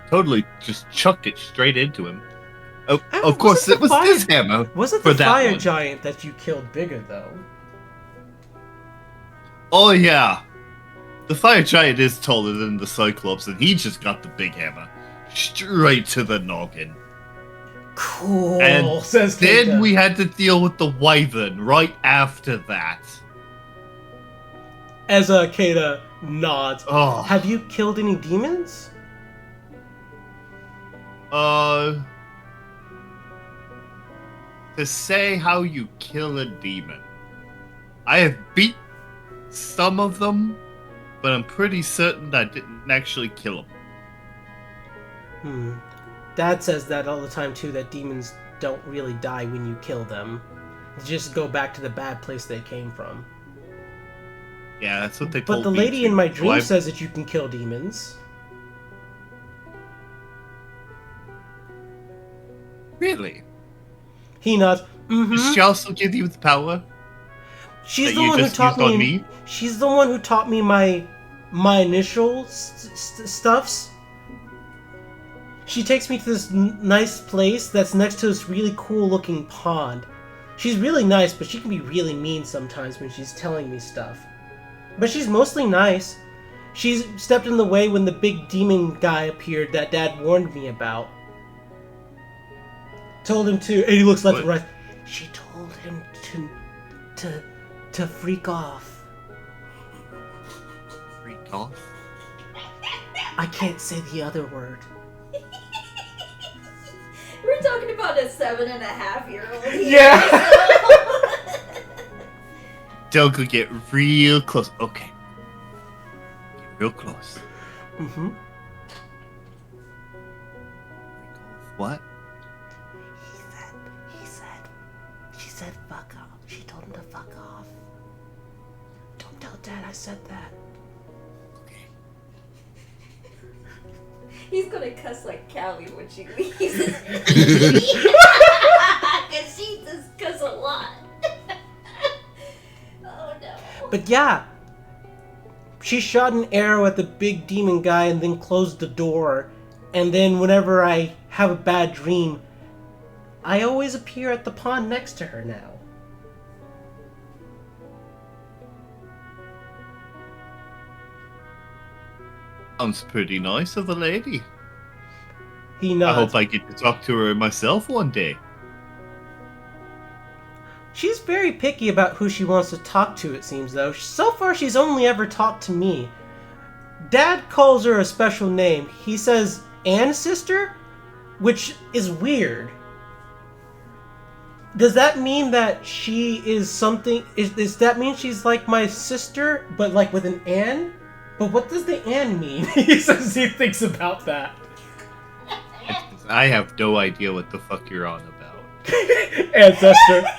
Totally just chucked it straight into him. Oh, of course, it was this hammer. Was it for the that fire one. giant that you killed bigger, though? Oh, yeah. The fire giant is taller than the Cyclops, and he just got the big hammer. Straight to the noggin. Cool, And says then Keita. we had to deal with the wyvern right after that. As Keita nods. Oh. Have you killed any demons? To say how you kill a demon. I have beat some of them, but I'm pretty certain I didn't actually kill them. Dad says that all the time too, that demons don't really die when you kill them. They just go back to the bad place they came from. Yeah, that's what they But told the me lady too. in my So dream I- says that you can kill demons. Really? He nods. Does she also give you the power? She's that the you one who just taught used on me. me? She's the one who taught me my initial stuffs. She takes me to this nice place that's next to this really cool looking pond. She's really nice, but she can be really mean sometimes when she's telling me stuff. But she's mostly nice. She's stepped in the way when the big demon guy appeared that Dad warned me about. Told him to, and he looks left and right. She told him to freak off. Freak off? I can't say the other word. We're talking about a 7.5-year-old. Yeah. Doug could get real close. Okay. Get real close. Mm-hmm. What? She said fuck off. She told him to fuck off. Don't tell Dad I said that. Okay. He's gonna cuss like Callie when she leaves. Because she does cuss a lot. Oh no. But yeah, she shot an arrow at the big demon guy and then closed the door. And then whenever I have a bad dream, I always appear at the pond next to her now. Sounds pretty nice of a lady. He I nods. hope I get to talk to her myself one day. She's very picky about who she wants to talk to, it seems, though. So far, she's only ever talked to me. Dad calls her a special name. He says ancestor, which is weird. Does that mean that she is something... Does that mean she's like my sister, but like with an N? But what does the N mean? He says he thinks about that. I have no idea what the fuck you're on about. Ancestor. He's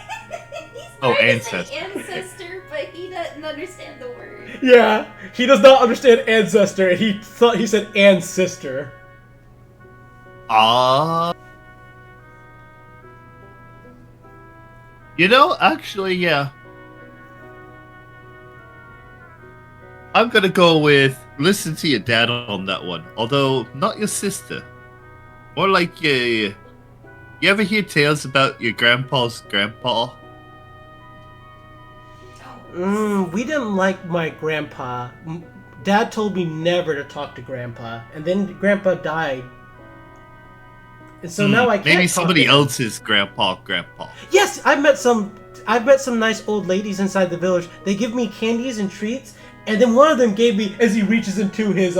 Oh, trying to say ancestor. ancestor, but he doesn't understand the word. Yeah, he does not understand ancestor, and he thought he said ancestor. You know, actually, yeah. I'm gonna go with listen to your dad on that one. Although not your sister. More like you ever hear tales about your grandpa's grandpa? We didn't like my grandpa. Dad told me never to talk to Grandpa, and then Grandpa died. And so now I can't Maybe talk somebody to him. else's grandpa. Yes, I've met some nice old ladies inside the village. They give me candies and treats, and then one of them gave me, as he reaches into his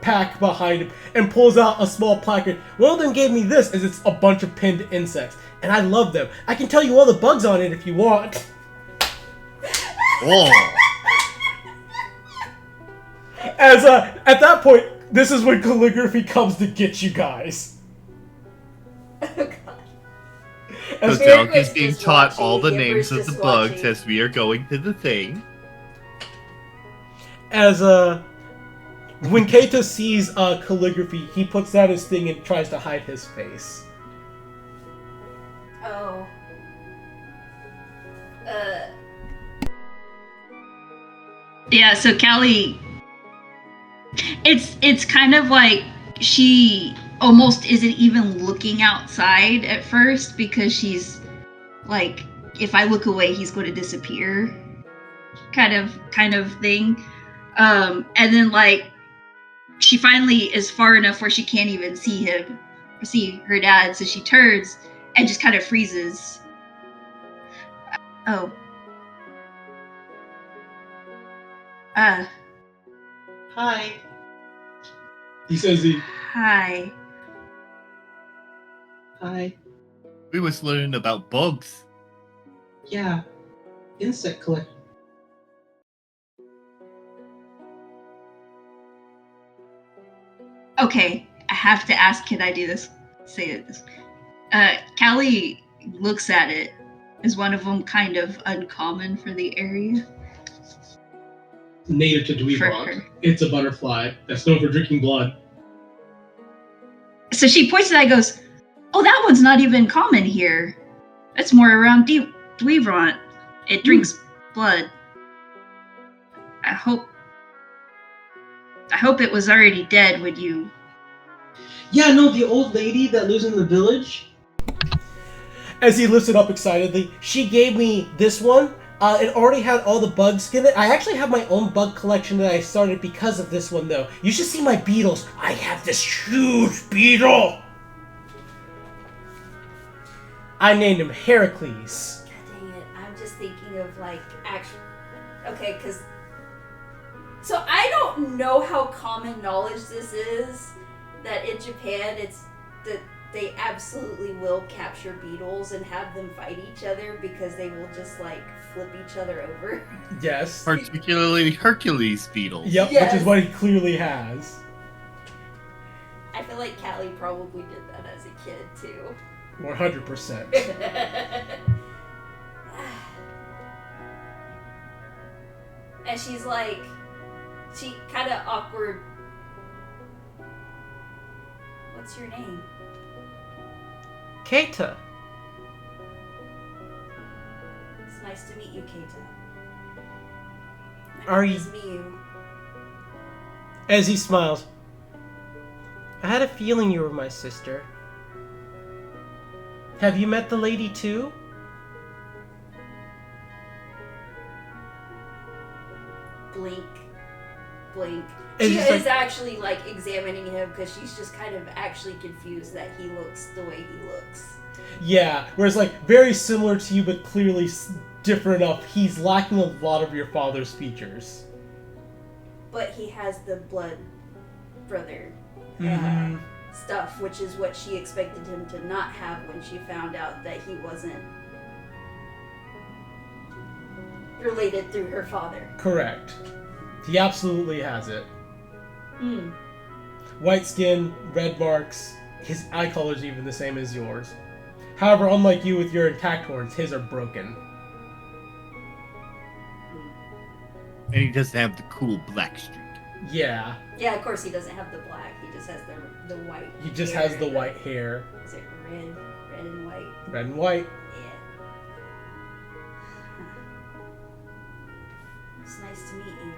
pack behind him and pulls out a small placard. One of them gave me this, as it's a bunch of pinned insects, and I love them. I can tell you all the bugs on it if you want. Oh. As at that point, this is when calligraphy comes to get you guys. Oh god. As So Doug is Grandpa's being just taught watching, all the Amber's names of the just bugs watching. as we are going to the thing. As when Kato sees calligraphy, he puts down his thing and tries to hide his face. Oh. Yeah, so Callie, it's kind of like she almost isn't even looking outside at first because she's like, if I look away, he's going to disappear, kind of thing. And then like she finally is far enough where she can't even see her dad, so she turns and just kind of freezes. Oh. Hi. He says Hi. hi. We was learning about bugs. Yeah. Insect collector. Okay, I have to ask, can I do this? Say it this. Callie looks at it. Is one of them kind of uncommon for the area? Native to For Dweebrock. her. It's a butterfly that's known for drinking blood. So she points at it and goes, oh, that one's not even common here. That's more around Dweebron. It drinks blood. I hope it was already dead when you... Yeah, no, the old lady that lives in the village. As he lifts it up excitedly, she gave me this one. It already had all the bugs in it. I actually have my own bug collection that I started because of this one, though. You should see my beetles. I have this huge beetle. I named him Heracles. God dang it. I'm just thinking of like actual. Okay, because. So I don't know how common knowledge this is that in Japan it's that they absolutely will capture beetles and have them fight each other because they will just like flip each other over. Yes. Particularly Hercules beetles. Yep, Yes. which is what he clearly has. I feel like Callie probably did that as a kid too. 100%. And she's like, she kind of awkward. What's your name? Keita. It's nice to meet you, Keita. Are My name you- is Miyu. As he smiles. I had a feeling you were my sister. Have you met the lady too? Blink. Blink. It's She just is like- actually like examining him because she's just kind of actually confused that he looks the way he looks. Yeah, whereas like very similar to you, but clearly different enough. He's lacking a lot of your father's features. But he has the blood brother Mhm. stuff, which is what she expected him to not have when she found out that he wasn't related through her father. Correct. He absolutely has it. Hmm. White skin, red marks. His eye color is even the same as yours. However, unlike you with your intact horns, his are broken. And he doesn't have the cool black streak. Yeah, Yeah, of course he doesn't have the black. He just has the white. he just hair. has the white hair. Is it red and white? Red and white. Yeah. It's nice to meet you.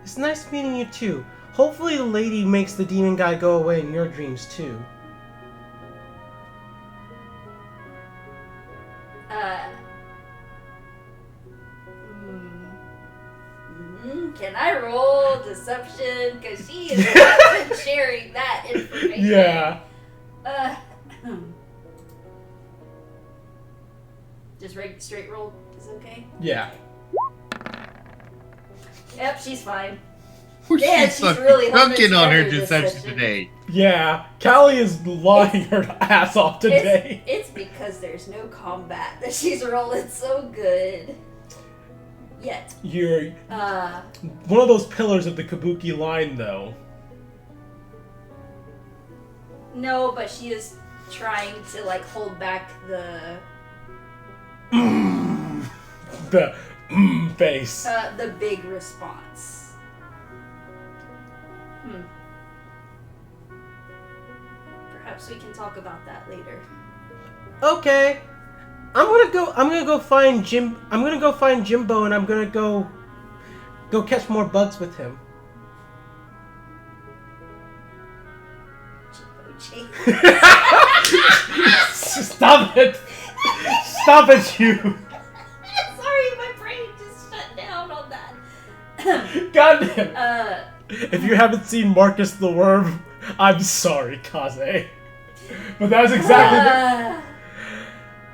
It's nice meeting you too. Hopefully the lady makes the demon guy go away in your dreams too. Can I roll deception? Because she is not sharing that information. Yeah. Just straight roll is okay? Yeah. Yep, she's fine. Yeah, she's really drunken on her together this deception session. today. Yeah. Callie is lying her ass off today. It's because there's no combat that she's rolling so good. Yet. You're one of those pillars of the Kabuki line, though. No, but she is trying to like hold back the The face. the big response. Perhaps we can talk about that later. Okay. I'm gonna go find Jimbo, and I'm gonna go catch more bugs with him. Stop it! Stop it, you! Sorry, my brain just shut down on that. Goddamn! If you haven't seen Marcus the Worm, I'm sorry, Kaze. But that's exactly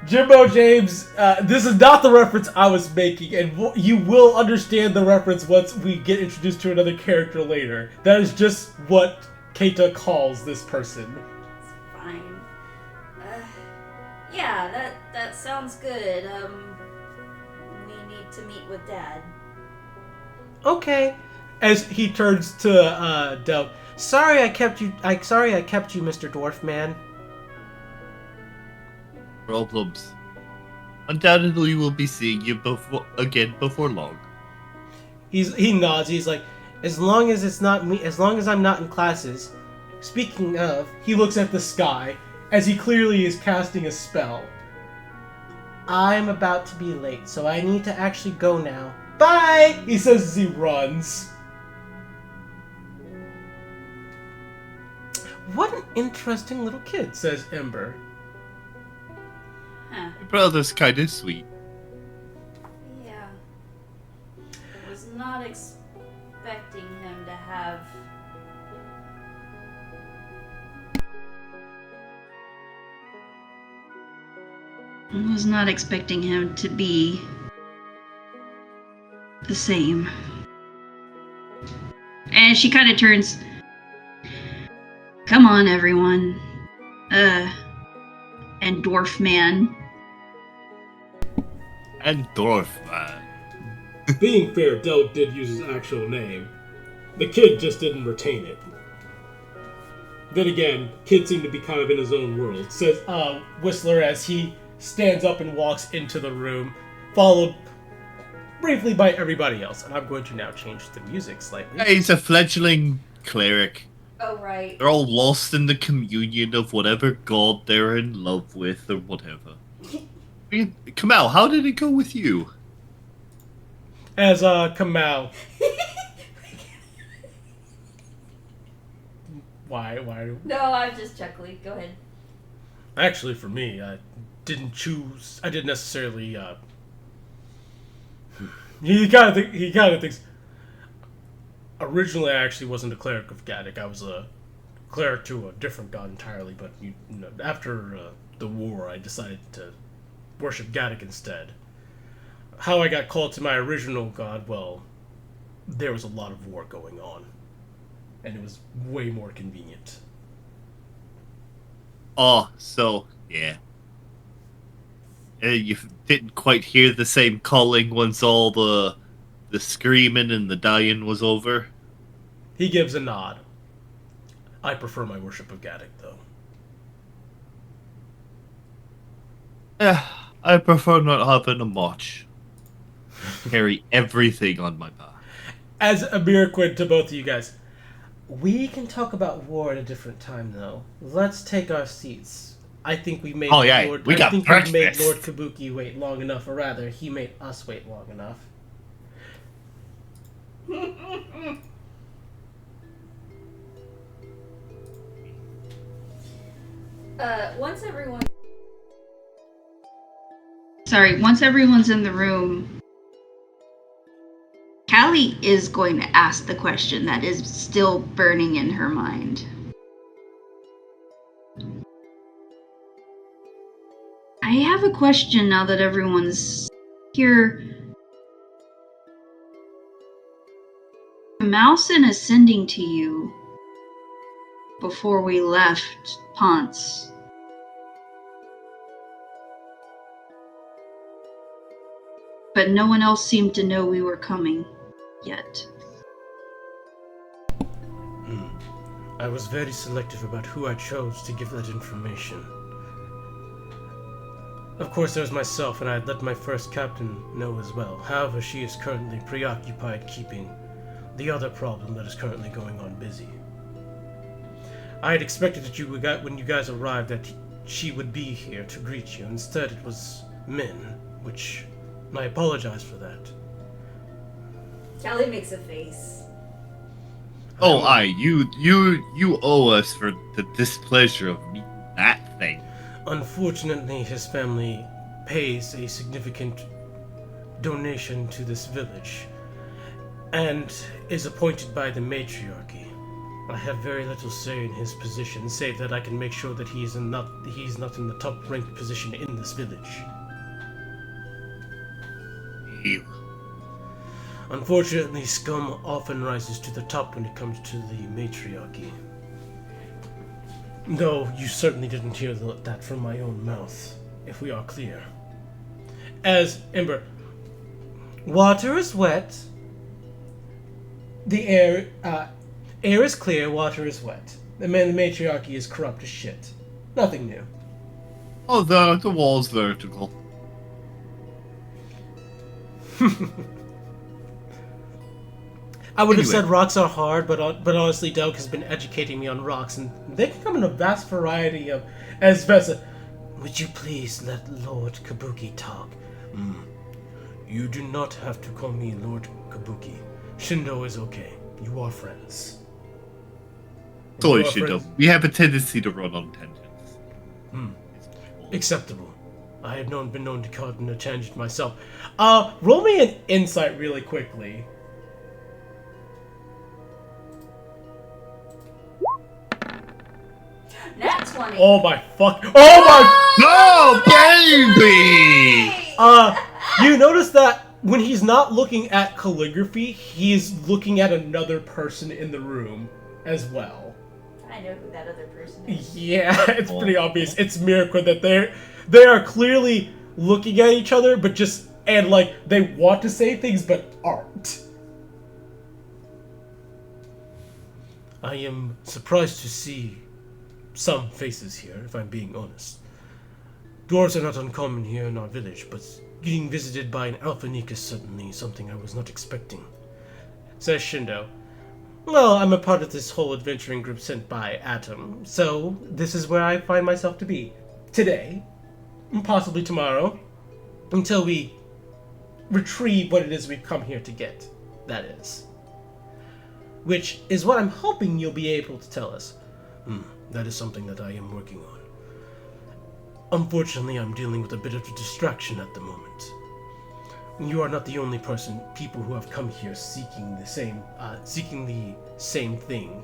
Jimbo James, this is not the reference I was making, and you will understand the reference once we get introduced to another character later. That is just what Keita calls this person. It's fine. Yeah, that sounds good. We need to meet with Dad. Okay. As he turns to Del, sorry I kept you, Mr. Dwarf Man. Problems. Undoubtedly, we'll be seeing you again before long. He nods. He's like, as long as it's not me, as long as I'm not in classes. Speaking of, he looks at the sky as he clearly is casting a spell. I'm about to be late, so I need to actually go now. Bye! He says as he runs. What an interesting little kid, says Ember. Huh. Your brother's kind of sweet. Yeah. I was not expecting him to have... I was not expecting him to be the same. And she kind of turns. Come on, everyone. And Dwarf Man. And Dwarf Man. Being fair, Del did use his actual name. The kid just didn't retain it. Then again, kid seemed to be kind of in his own world, says Whistler as he stands up and walks into the room, followed briefly by everybody else. And I'm going to now change the music slightly. Hey, he's a fledgling cleric. Oh, right. They're all lost in the communion of whatever god they're in love with or whatever. Kamal, how did it go with you? As Kamal. Why? No, I'm just chuckling. Go ahead. Actually, for me, I didn't necessarily. He kind of thinks. Originally, I actually wasn't a cleric of Gaddock. I was a cleric to a different god entirely. But after the war, I decided to worship Gaddock instead. How I got called to my original god? Well, there was a lot of war going on, and it was way more convenient. Oh, so, yeah. You didn't quite hear the same calling once all the screaming and the dying was over? He gives a nod. I prefer my worship of Gaddock, though. Yeah, I prefer not having a march. Carry everything on my back. As a Miraquid to both of you guys, we can talk about war at a different time, though. Let's take our seats. I think we made we made Lord Kabuki wait long enough, or rather, he made us wait long enough. Once everyone. Sorry, once everyone's in the room, Callie is going to ask the question that is still burning in her mind. I have a question now that everyone's here. Mousen ascending to you before we left Ponce. But no one else seemed to know we were coming yet. I was very selective about who I chose to give that information. Of course, there was myself, and I had let my first captain know as well. However, she is currently preoccupied keeping the other problem that is currently going on busy. I had expected that when you guys arrived that she would be here to greet you. Instead, it was Min, which I apologize for that. Callie makes a face. Oh, you owe us for the displeasure of meeting that thing. Unfortunately, his family pays a significant donation to this village and is appointed by the matriarchy. I have very little say in his position, save that I can make sure that he's not in the top ranked position in this village. Ew. Unfortunately, scum often rises to the top when it comes to the matriarchy. Though you certainly didn't hear that from my own mouth, if we are clear. As Ember, water is wet. The air is clear, water is wet. The matriarchy is corrupt as shit. Nothing new. Oh, the wall's vertical. I would have Anyway. said rocks are hard, but honestly, Doug has been educating me on rocks, and they can come in a vast variety of. As Vesa, would you please let Lord Kabuki talk? You do not have to call me Lord Kabuki. Shindo is okay. You are friends. Sorry, You are Shindo. friends? We have a tendency to run on tangents. Acceptable. I have been known to caught in a tangent myself. Roll me an insight really quickly. Nat 20. Oh my fuck! Oh my! No, baby! You notice that when he's not looking at calligraphy, he's looking at another person in the room as well. I know who that other person is. Yeah, it's pretty obvious. It's Miracle that they are clearly looking at each other, but just and like they want to say things but aren't. I am surprised to see some faces here, if I'm being honest. Dwarves are not uncommon here in our village, but getting visited by an Alphanik is certainly something I was not expecting. Says Shindo. Well, I'm a part of this whole adventuring group sent by Atom, so this is where I find myself to be. Today, and possibly tomorrow, until we retrieve what it is we've come here to get, that is. Which is what I'm hoping you'll be able to tell us. That is something that I am working on. Unfortunately, I'm dealing with a bit of a distraction at the moment. You are not the only people who have come here seeking the same thing.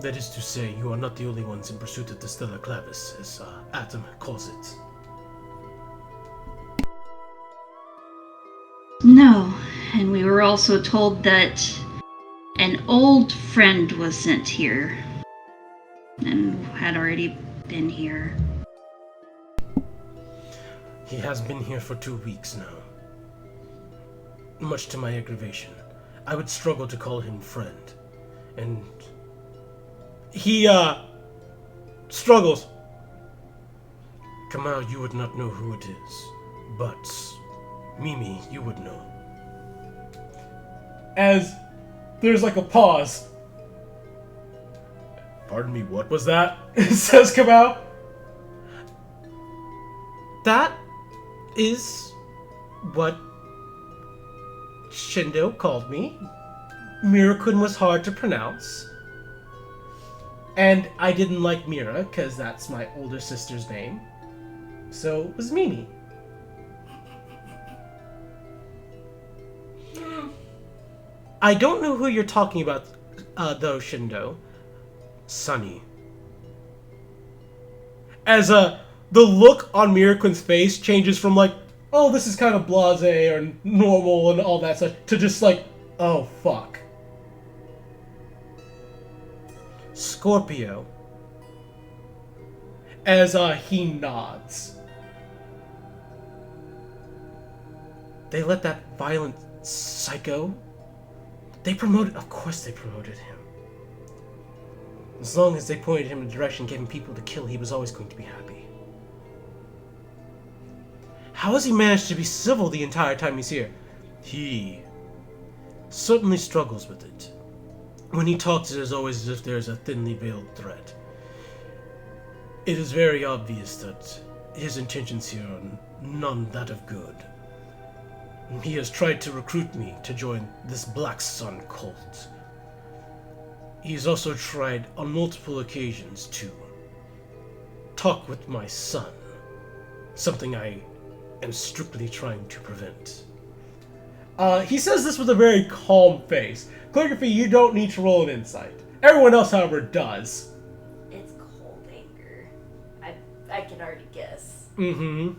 That is to say, you are not the only ones in pursuit of the Stellar Clavis, as Atom calls it. No, and we were also told that an old friend was sent here and had already been here. He has been here for 2 weeks now. Much to my aggravation, I would struggle to call him friend. And he, struggles. Kamal, you would not know who it is, but Mimi, you would know. As there's like a pause. Pardon me, what was that? Says Kamal. That is what Shindo called me. Mirakun was hard to pronounce. And I didn't like Mira, because that's my older sister's name. So it was Mimi. I don't know who you're talking about, though, Shindo. Sunny. As the look on Miraquin's face changes from like, oh, this is kind of blasé or normal and all that stuff, to just like, oh, fuck. Scorpio. As he nods. They let that violent psycho... Of course they promoted him. As long as they pointed him in a direction giving people to kill, he was always going to be happy. How has he managed to be civil the entire time he's here? He certainly struggles with it. When he talks, it is always as if there's a thinly veiled threat. It is very obvious that his intentions here are none that of good. He has tried to recruit me to join this Black Sun cult. He has also tried on multiple occasions to talk with my son, something I am strictly trying to prevent. He says this with a very calm face. Calligraphy, you don't need to roll an insight. Everyone else, however, does. It's cold anger. I can already guess. Mm-hmm.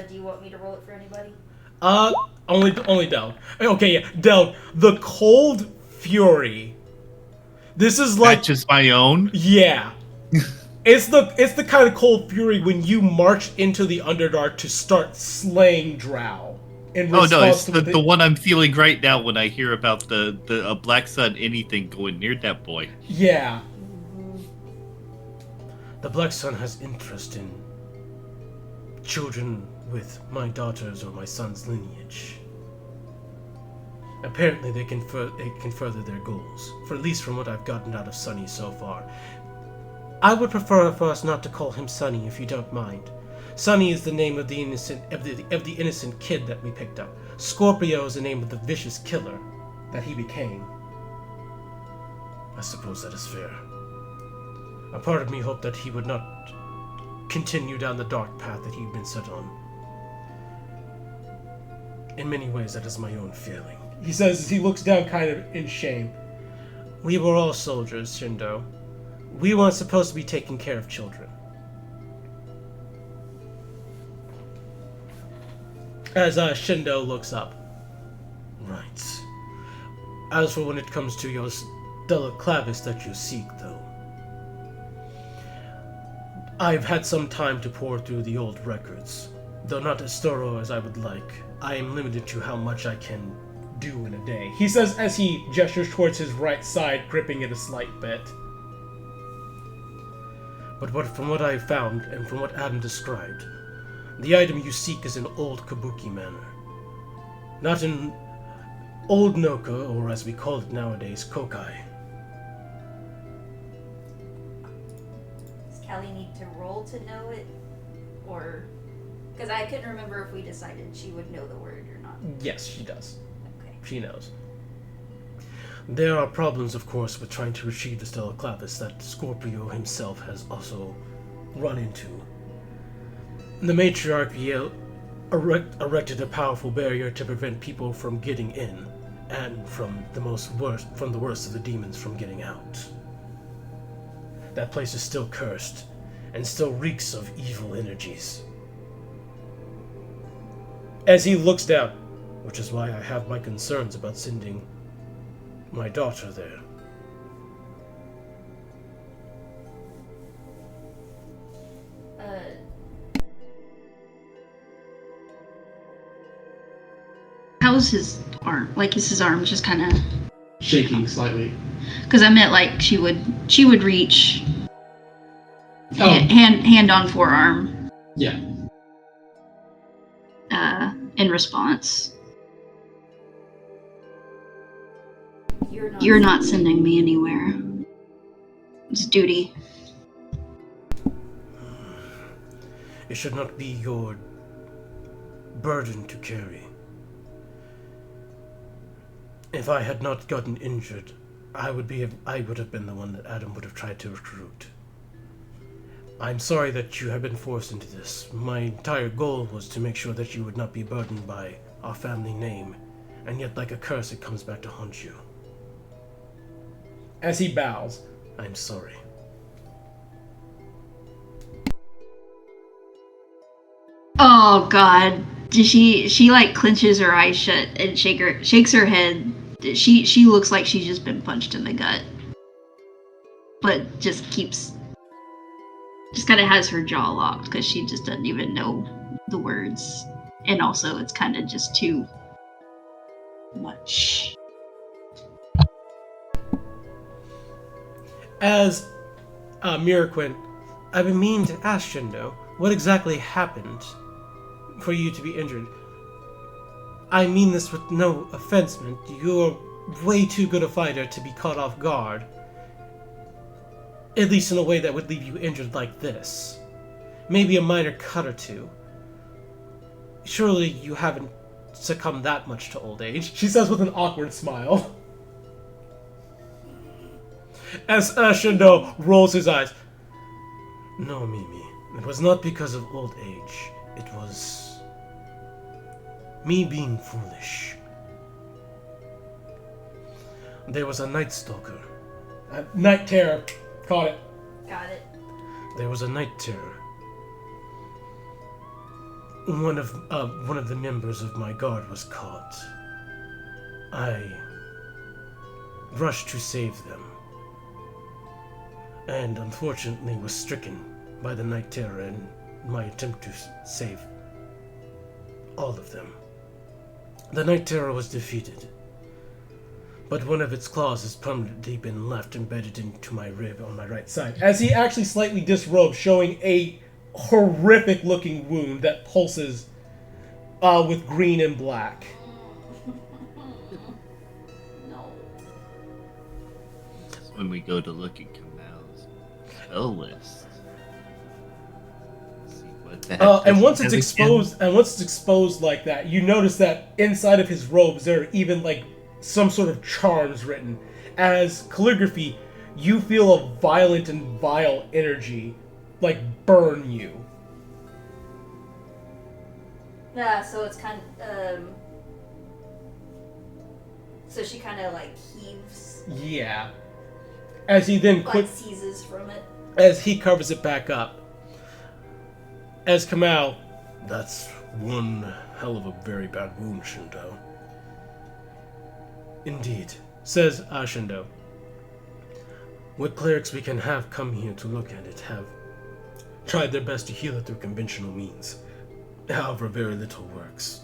Do you want me to roll it for anybody? Only Del. Okay, yeah, Del. The cold fury. This is like Matches my own. yeah. It's the kind of cold fury when you march into the Underdark to start slaying Drow. Oh no, it's the one I'm feeling right now when I hear about the Black Sun anything going near that boy. Yeah. The Black Sun has interest in children with my daughter's or my son's lineage. Apparently they can further their goals, for at least from what I've gotten out of Sunny so far. I would prefer for us not to call him Sunny, if you don't mind. Sunny is the name of the innocent kid that we picked up. Scorpio is the name of the vicious killer that he became. I suppose that is fair. A part of me hoped that he would not continue down the dark path that he'd been set on. In many ways, that is my own feeling. He says as he looks down kind of in shame. We were all soldiers, Shindo. We weren't supposed to be taking care of children. As Shindo looks up. Right. As for when it comes to your Stella Clavis that you seek, though, I've had some time to pour through the old records. Though not as thorough as I would like, I am limited to how much I can do in a day. He says as he gestures towards his right side, gripping it a slight bit. But from what I've found, and from what Adam described, the item you seek is in old Kabuki manor. Not in Old Noka, or as we call it nowadays, Kokai. Does Callie need to roll to know it? Or... Because I couldn't remember if we decided she would know the word or not. Yes, she does. Okay. She knows. There are problems, of course, with trying to retrieve the Stella Clavis that Scorpio himself has also run into. The matriarch erected a powerful barrier to prevent people from getting in, and from the worst of the demons from getting out. That place is still cursed, and still reeks of evil energies. As he looks down, which is why I have my concerns about sending my daughter there. How's his arm? Like, is his arm just kind of Shaking slightly. Because I meant like she would reach Oh, hand on forearm yeah. in response. You're not sending me anywhere. It's duty. It should not be your burden to carry. If I had not gotten injured, I would have been the one that Adam would have tried to recruit. I'm sorry that you have been forced into this. My entire goal was to make sure that you would not be burdened by our family name, and yet like a curse it comes back to haunt you. As he bows, I'm sorry. Oh God. She like clenches her eyes shut and shakes her head. She looks like she's just been punched in the gut. But just kind of has her jaw locked because she just doesn't even know the words. And also it's kind of just too much. As Miraquin, I've been meaning to ask Shindo, what exactly happened for you to be injured? I mean this with no offense, man. You're way too good a fighter to be caught off guard. At least in a way that would leave you injured like this. Maybe a minor cut or two. Surely you haven't succumbed that much to old age, she says with an awkward smile. As Shindo rolls his eyes. No, Mimi. It was not because of old age. It was me being foolish. There was a night stalker. A night terror. Caught it. Got it. There was a night terror. One of the members of my guard was caught. I rushed to save them, and unfortunately was stricken by the night terror in my attempt to save all of them. The night terror was defeated, but one of its claws has permanently been left embedded into my rib on my right side. As he actually slightly disrobes, showing a horrific looking wound that pulses with green and black. No. When we go to look at Kamal's spell list. See what that And once has it's again. exposed like that, you notice that inside of his robes there are even like some sort of charms written. As calligraphy, you feel a violent and vile energy like burn you. Yeah, so it's kind of, so she kind of like heaves, Yeah. As he then like seizes from it. as he covers it back up. As Kamal, that's one hell of a very bad wound, Shindo. Indeed, says Shindo. What clerics we can have come here to look at it have tried their best to heal it through conventional means. However, very little works.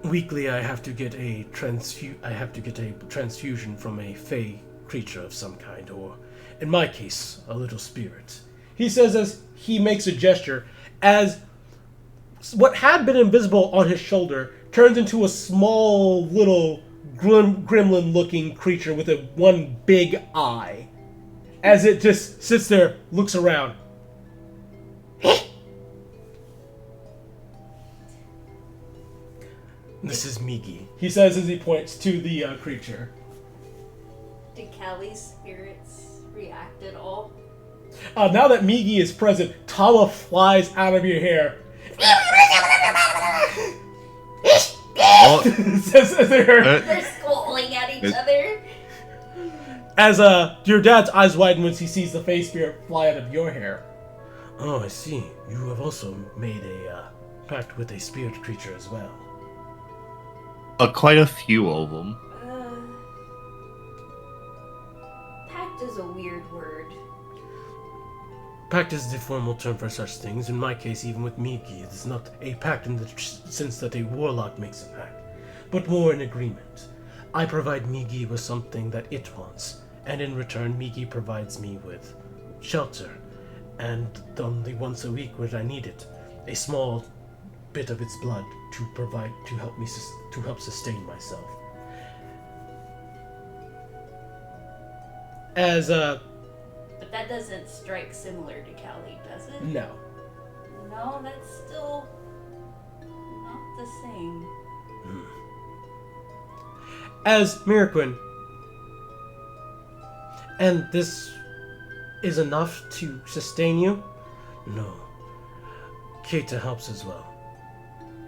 Weekly, I have to get a transfusion from a fey creature of some kind, or, in my case, a little spirit. He says as he makes a gesture, as what had been invisible on his shoulder turns into a small little gremlin-looking creature with one big eye. As it just sits there, looks around. This is Migi, he says as he points to the creature. Did Callie's spirits react at all? Now that Migi is present, Tala flies out of your hair. Oh, Says as They're squalling at each other. As your dad's eyes widen when he sees the face spirit fly out of your hair. Oh, I see. You have also made a pact with a spirit creature as well. quite a few of them. Pact is a weird word. Pact is the formal term for such things. In my case, even with Miki, it is not a pact in the sense that a warlock makes a pact, but more an agreement. I provide Migi with something that it wants, and in return, Migi provides me with shelter, and only once a week when I need it, a small bit of its blood to help sustain myself. As But that doesn't strike similar to Callie, does it? no. No, that's still not the same. As Miraquin, And this is enough to sustain you? No. Keita helps as well.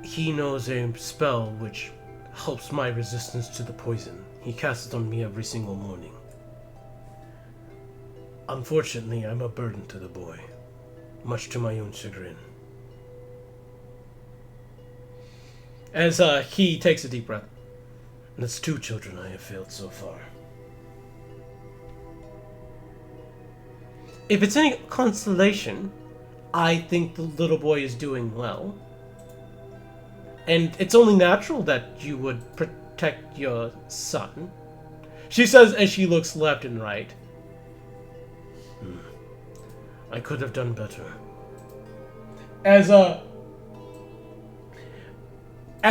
He knows a spell which helps my resistance to the poison. He casts it on me every single morning. Unfortunately, I'm a burden to the boy, much to my own chagrin. As he takes a deep breath. And it's 2 children I have failed so far. If it's any consolation, I think the little boy is doing well. And it's only natural that you would protect your son. She says as she looks left and right. I could have done better. As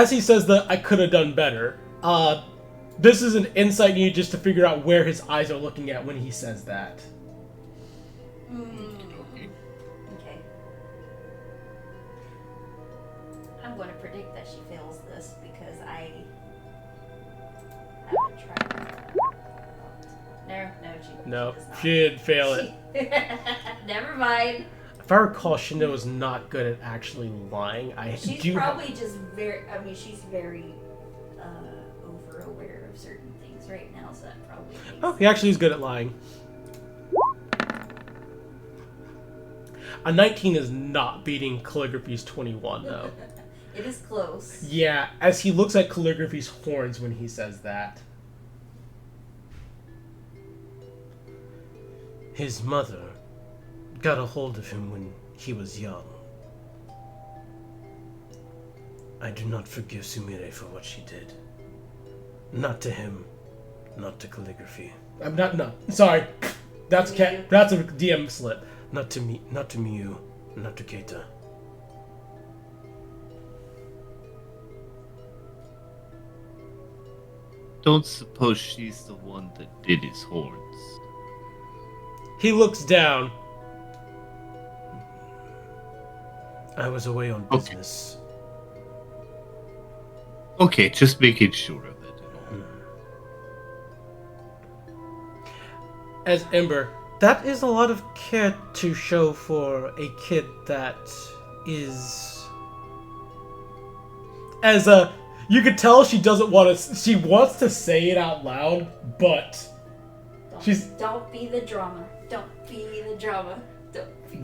he says that I could have done better, this is an insight you need just to figure out where his eyes are looking at when he says that. Okay. I'm going to predict that she fails this because I haven't tried. No, No, does not. she did fail it. Never mind. If I recall, Shindo is not good at actually lying. She's probably just very. I mean, she's very over aware of certain things right now, so that probably. Oh, he actually is good at lying. A 19 is not beating Calligraphy's 21, though. It is close. Yeah, as he looks at Calligraphy's horns when he says that. His mother got a hold of him when he was young. I do not forgive Sumire for what she did. Not to him, not to Calligraphy. I'm not, no, sorry. That's a DM slip. Not to me, not to Miyu, not to Keita. Don't suppose she's the one that did his horns. He looks down. I was away on business. Okay, just making sure of it. As Ember, that is a lot of care to show for a kid that is... As you could tell she doesn't want to... She wants to say it out loud, but... Don't be the drama. Don't be the drama.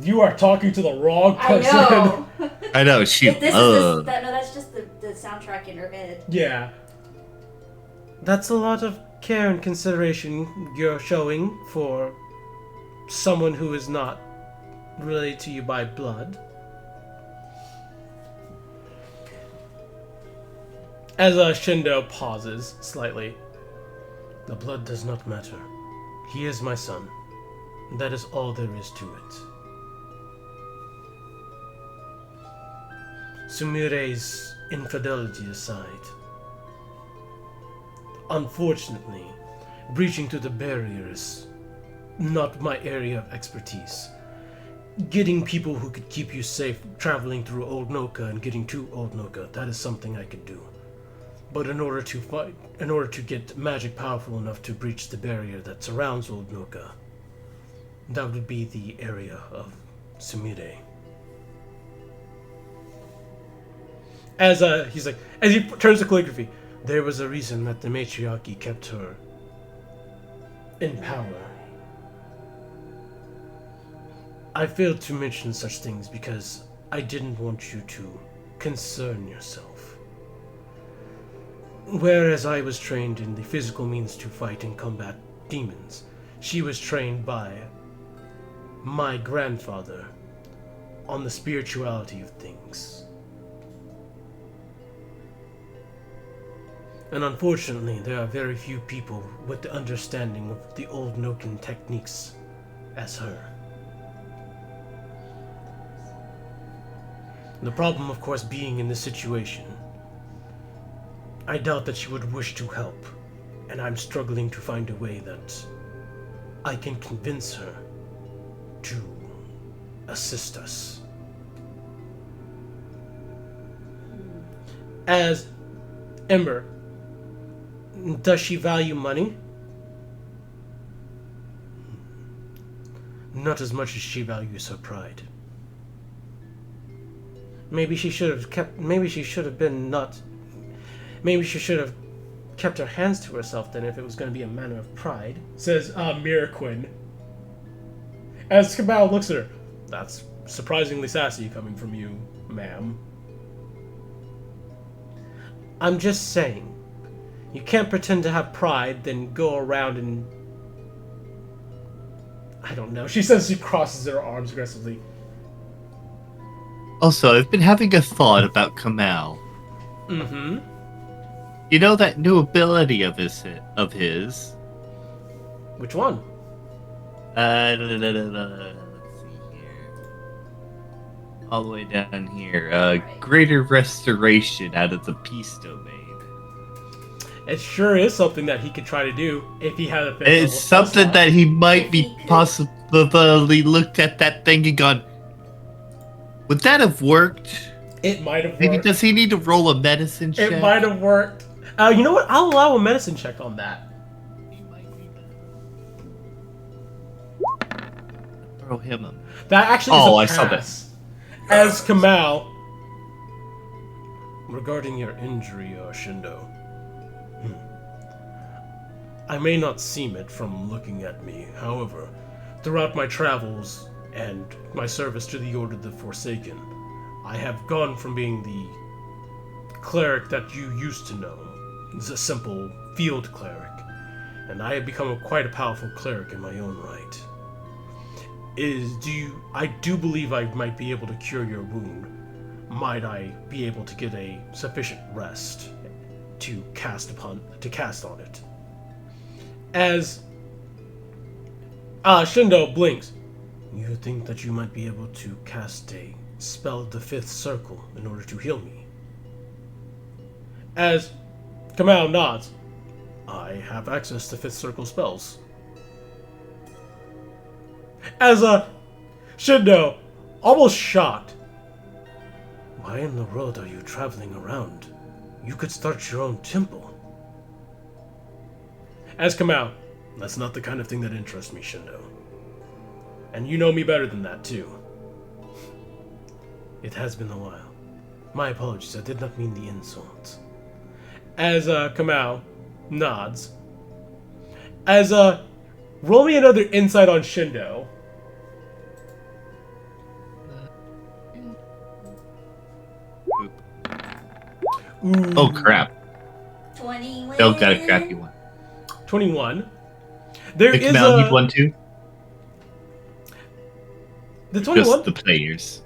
You are talking to the wrong person. I know. I know, she... No, that's just the soundtrack in her head. Yeah. That's a lot of care and consideration you're showing for someone who is not related to you by blood. As Shindo pauses slightly. The blood does not matter. He is my son. That is all there is to it. Sumire's infidelity aside, unfortunately, breaching through the barrier is not my area of expertise. Getting people who could keep you safe traveling through Old Noka and getting to Old Noka, that is something I could do. But in order to get magic powerful enough to breach the barrier that surrounds Old Noka, that would be the area of Sumire. As he's like, as he turns to Calligraphy, there was a reason that the matriarchy kept her in power. I failed to mention such things because I didn't want you to concern yourself. Whereas I was trained in the physical means to fight and combat demons, she was trained by my grandfather on the spirituality of things. And unfortunately, there are very few people with the understanding of the old Nokan techniques as her. The problem, of course, being in this situation, I doubt that she would wish to help, and I'm struggling to find a way that I can convince her to assist us. As Ember, does she value money? Not as much as she values her pride. Maybe she should have kept her hands to herself then if it was going to be a matter of pride, says Miraquin. As Kabal looks at her, that's surprisingly sassy coming from you, ma'am. I'm just saying, you can't pretend to have pride, then go around and... I don't know. She says she crosses her arms aggressively. Also, I've been having a thought about Kamal. Mm-hmm. You know that new ability of his? Which one? Let's see here. All the way down here. Greater restoration out of the peace domain. It sure is something that he could try to do if he had a... It's something that he might be possibly looked at that thing and gone, would that have worked? It might have worked. Maybe does he need to roll a medicine check? It might have worked. You know what? I'll allow a medicine check on that. He might need that. Throw him a... That actually is a pass. I saw that. As Kamal... Regarding your injury, Shindo. I may not seem it from looking at me. However, throughout my travels and my service to the Order of the Forsaken, I have gone from being the cleric that you used to know, as a simple field cleric, and I have become quite a powerful cleric in my own right. I do believe I might be able to cure your wound. Might I be able to get a sufficient rest to cast on it? As Shindo blinks, you think that you might be able to cast a spell of the fifth circle in order to heal me? As Kamal nods, I have access to fifth circle spells. As Shindo, almost shocked, why in the world are you traveling around? You could start your own temple. As Kamal, that's not the kind of thing that interests me, Shindo. And you know me better than that, too. It has been a while. My apologies, I did not mean the insult. As Kamal nods. As roll me another insight on Shindo. Ooh. Oh crap. 21. Still got a crappy one. 21. There Hey, is Kamal, a... need one too? The 21? Just the players.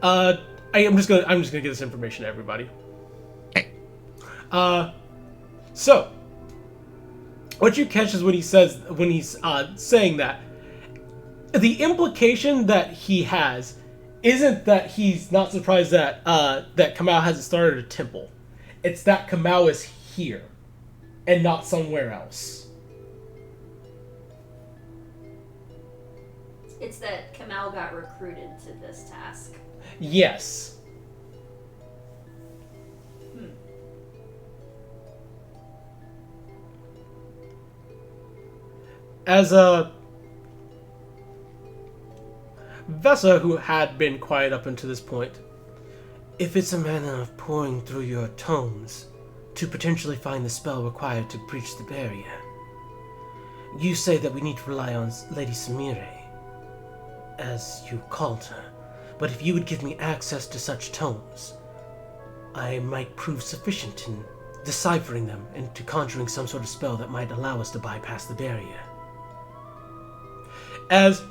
I'm just gonna get this information to everybody. Okay. So what you catch is when he's saying that, the implication that he has isn't that he's not surprised that that Kamal hasn't started a temple. It's that Kamal is here and not somewhere else. It's that Kamal got recruited to this task. Yes. As Vessa, who had been quiet up until this point, if it's a matter of pouring through your tomes to potentially find the spell required to breach the barrier, you say that we need to rely on Lady Samire, as you called her. But if you would give me access to such tomes, I might prove sufficient in deciphering them and to conjuring some sort of spell that might allow us to bypass the barrier. As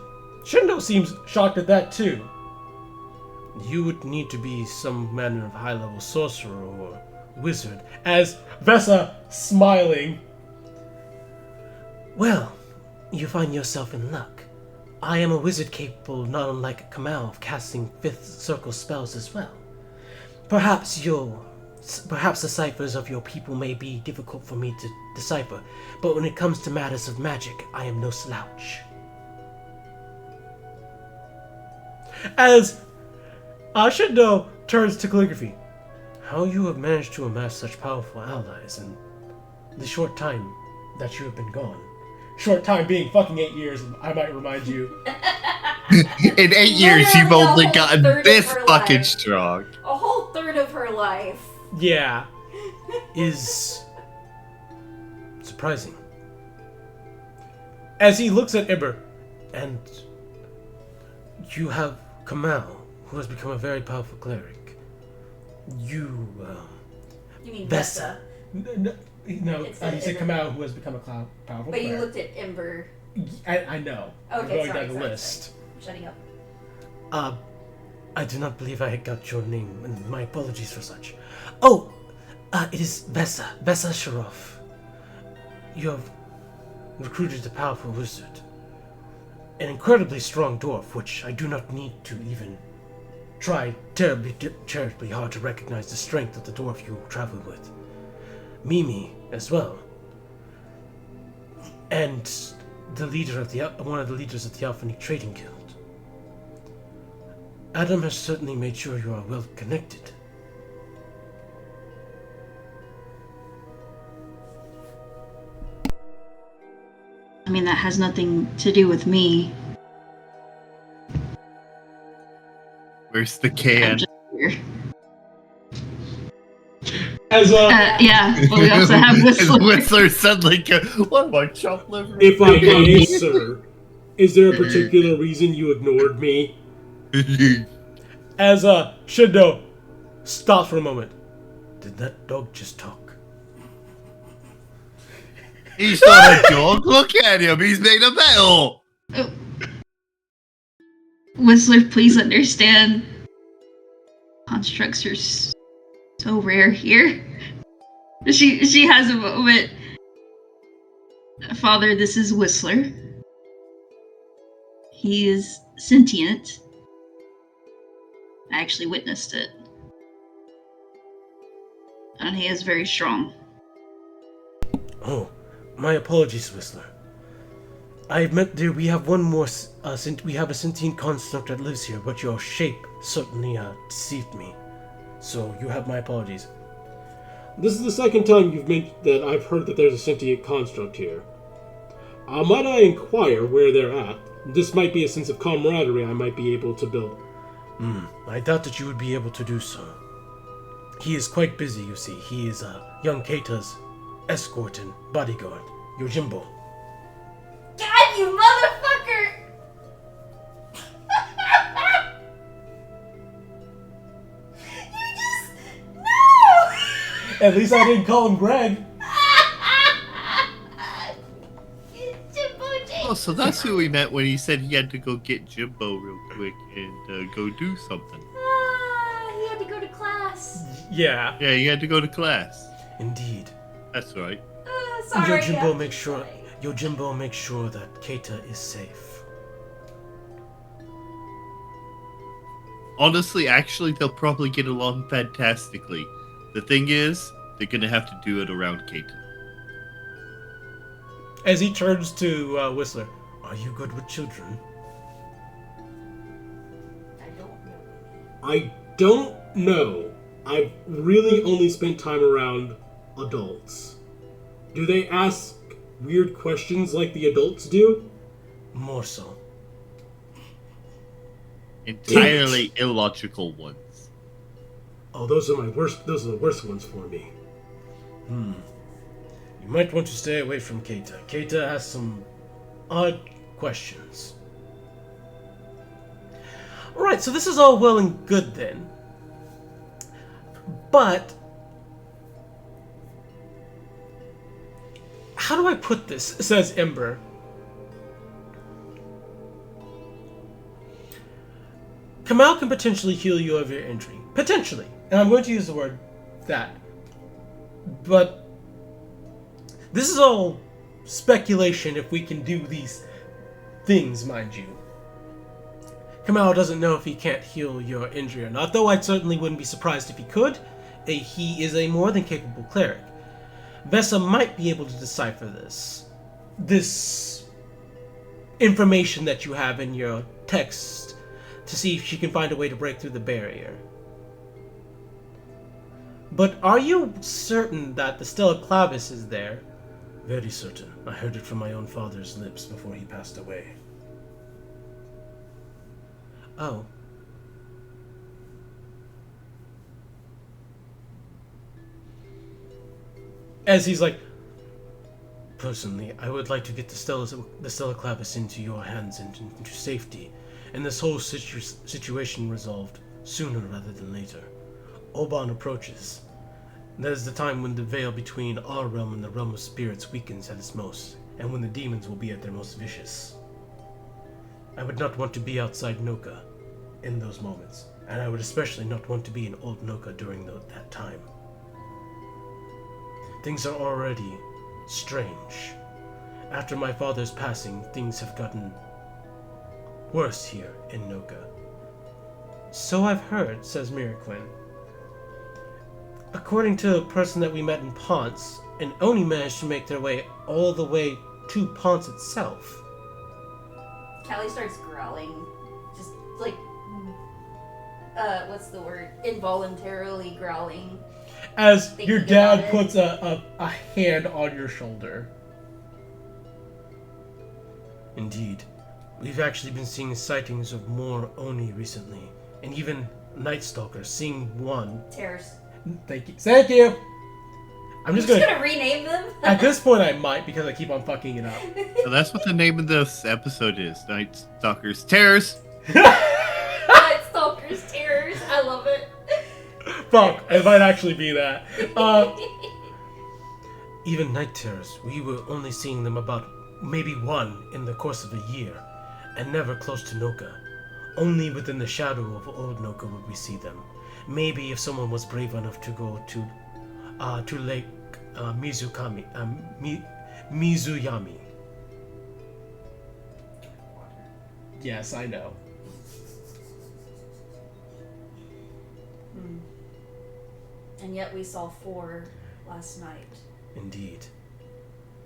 Shindo seems shocked at that too. You would need to be some manner of high-level sorcerer or wizard. As Vessa, smiling. Well, you find yourself in luck. I am a wizard capable, not unlike Kamal, of casting fifth circle spells as well. Perhaps the ciphers of your people may be difficult for me to decipher, but when it comes to matters of magic, I am no slouch. As Shindo turns to calligraphy, how you have managed to amass such powerful allies in the short time that you have been gone short time being fucking 8 years, I might remind you. In 8 years, you've Literally a only whole gotten third of this her fucking life. strong. A whole third of her life. Yeah. Is surprising. As he looks at Ember, and you have Kamal, who has become a very powerful cleric. You You mean Vesa. Vesa. No, It's you said Ember. Kamal, who has become a powerful But you cleric. looked at Ember. I know. I'm Okay, going sorry, down the sorry, list. sorry. I'm shutting up. I do not believe I got your name, and my apologies for such. Oh, it is Vesa Sharoff. You have recruited a powerful wizard. An incredibly strong dwarf, which I do not need to even try terribly hard to recognize the strength of the dwarf you travel with. Mimi, as well. And the leader of one of the leaders of the Alphanic Trading Guild. Adam has certainly made sure you are well connected. I mean, that has nothing to do with me. Where's the I'm can? just here. As Yeah, but we also have Whistler. Whistler suddenly go, what am I, chopped liver? if I may, sir, is there a particular reason you ignored me? As Shindo stops for a moment. Did that dog just talk? He's not a dog. Look at him. He's made of metal. Oh. Whistler, please understand. Constructs are so rare here. She has a moment. Father, this is Whistler. He is sentient. I actually witnessed it. And he is very strong. Oh, my apologies, Whistler. I meant there we have one more. We have a sentient construct that lives here, but your shape certainly deceived me. So you have my apologies. This is the second time you've mentioned that I've heard that there's a sentient construct here. Might I inquire where they're at? This might be a sense of camaraderie I might be able to build. I doubt that you would be able to do so. He is quite busy, you see. He is young Keita's escort and bodyguard, Yojimbo. God, you motherfucker! You just... No! At least I didn't call him Greg. Jimbo J. Oh, so that's who he meant when he said he had to go get Jimbo real quick and go do something. He had to go to class. Yeah, Yeah, he had to go to class. indeed. That's right. Sorry. Yojimbo I'm make sure. sorry. Yojimbo make sure that Keita is safe. Honestly, actually, they'll probably get along fantastically. The thing is, they're gonna have to do it around Keita. As he turns to Whistler, are you good with children? I don't know. I don't know. I've really only spent time around adults. Do they ask weird questions like the adults do? More so. Entirely illogical ones. Oh, those are the worst ones for me. You might want to stay away from Keita. Keita has some odd questions. Alright, so this is all well and good then. But how do I put this? Says Ember. Kamal can potentially heal you of your injury. Potentially. And I'm going to use the word that. But this is all speculation if we can do these things, mind you. Kamal doesn't know if he can't heal your injury or not, though I certainly wouldn't be surprised if he could. He is a more than capable cleric. Vesa might be able to decipher this information that you have in your text to see if she can find a way to break through the barrier. But are you certain that the Stella Clavis is there? Very certain. I heard it from my own father's lips before he passed away. Oh. As he's like, personally, I would like to get the Stella Clavis into your hands and into safety, and this whole situation resolved sooner rather than later. Oban approaches. That is the time when the veil between our realm and the realm of spirits weakens at its most, and when the demons will be at their most vicious. I would not want to be outside Noka in those moments, and I would especially not want to be in Old Noka during that time. Things are already strange. After my father's passing, things have gotten worse here in Noka. So I've heard, says Miraquin. According to a person that we met in Ponce, and Oni managed to make their way all the way to Ponce itself. Callie starts growling. Just like, what's the word? Involuntarily growling. As your Thinking about dad it. puts a hand on your shoulder. Indeed. We've actually been seeing sightings of more Oni recently, and even Night Stalker, seeing one. Tears. Thank you. Thank you! I'm just You're gonna... gonna rename them? At this point I might, because I keep on fucking it up. So that's what the name of this episode is. Night Stalker's Terrors. Night Stalker's Tears. I love it. Fuck, it might actually be that. Even night terrors, we were only seeing them about maybe one in the course of a year, and never close to Noka. Only within the shadow of Old Noka would we see them. Maybe if someone was brave enough to go to Lake Mizuyami. Yes, I know. And yet we saw 4 last night. Indeed.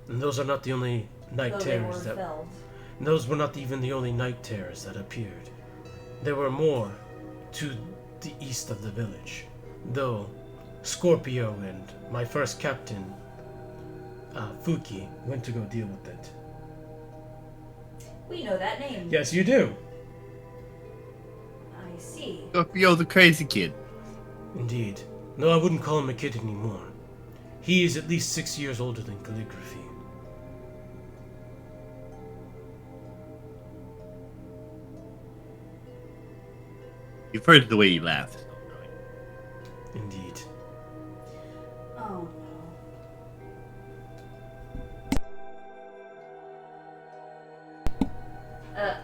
And those are not the only night Though they terrors were that... felled. Those were not even the only night terrors that appeared. There were more to the east of the village, though Scorpio and my first captain, Fuki, went to go deal with it. We know that name. Yes, you do. I see. Scorpio the crazy kid. Indeed. No, I wouldn't call him a kid anymore. He is at least 6 years older than calligraphy. You've heard the way he laughed. Indeed. Oh no.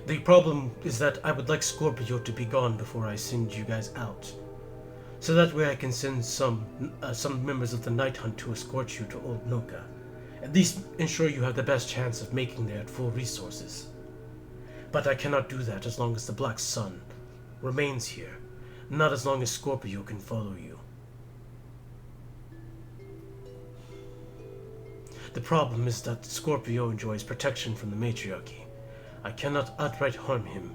The problem is that I would like Scorpio to be gone before I send you guys out. So that way I can send some members of the Night Hunt to escort you to Old Noka. At least ensure you have the best chance of making there at full resources. But I cannot do that as long as the Black Sun remains here. Not as long as Scorpio can follow you. The problem is that Scorpio enjoys protection from the matriarchy. I cannot outright harm him.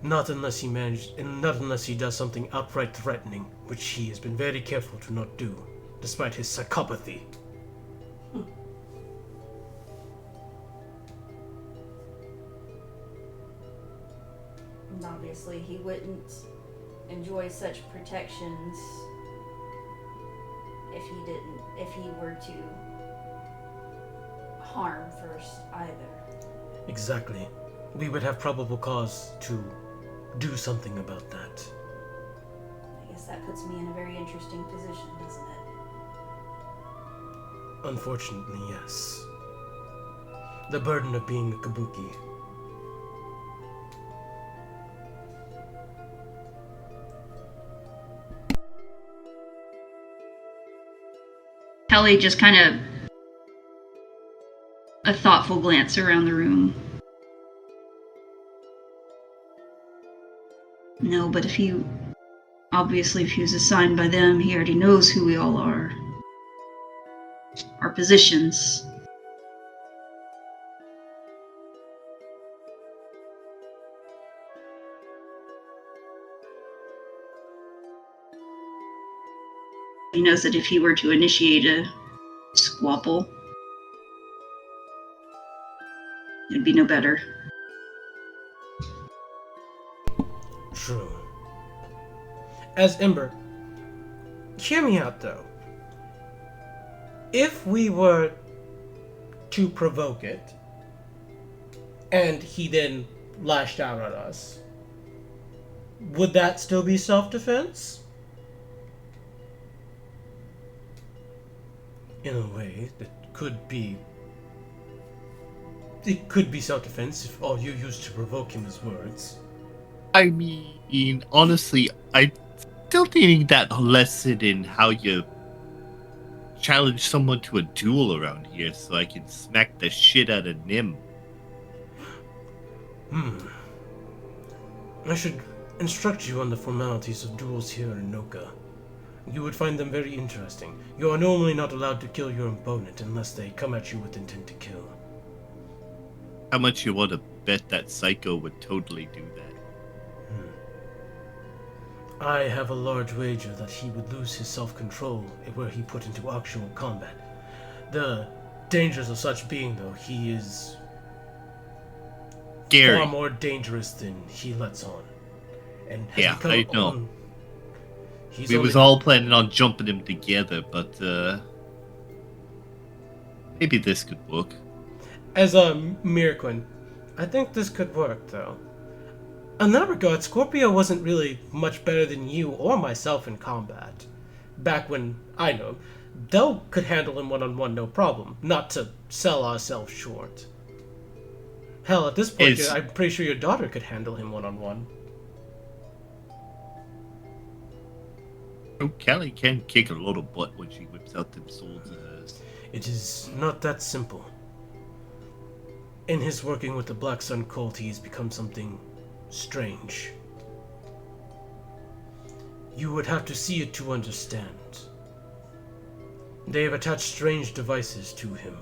Not unless he does something outright threatening, which he has been very careful to not do, despite his psychopathy. And obviously he wouldn't enjoy such protections if he were to harm first either. Exactly. We would have probable cause to do something about that. I guess that puts me in a very interesting position, doesn't it? Unfortunately, yes. The burden of being a kabuki. Kelly just kind of a thoughtful glance around the room. No, but if he was assigned by them, he already knows who we all are. Our positions. He knows that if he were to initiate a squabble, it'd be no better. True. As Ember, hear me out though. If we were to provoke it, and he then lashed out at us, would that still be self-defense? In a way, it could be. It could be self-defense if all you used to provoke him is words. I mean, honestly, I still needing that lesson in how you challenge someone to a duel around here, so I can smack the shit out of Nim. I should instruct you on the formalities of duels here in Noka. You would find them very interesting. You are normally not allowed to kill your opponent unless they come at you with intent to kill. How much you want to bet that Psycho would totally do that? I have a large wager that he would lose his self-control were he put into actual combat. The dangers of such being, though, he is Scary. far more dangerous than he lets on. And has Yeah, become I know. We was all planning on jumping him together, but maybe this could work. As a Miraquin, I think this could work, though. In that regard, Scorpio wasn't really much better than you or myself in combat. Back when, I know, Del could handle him one-on-one no problem, not to sell ourselves short. Hell, at this point, I'm pretty sure your daughter could handle him one-on-one. Oh, Callie can kick a lot of butt when she whips out them swords of hers. It is not that simple. In his working with the Black Sun cult, he has become something strange. You would have to see it to understand. They have attached strange devices to him.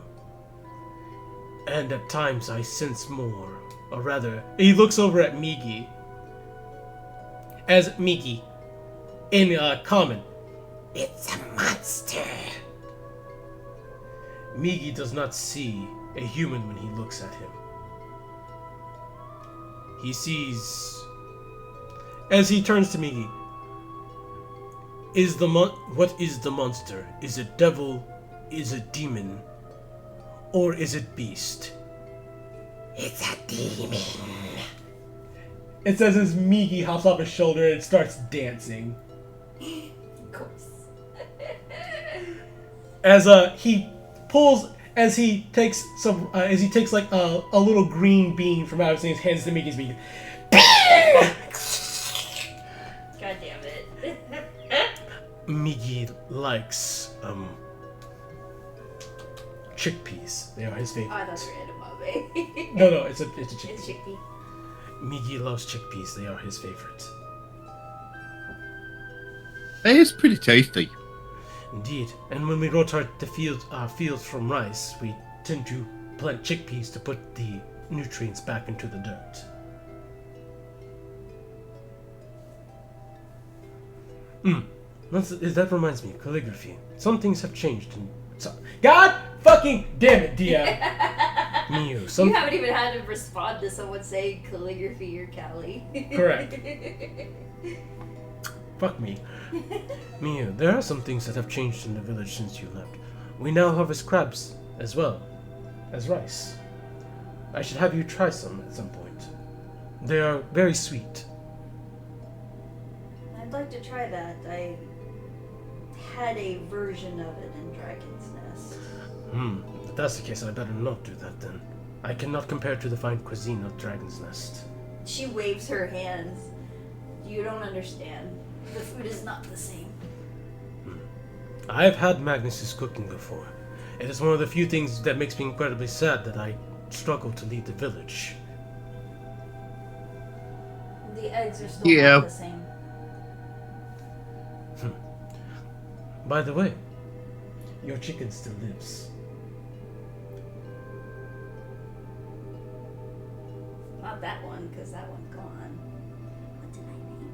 And at times I sense more, or rather, he looks over at Migi. As Migi, in common, it's a monster. Migi does not see a human when he looks at him. He sees, as he turns to Migi, what is the monster? Is it devil? Is it demon? Or is it beast? It's a demon. It says as Migi hops off his shoulder and starts dancing. Of course. As he takes like a little green bean from out of his hands to Migi's bean. God damn it. Migi likes chickpeas. They are his favorite. Oh, I thought you were edamame. No, it's a chickpea. It's chickpea. Migi loves chickpeas. They are his favorite. That is pretty tasty. Indeed. And when we rotate the fields from rice, we tend to plant chickpeas to put the nutrients back into the dirt. That reminds me, calligraphy. Some things have changed. God fucking damn it, Dia. Miu. You haven't even had to respond to someone saying calligraphy or Callie. Correct. Fuck me. Miu, there are some things that have changed in the village since you left. We now harvest crabs as well as rice. I should have you try some at some point. They are very sweet. I'd like to try that. I had a version of it in Dragon's Nest. If that's the case, I better not do that then. I cannot compare to the fine cuisine of Dragon's Nest. She waves her hands. You don't understand. The food is not the same. I have had Magnus's cooking before. It is one of the few things that makes me incredibly sad that I struggle to lead the village. The eggs are still not the same. By the way, your chicken still lives. Not that one, because that one's gone. What did I name?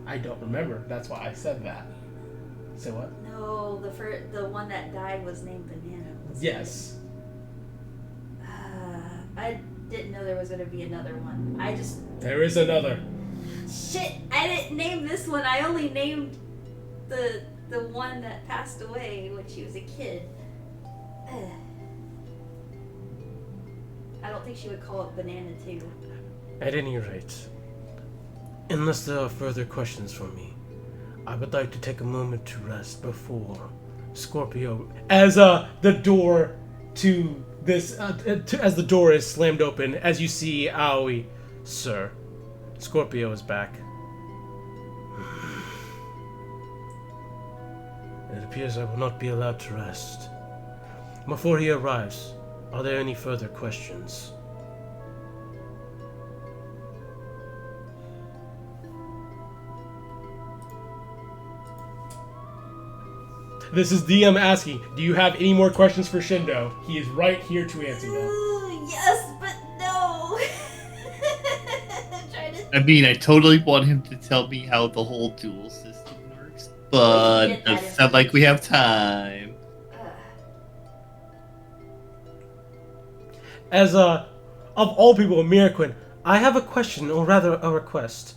I don't remember. That's why I said that. Say what? No, the one that died was named Banana. Yes. I didn't know there was gonna be another one. There is another. Shit! I didn't name this one. I only named the one that passed away when she was a kid. I don't think she would call it Banana too. At any rate, unless there are further questions for me, I would like to take a moment to rest before Scorpio. As the door to this, as the door is slammed open, as you see Aoi, sir, Scorpio is back. It appears I will not be allowed to rest. Before he arrives, are there any further questions? This is DM asking, do you have any more questions for Shindo? He is right here to answer them. Ooh, yes, but no. I'm trying to. I mean, I totally want him to tell me how the whole duel system works, but get it that doesn't sound like we have time. As of all people, Miraquin, I have a question, or rather a request.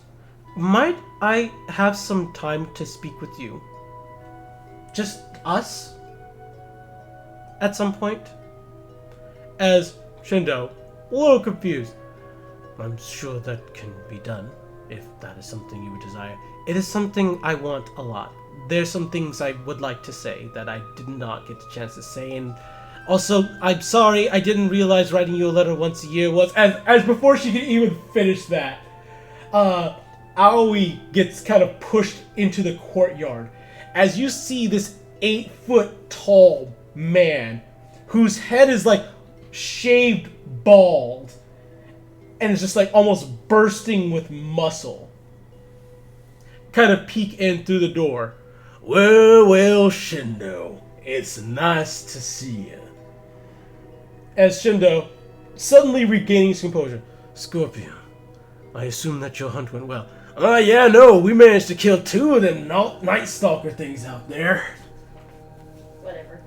Might I have some time to speak with you? Just us? At some point? As Shindo, a little confused. I'm sure that can be done, if that is something you would desire. It is something I want a lot. There's some things I would like to say that I did not get the chance to say, and also, I'm sorry, I didn't realize writing you a letter once a year was... As before she could even finish that, Aoi gets kind of pushed into the courtyard. As you see this 8-foot-tall man, whose head is like shaved bald, and is just like almost bursting with muscle, kind of peek in through the door. Well, Shindo, it's nice to see you. As Shindo, suddenly regaining his composure, Scorpio, I assume that your hunt went well. Yeah, no, we managed to kill 2 of them night stalker things out there. Whatever.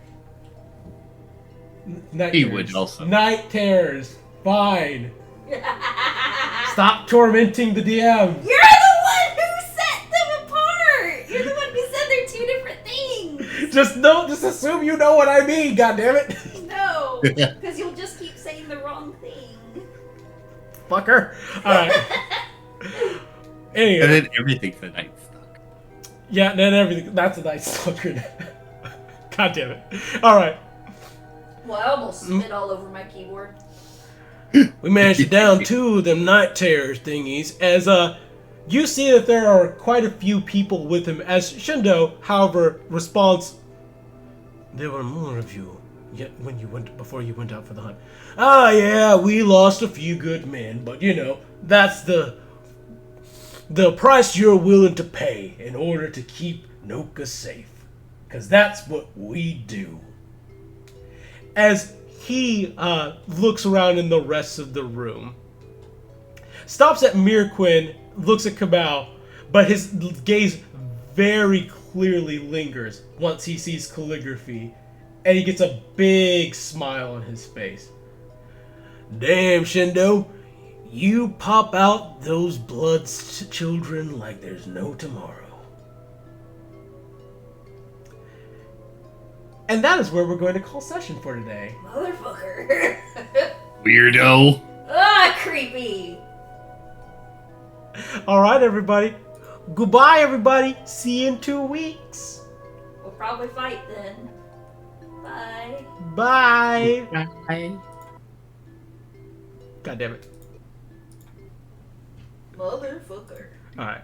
Night He terrors. would also. Night terrors. Fine. Stop tormenting the DM. You're the one who set them apart. You're the one who said they're 2 different things. Just assume you know what I mean, goddammit. No, because you'll just keep saying the wrong thing. Fucker. Alright. Anyway. And then everything's a night stalker. Yeah, then everything. That's a nice stalker. God damn it. Alright. Well, I almost spit all over my keyboard. We managed to down 2 of them night terrors thingies. As you see that there are quite a few people with him. As Shindo, however, responds, there were more of you yet before you went out for the hunt. Ah, yeah, we lost a few good men, but you know, that's the price you're willing to pay in order to keep Noka safe. Because that's what we do. As he looks around in the rest of the room, stops at Miraquin, looks at Kamau, but his gaze very clearly lingers once he sees calligraphy, and he gets a big smile on his face. Damn, Shindo, you pop out those blood children like there's no tomorrow. And that is where we're going to call session for today. Motherfucker. Weirdo. Ah, creepy. Alright, everybody. Goodbye, everybody. See you in 2 weeks. We'll probably fight then. Bye. Bye. Bye. God damn it. Motherfucker. Alright.